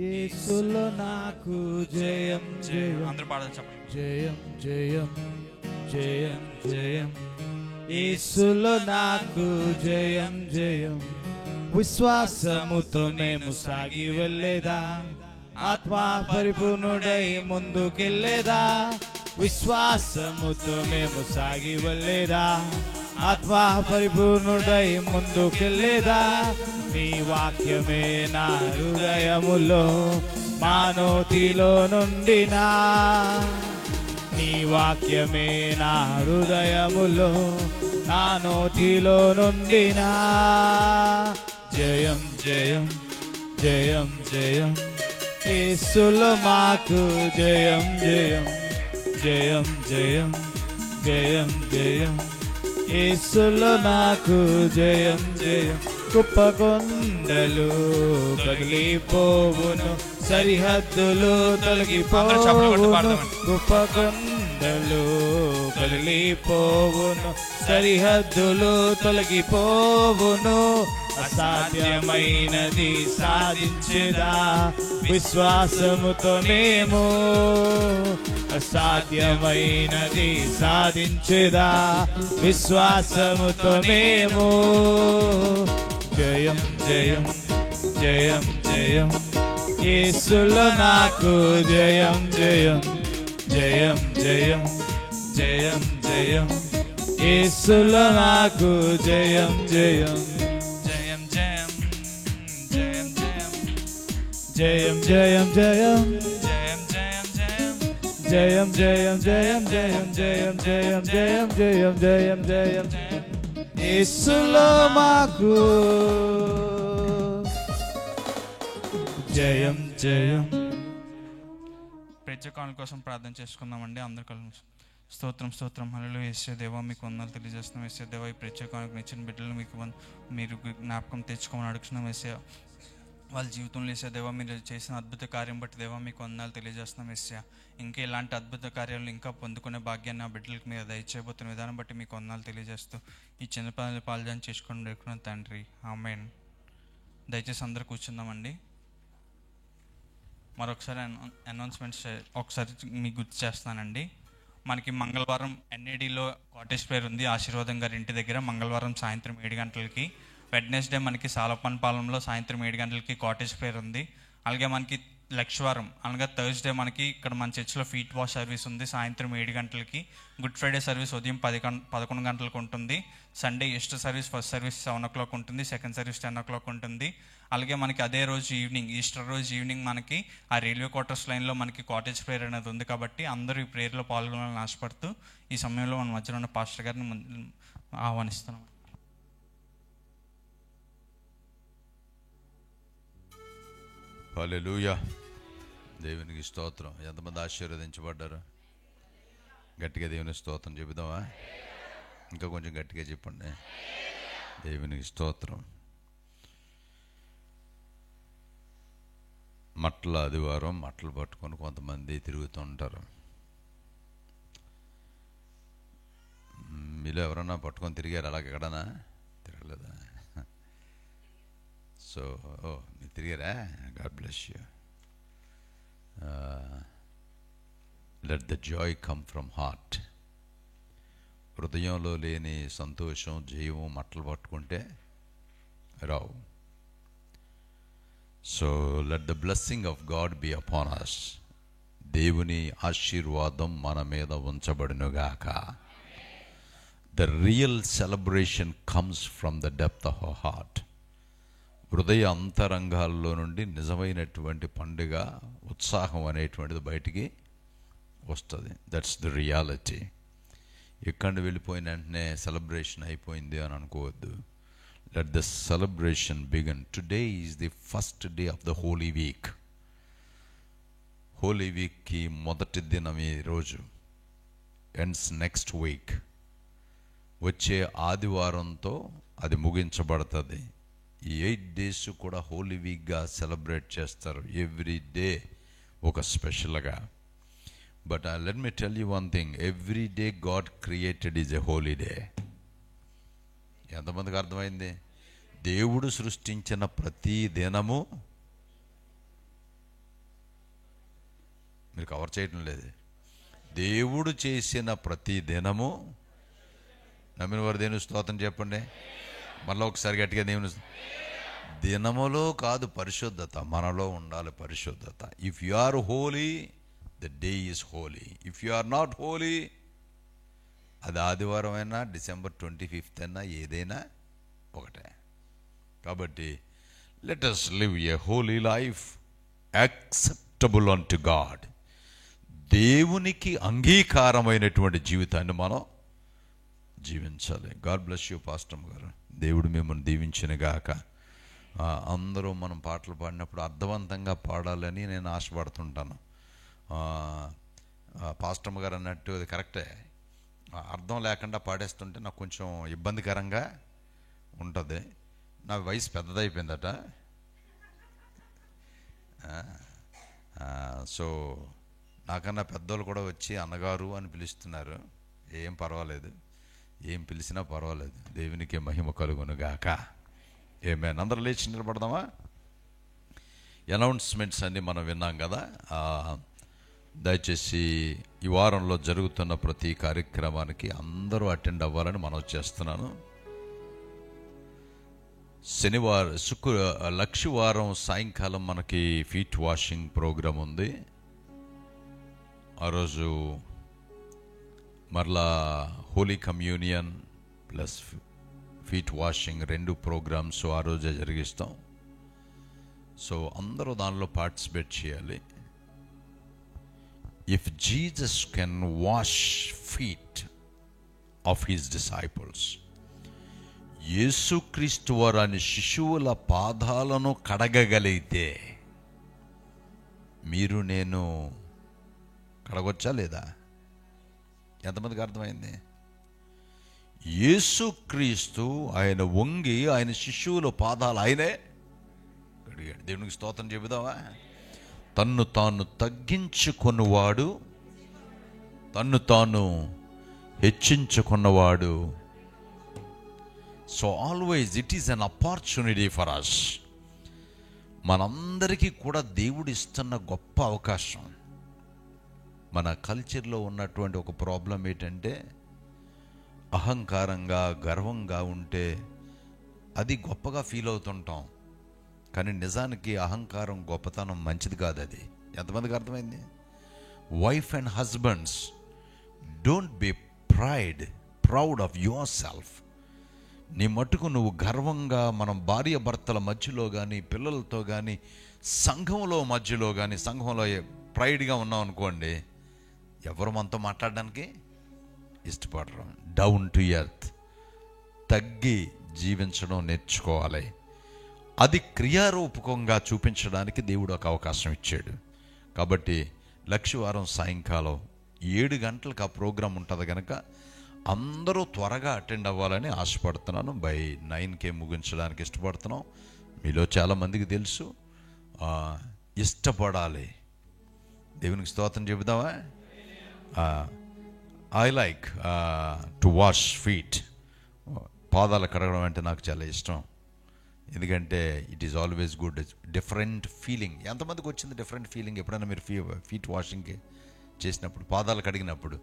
యేసులో నాకు జయం జయం.
అందరూ పాడాలి చెప్పండి.
జయం జయం జయం జయం యేసులో నాకు జయం జయం. విశ్వాసముతో మేము సాగి వెళ్ళేదా, ఆత్మా పరిపూర్ణుడై ముందుకెళ్ళేదా. విశ్వాసముతో మేము సాగి వెళ్ళేదా, ఆత్మా పరిపూర్ణుడై ముందుకెళ్ళేదా. నీ వాక్యమే నా హృదయములో మానోతిలో నుండినా, నీ వాక్యమే నా హృదయములో నా నోటిలో నుండినా. జయం జయం జయం జయం యేసులో మాకు జయం జయం జయం జయం జయం జయం యేసులో నాకు జయం జయం. గొప్ప కొండలు పగిలిపోవును, సరిహద్దులు తొలగిపోవును. గొప్ప కొండలు పగిలిపోవును, సరిహద్దులు తొలగిపోవును. అసాధ్యమైనది సాధించేదా విశ్వాసముతో మేము, అసాధ్యమైనది సాధించేదా విశ్వాసముతో మేము. జయం జయం జయం జయం యేసులో నాకు జయం జయం జయం జయం జయం జయం యేసులో నాకు జయం జయం
జయం జయం జయం జయం
జయం జయం జయం
జయం
జయం జయం జయం జయం జయం జయం జయం జయం జయం యేసులో మాకు జయం జయం.
ప్రేక్షకుల కోసం ప్రార్థన చేసుకుందామండి. అందరు కలిసి స్తోత్రం స్తోత్రం. హల్లెలూయా. యేసయ్య దేవా మీకు వందనాలు తెలియజేస్తున్నాం. యేసయ్య దేవా ఈ ప్రేక్షకులకు ఇచ్చిన బిడ్డలు మీకు మీరు జ్ఞాపకం తెచ్చుకోమని అడుగుతున్నాం. యేసయ్య వాళ్ళ జీవితంలో యేసయ్య దేవా మీరు చేసిన అద్భుత కార్యం బట్టి దేవా మీకు వందనాలు తెలియజేస్తున్నాం. యేసయ్య ఇంకా ఇలాంటి అద్భుత కార్యాలు ఇంకా పొందుకునే భాగ్యాన్ని ఆ బిడ్డలకు మీరు దయచేయబోతున్న విధానం బట్టి మీకు వందనాలు తెలియజేస్తూ ఈ చిన్న పనులు పాల్జాన్ని చేసుకొని రేకున్న తండ్రి. ఆమేన్. దయచేసి అందరూ కూర్చుందామండి. మరొకసారి అనౌన్స్మెంట్స్ ఒకసారి మీకు గుర్తు చేస్తానండి. మనకి మంగళవారం ఎన్ఏడిలో కాటేజ్ ప్రేయర్ ఉంది ఆశీర్వాదం గారి ఇంటి దగ్గర, మంగళవారం సాయంత్రం 7 గంటలకి. వెడ్నెస్డే మనకి సాలపన్పాలెంలో సాయంత్రం 7 గంటలకి కాటేజ్ ప్రేయర్ ఉంది. అలాగే మనకి లక్షవారం అనగా థర్స్డే మనకి ఇక్కడ మన చర్చిలో ఫీట్ వాష్ సర్వీస్ ఉంది సాయంత్రం 7 గంటలకి. గుడ్ ఫ్రైడే సర్వీస్ ఉదయం 11 గంటలకు ఉంటుంది. Sunday Easter service first service 7 o'clock ఉంటుంది, సెకండ్ సర్వీస్ 10 o'clock ఉంటుంది. అలాగే మనకి అదే రోజు ఈవినింగ్ ఈస్టర్ రోజు ఈవినింగ్ మనకి ఆ రైల్వే క్వార్టర్స్ లైన్లో మనకి కాటేజ్ ప్రేయర్ అనేది ఉంది. కాబట్టి అందరూ ఈ ప్రేయర్లో పాల్గొనాలని ఆశపడుతూ ఈ సమయంలో మన మధ్యలో ఉన్న పాస్టర్ గారిని ఆహ్వానిస్తున్నాం.
హల్లెలూయా. దేవునికి స్తోత్రం. ఎంతమంది ఆశీర్వదించబడ్డారు? గట్టిగా దేవుని స్తోత్రం చెబుదామా? ఇంకా కొంచెం గట్టిగా చెప్పండి. దేవునికి స్తోత్రం. మట్ల ఆదివారం మట్టలు పట్టుకొని కొంతమంది తిరుగుతూ ఉంటారు. మీలో ఎవరన్నా పట్టుకొని తిరిగారు అలాగ ఎక్కడన్నా? తిరగలేదా? సో మీరు తిరిగారా? God bless you. Let the joy come from heart. హృదయంలో లేని సంతోషం జయము మట్టలు పట్టుకుంటే రావు. So let the blessing of God be upon us. దేవుని ఆశీర్వాదం మన మీద ఉంచబడునుగాక. The real celebration comes from the depth of our heart. హృదయ అంతరంగాల్లో నుండి నిజమైనటువంటి పండుగ, ఉత్సాహం అనేటువంటిది బయటికి వస్తుంది. That's the reality. ఎక్కడ వెళ్ళిపోయిన వెంటనే సెలబ్రేషన్ అయిపోయింది అని అనుకోవద్దు. Let the celebration begin. Today is the first day of the holy week. Holy వీక్కి మొదటి దినం ఈ రోజు. Ends next week. వచ్చే ఆదివారంతో అది ముగించబడుతుంది. ఈ 8 days కూడా హోలీ వీక్గా సెలబ్రేట్ చేస్తారు. ఎవ్రీ డే ఒక స్పెషల్గా. But let me tell you one thing, every day God created is a holy day. ఎంతమందికి అర్థమైంది? దేవుడు సృష్టించిన ప్రతి దినము, మీరు కవర్ చేయటం లేదు, దేవుడు చేసిన ప్రతి దినము, నమ్మిన వారు దేవుని స్తోత్రం చెప్పండి. మళ్ళీ ఒకసారి గట్టిగా దేవుని దినములో కాదు పరిశుద్ధత, మనలో ఉండాలి పరిశుద్ధత. If you are holy, the day is holy. If you are not holy, అది ఆదివారం అయినా December 25th అయినా ఏదైనా ఒకటే. కాబట్టి let us live a holy life acceptable unto God. దేవునికి అంగీకారమైనటువంటి జీవితాన్ని మనం జీవించాలి. గాడ్ బ్లెస్ యూ పాస్టర్ గారు. దేవుడు మిమ్మల్ని దీవించినగాక. అందరూ మనం పాటలు పాడినప్పుడు అర్థవంతంగా పాడాలని నేను ఆశపడుతుంటాను. పాస్టర్ గారు అన్నట్టు అది కరెక్టే. అర్థం లేకుండా పాడేస్తుంటే నాకు కొంచెం ఇబ్బందికరంగా ఉంటుంది. నా వయసు పెద్దదైపోయిందట. సో నాకన్నా పెద్దోళ్ళు కూడా వచ్చి అన్నగారు అని పిలుస్తున్నారు. ఏం పర్వాలేదు, ఏం పిలిచినా పర్వాలేదు. దేవునికి మహిమ కలుగునుగాక. ఆమేన్. అందరూ లేచి నిలబడదామా? అనౌన్స్మెంట్స్ అన్నీ మనం విన్నాం కదా. దయచేసి ఈ వారంలో జరుగుతున్న ప్రతి కార్యక్రమానికి అందరూ అటెండ్ అవ్వాలని మనం చేస్తున్నాను. లక్షవారం సాయంకాలం మనకి ఫీట్ వాషింగ్ ప్రోగ్రాం ఉంది. ఆ రోజు మరలా holy communion plus feet washing 2 programmes ఆ రోజే జరిగిస్తాం. సో అందరూ దానిలో పార్టిసిపేట్ చేయాలి. If Jesus can wash feet of his disciples, యేసుక్రీస్తు వారు అనే శిశువుల పాదాలను కడగగలిగితే మీరు నేను కడగొచ్చా లేదా? ఎంతమందికి అర్థమైంది? యేసుక్రీస్తు ఆయన వంగి ఆయన శిశువుల పాదాలు ఆయనే కడిగాడు. దేవునికి స్తోత్రం చెబుదామా? తన్ను తాను తగ్గించుకున్నవాడు, తన్ను తాను హెచ్చించుకున్నవాడు. So always it is an opportunity for us. మనందరికీ కూడా దేవుడు ఇస్తున్న గొప్ప అవకాశం. మన కల్చర్లో ఉన్నటువంటి ఒక ప్రాబ్లం ఏంటంటే, అహంకారంగా గర్వంగా ఉంటే అది గొప్పగా ఫీల్ అవుతుంటాం. కానీ నిజానికి అహంకారం గొప్పతనం మంచిది కాదు. అది ఎంతమందికి అర్థమైంది? Wife and husbands, don't be proud of your self. నీ మట్టుకు నువ్వు గర్వంగా, మనం భార్య భర్తల మధ్యలో కానీ, పిల్లలతో కానీ, సంఘంలో మధ్యలో కానీ, సంఘంలో ప్రైడ్గా ఉన్నాం అనుకోండి, ఎవరు మనతో మాట్లాడడానికి ఇష్టపడరు. డౌన్ టు ఎర్త్, తగ్గి జీవించడం నేర్చుకోవాలి. అది క్రియారూపకంగా చూపించడానికి దేవుడు ఒక అవకాశం ఇచ్చాడు. కాబట్టి లక్షవారం సాయంకాలం 7 గంటలకు ఆ ప్రోగ్రాం ఉంటుంది కనుక అందరూ త్వరగా అటెండ్ అవ్వాలని ఆశపడుతున్నాను. బై 9కే ముగించడానికి ఇష్టపడుతున్నాం. మీలో చాలామందికి తెలుసు, ఇష్టపడాలి. దేవునికి స్తోత్రం చెబుదామా? I like to wash feet. పాదాలు కడగడం అంటే నాకు చాలా ఇష్టం. ఎందుకంటే it is always good. Different feeling. ఎంతమందికి వచ్చింది డిఫరెంట్ ఫీలింగ్? ఎప్పుడైనా మీరు ఫీట్ వాషింగ్కి చేసినప్పుడు, పాదాలు కడిగినప్పుడు,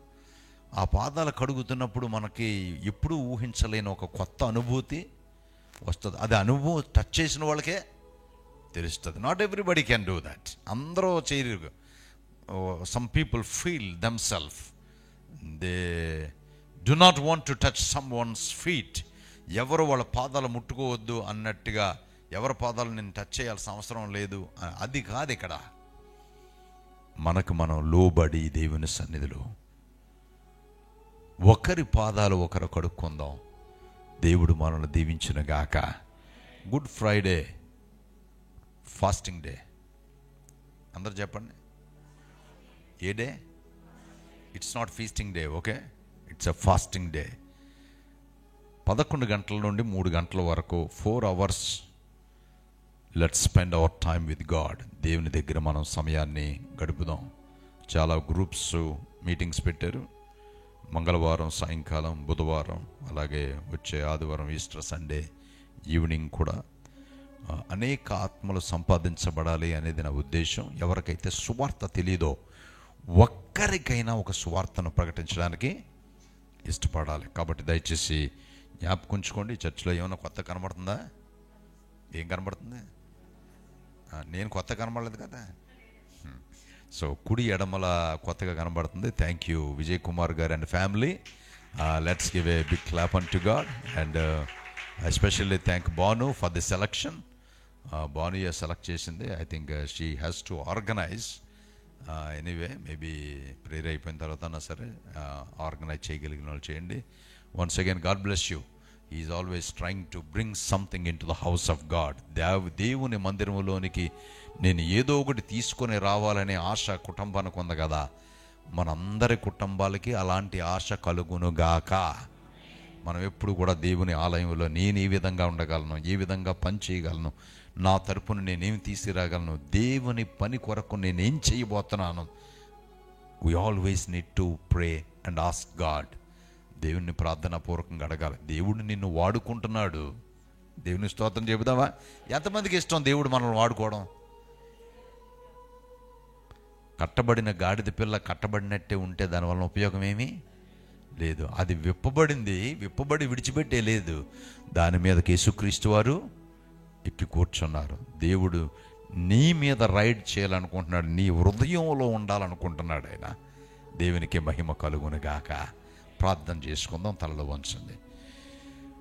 ఆ పాదాలు కడుగుతున్నప్పుడు మనకి ఎప్పుడూ ఊహించలేని ఒక కొత్త అనుభూతి వస్తుంది. అది అనుభవం టచ్ చేసిన వాళ్ళకే తెలుస్తుంది. Not everybody can do that. అందరూ చేయరు. Some people feel themself they do not want to touch some once feet. ఎవరు వాళ్ళ పాదాలు ముట్టుకోవద్దు అన్నట్టుగా, ఎవరి పాదాలు నేను టచ్ చేయాల్సిన అవసరం లేదు, అది కాదు ఇక్కడ. మనకు మనం లోబడి దేవుని సన్నిధిలో ఒకరి పాదాలు ఒకరు కడుక్కుందాం. దేవుడు మనల్ని దీవించిన గాక. Good Friday fasting day. అందరు చెప్పండి, a day? It's not feasting day, okay, it's a fasting day. 11 గంటల నుండి 3 గంటల వరకు 4 hours let's spend our time with God. దేవుని దగ్గర మనం సమయాన్ని గడుపుదాం. చాలా గ్రూప్స్ మీటింగ్స్ పెట్టారు. మంగళవారం సాయంకాలం, బుధవారం, అలాగే వచ్చే ఆదివారం ఈస్టర్ సండే ఈవినింగ్ కూడా అనేక ఆత్మలు సంపాదించబడాలి అనేది నా ఉద్దేశం. ఎవరికైతే సువార్త తెలియదో ఒక్కరికైనా ఒక సువార్తను ప్రకటించడానికి ఇష్టపడాలి. కాబట్టి దయచేసి జ్ఞాపకం ఉంచుకోండి. చర్చిలో ఏమైనా కొత్త కనబడుతుందా? ఏం కనబడుతుంది? నేను కొత్త కనబడలేదు కదా. సో కుడి ఎడమల కొత్తగా కనబడుతుంది. Thank you Vijay Kumar garu and family. Let's give a big clap unto God. And especially thank Banu for the selection. Banu select చేసింది. I think she has to organise. Anyway maybe prayer అయిపోయిన తర్వాత సరే ఆర్గనైజ్ చేయగలిగిన వాళ్ళు చేయండి. Once again God bless you. Is always trying to bring something into the house of God. దేవుని మందిరంలోనికి నేను ఏదో ఒకటి తీసుకొని రావాలనే ఆశ కుటుంబానికి ఉంది కదా. మనందరి కుటుంబాలకి అలాంటి ఆశ కలుగునుగాక. మనం ఎప్పుడు కూడా దేవుని ఆలయంలో నేను ఏ విధంగా ఉండగలను, ఏ విధంగా పని చేయగలను, నా తరపున నేనేమి తీసుకురాగలను, దేవుని పని కొరకు నేనేం చేయబోతున్నాను. We always need to pray and ask God. దేవుణ్ణి ప్రార్థనాపూర్వకంగా అడగాలి. దేవుడు నిన్ను వాడుకుంటున్నాడు. దేవుని స్తోత్రం చెబుదామా? ఎంతమందికి ఇష్టం దేవుడు మనల్ని వాడుకోవడం? కట్టబడిన గాడిద పిల్ల కట్టబడినట్టే ఉంటే దానివల్ల ఉపయోగం ఏమీ లేదు. అది విప్పబడి విడిచిపెట్టే లేదు. దాని మీదకి యేసుక్రీస్తు వారు ఎక్కి కూర్చున్నారు. దేవుడు నీ మీద రైడ్ చేయాలనుకుంటున్నాడు. నీ హృదయంలో ఉండాలనుకుంటున్నాడు ఆయన. దేవునికి మహిమ కలుగునుగాక. ప్రార్థన చేసుకుందాం. తలలో వంచండి.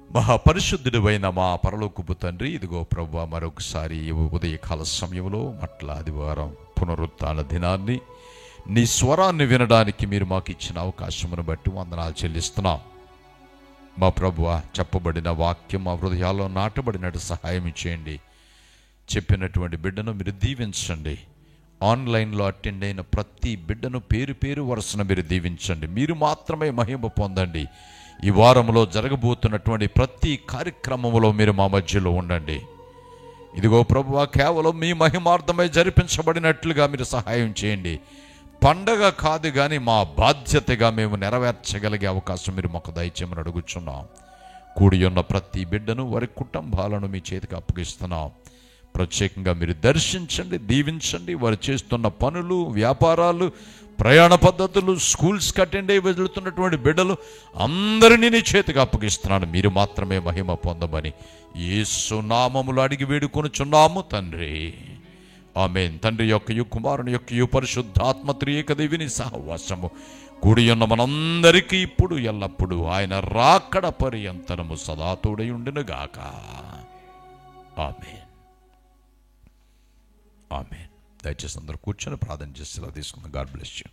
మహాపరిశుద్ధుడైన మా పరలోకపు తండ్రి, ఇదిగో ప్రభువా, మరొకసారి ఉదయకాల సమయంలో మట్ల ఆదివారం పునరుత్థాన దినాన్ని నీ స్వరాన్ని వినడానికి మీరు మాకు ఇచ్చిన అవకాశమును బట్టి వందనాలు చెల్లిస్తున్నాం. మా ప్రభువా, చెప్పబడిన వాక్యం మా హృదయాల్లో నాటబడినట్టు సహాయం చేయండి. చెప్పినటువంటి బిడ్డను మీరు దీవించండి. ఆన్లైన్లో అటెండ్ అయిన ప్రతి బిడ్డను పేరు పేరు వరుసన మీరు దీవించండి. మీరు మాత్రమే మహిమ పొందండి. ఈ వారంలో జరగబోతున్నటువంటి ప్రతి కార్యక్రమంలో మీరు మా మధ్యలో ఉండండి. ఇదిగో ప్రభువా, కేవలం మీ మహిమార్థమై జరిపించబడినట్లుగా మీరు సహాయం చేయండి. పండగ కాదు కానీ మా బాధ్యతగా మేము నెరవేర్చగలిగే అవకాశం మీరు మాకు దయచేయమని అడుగుచున్నాం. కూడి ఉన్న ప్రతి బిడ్డను, వారి కుటుంబాలను మీ చేతికి అప్పగిస్తున్నాం. ప్రత్యేకంగా మీరు దర్శించండి, దీవించండి. వారు చేస్తున్న పనులు, వ్యాపారాలు, ప్రయాణ పద్ధతులు, స్కూల్స్కి అటెండ్ అయ్యి వెళ్తున్నటువంటి బిడ్డలు అందరినీ నీ చేతికి అప్పగిస్తున్నాను. మీరు మాత్రమే మహిమ పొందమని యేసు నామములో అడిగి వేడుకొనుచున్నాము తండ్రి. ఆమేన్. తండ్రి యొక్కయు, కుమారుని యొక్కయు, పరిశుద్ధాత్మ త్రియేక దేవుని సహవాసము కూడి ఉన్న మనందరికీ ఇప్పుడు ఎల్లప్పుడు ఆయన రాకడ పర్యంతరము సదా తోడై ఉండునుగాక. ఆమేన్. ఆమేన్. దయచేసి అందరూ కూర్చొని ప్రార్థన చేసి సెలవు తీసుకుందాం. God bless you.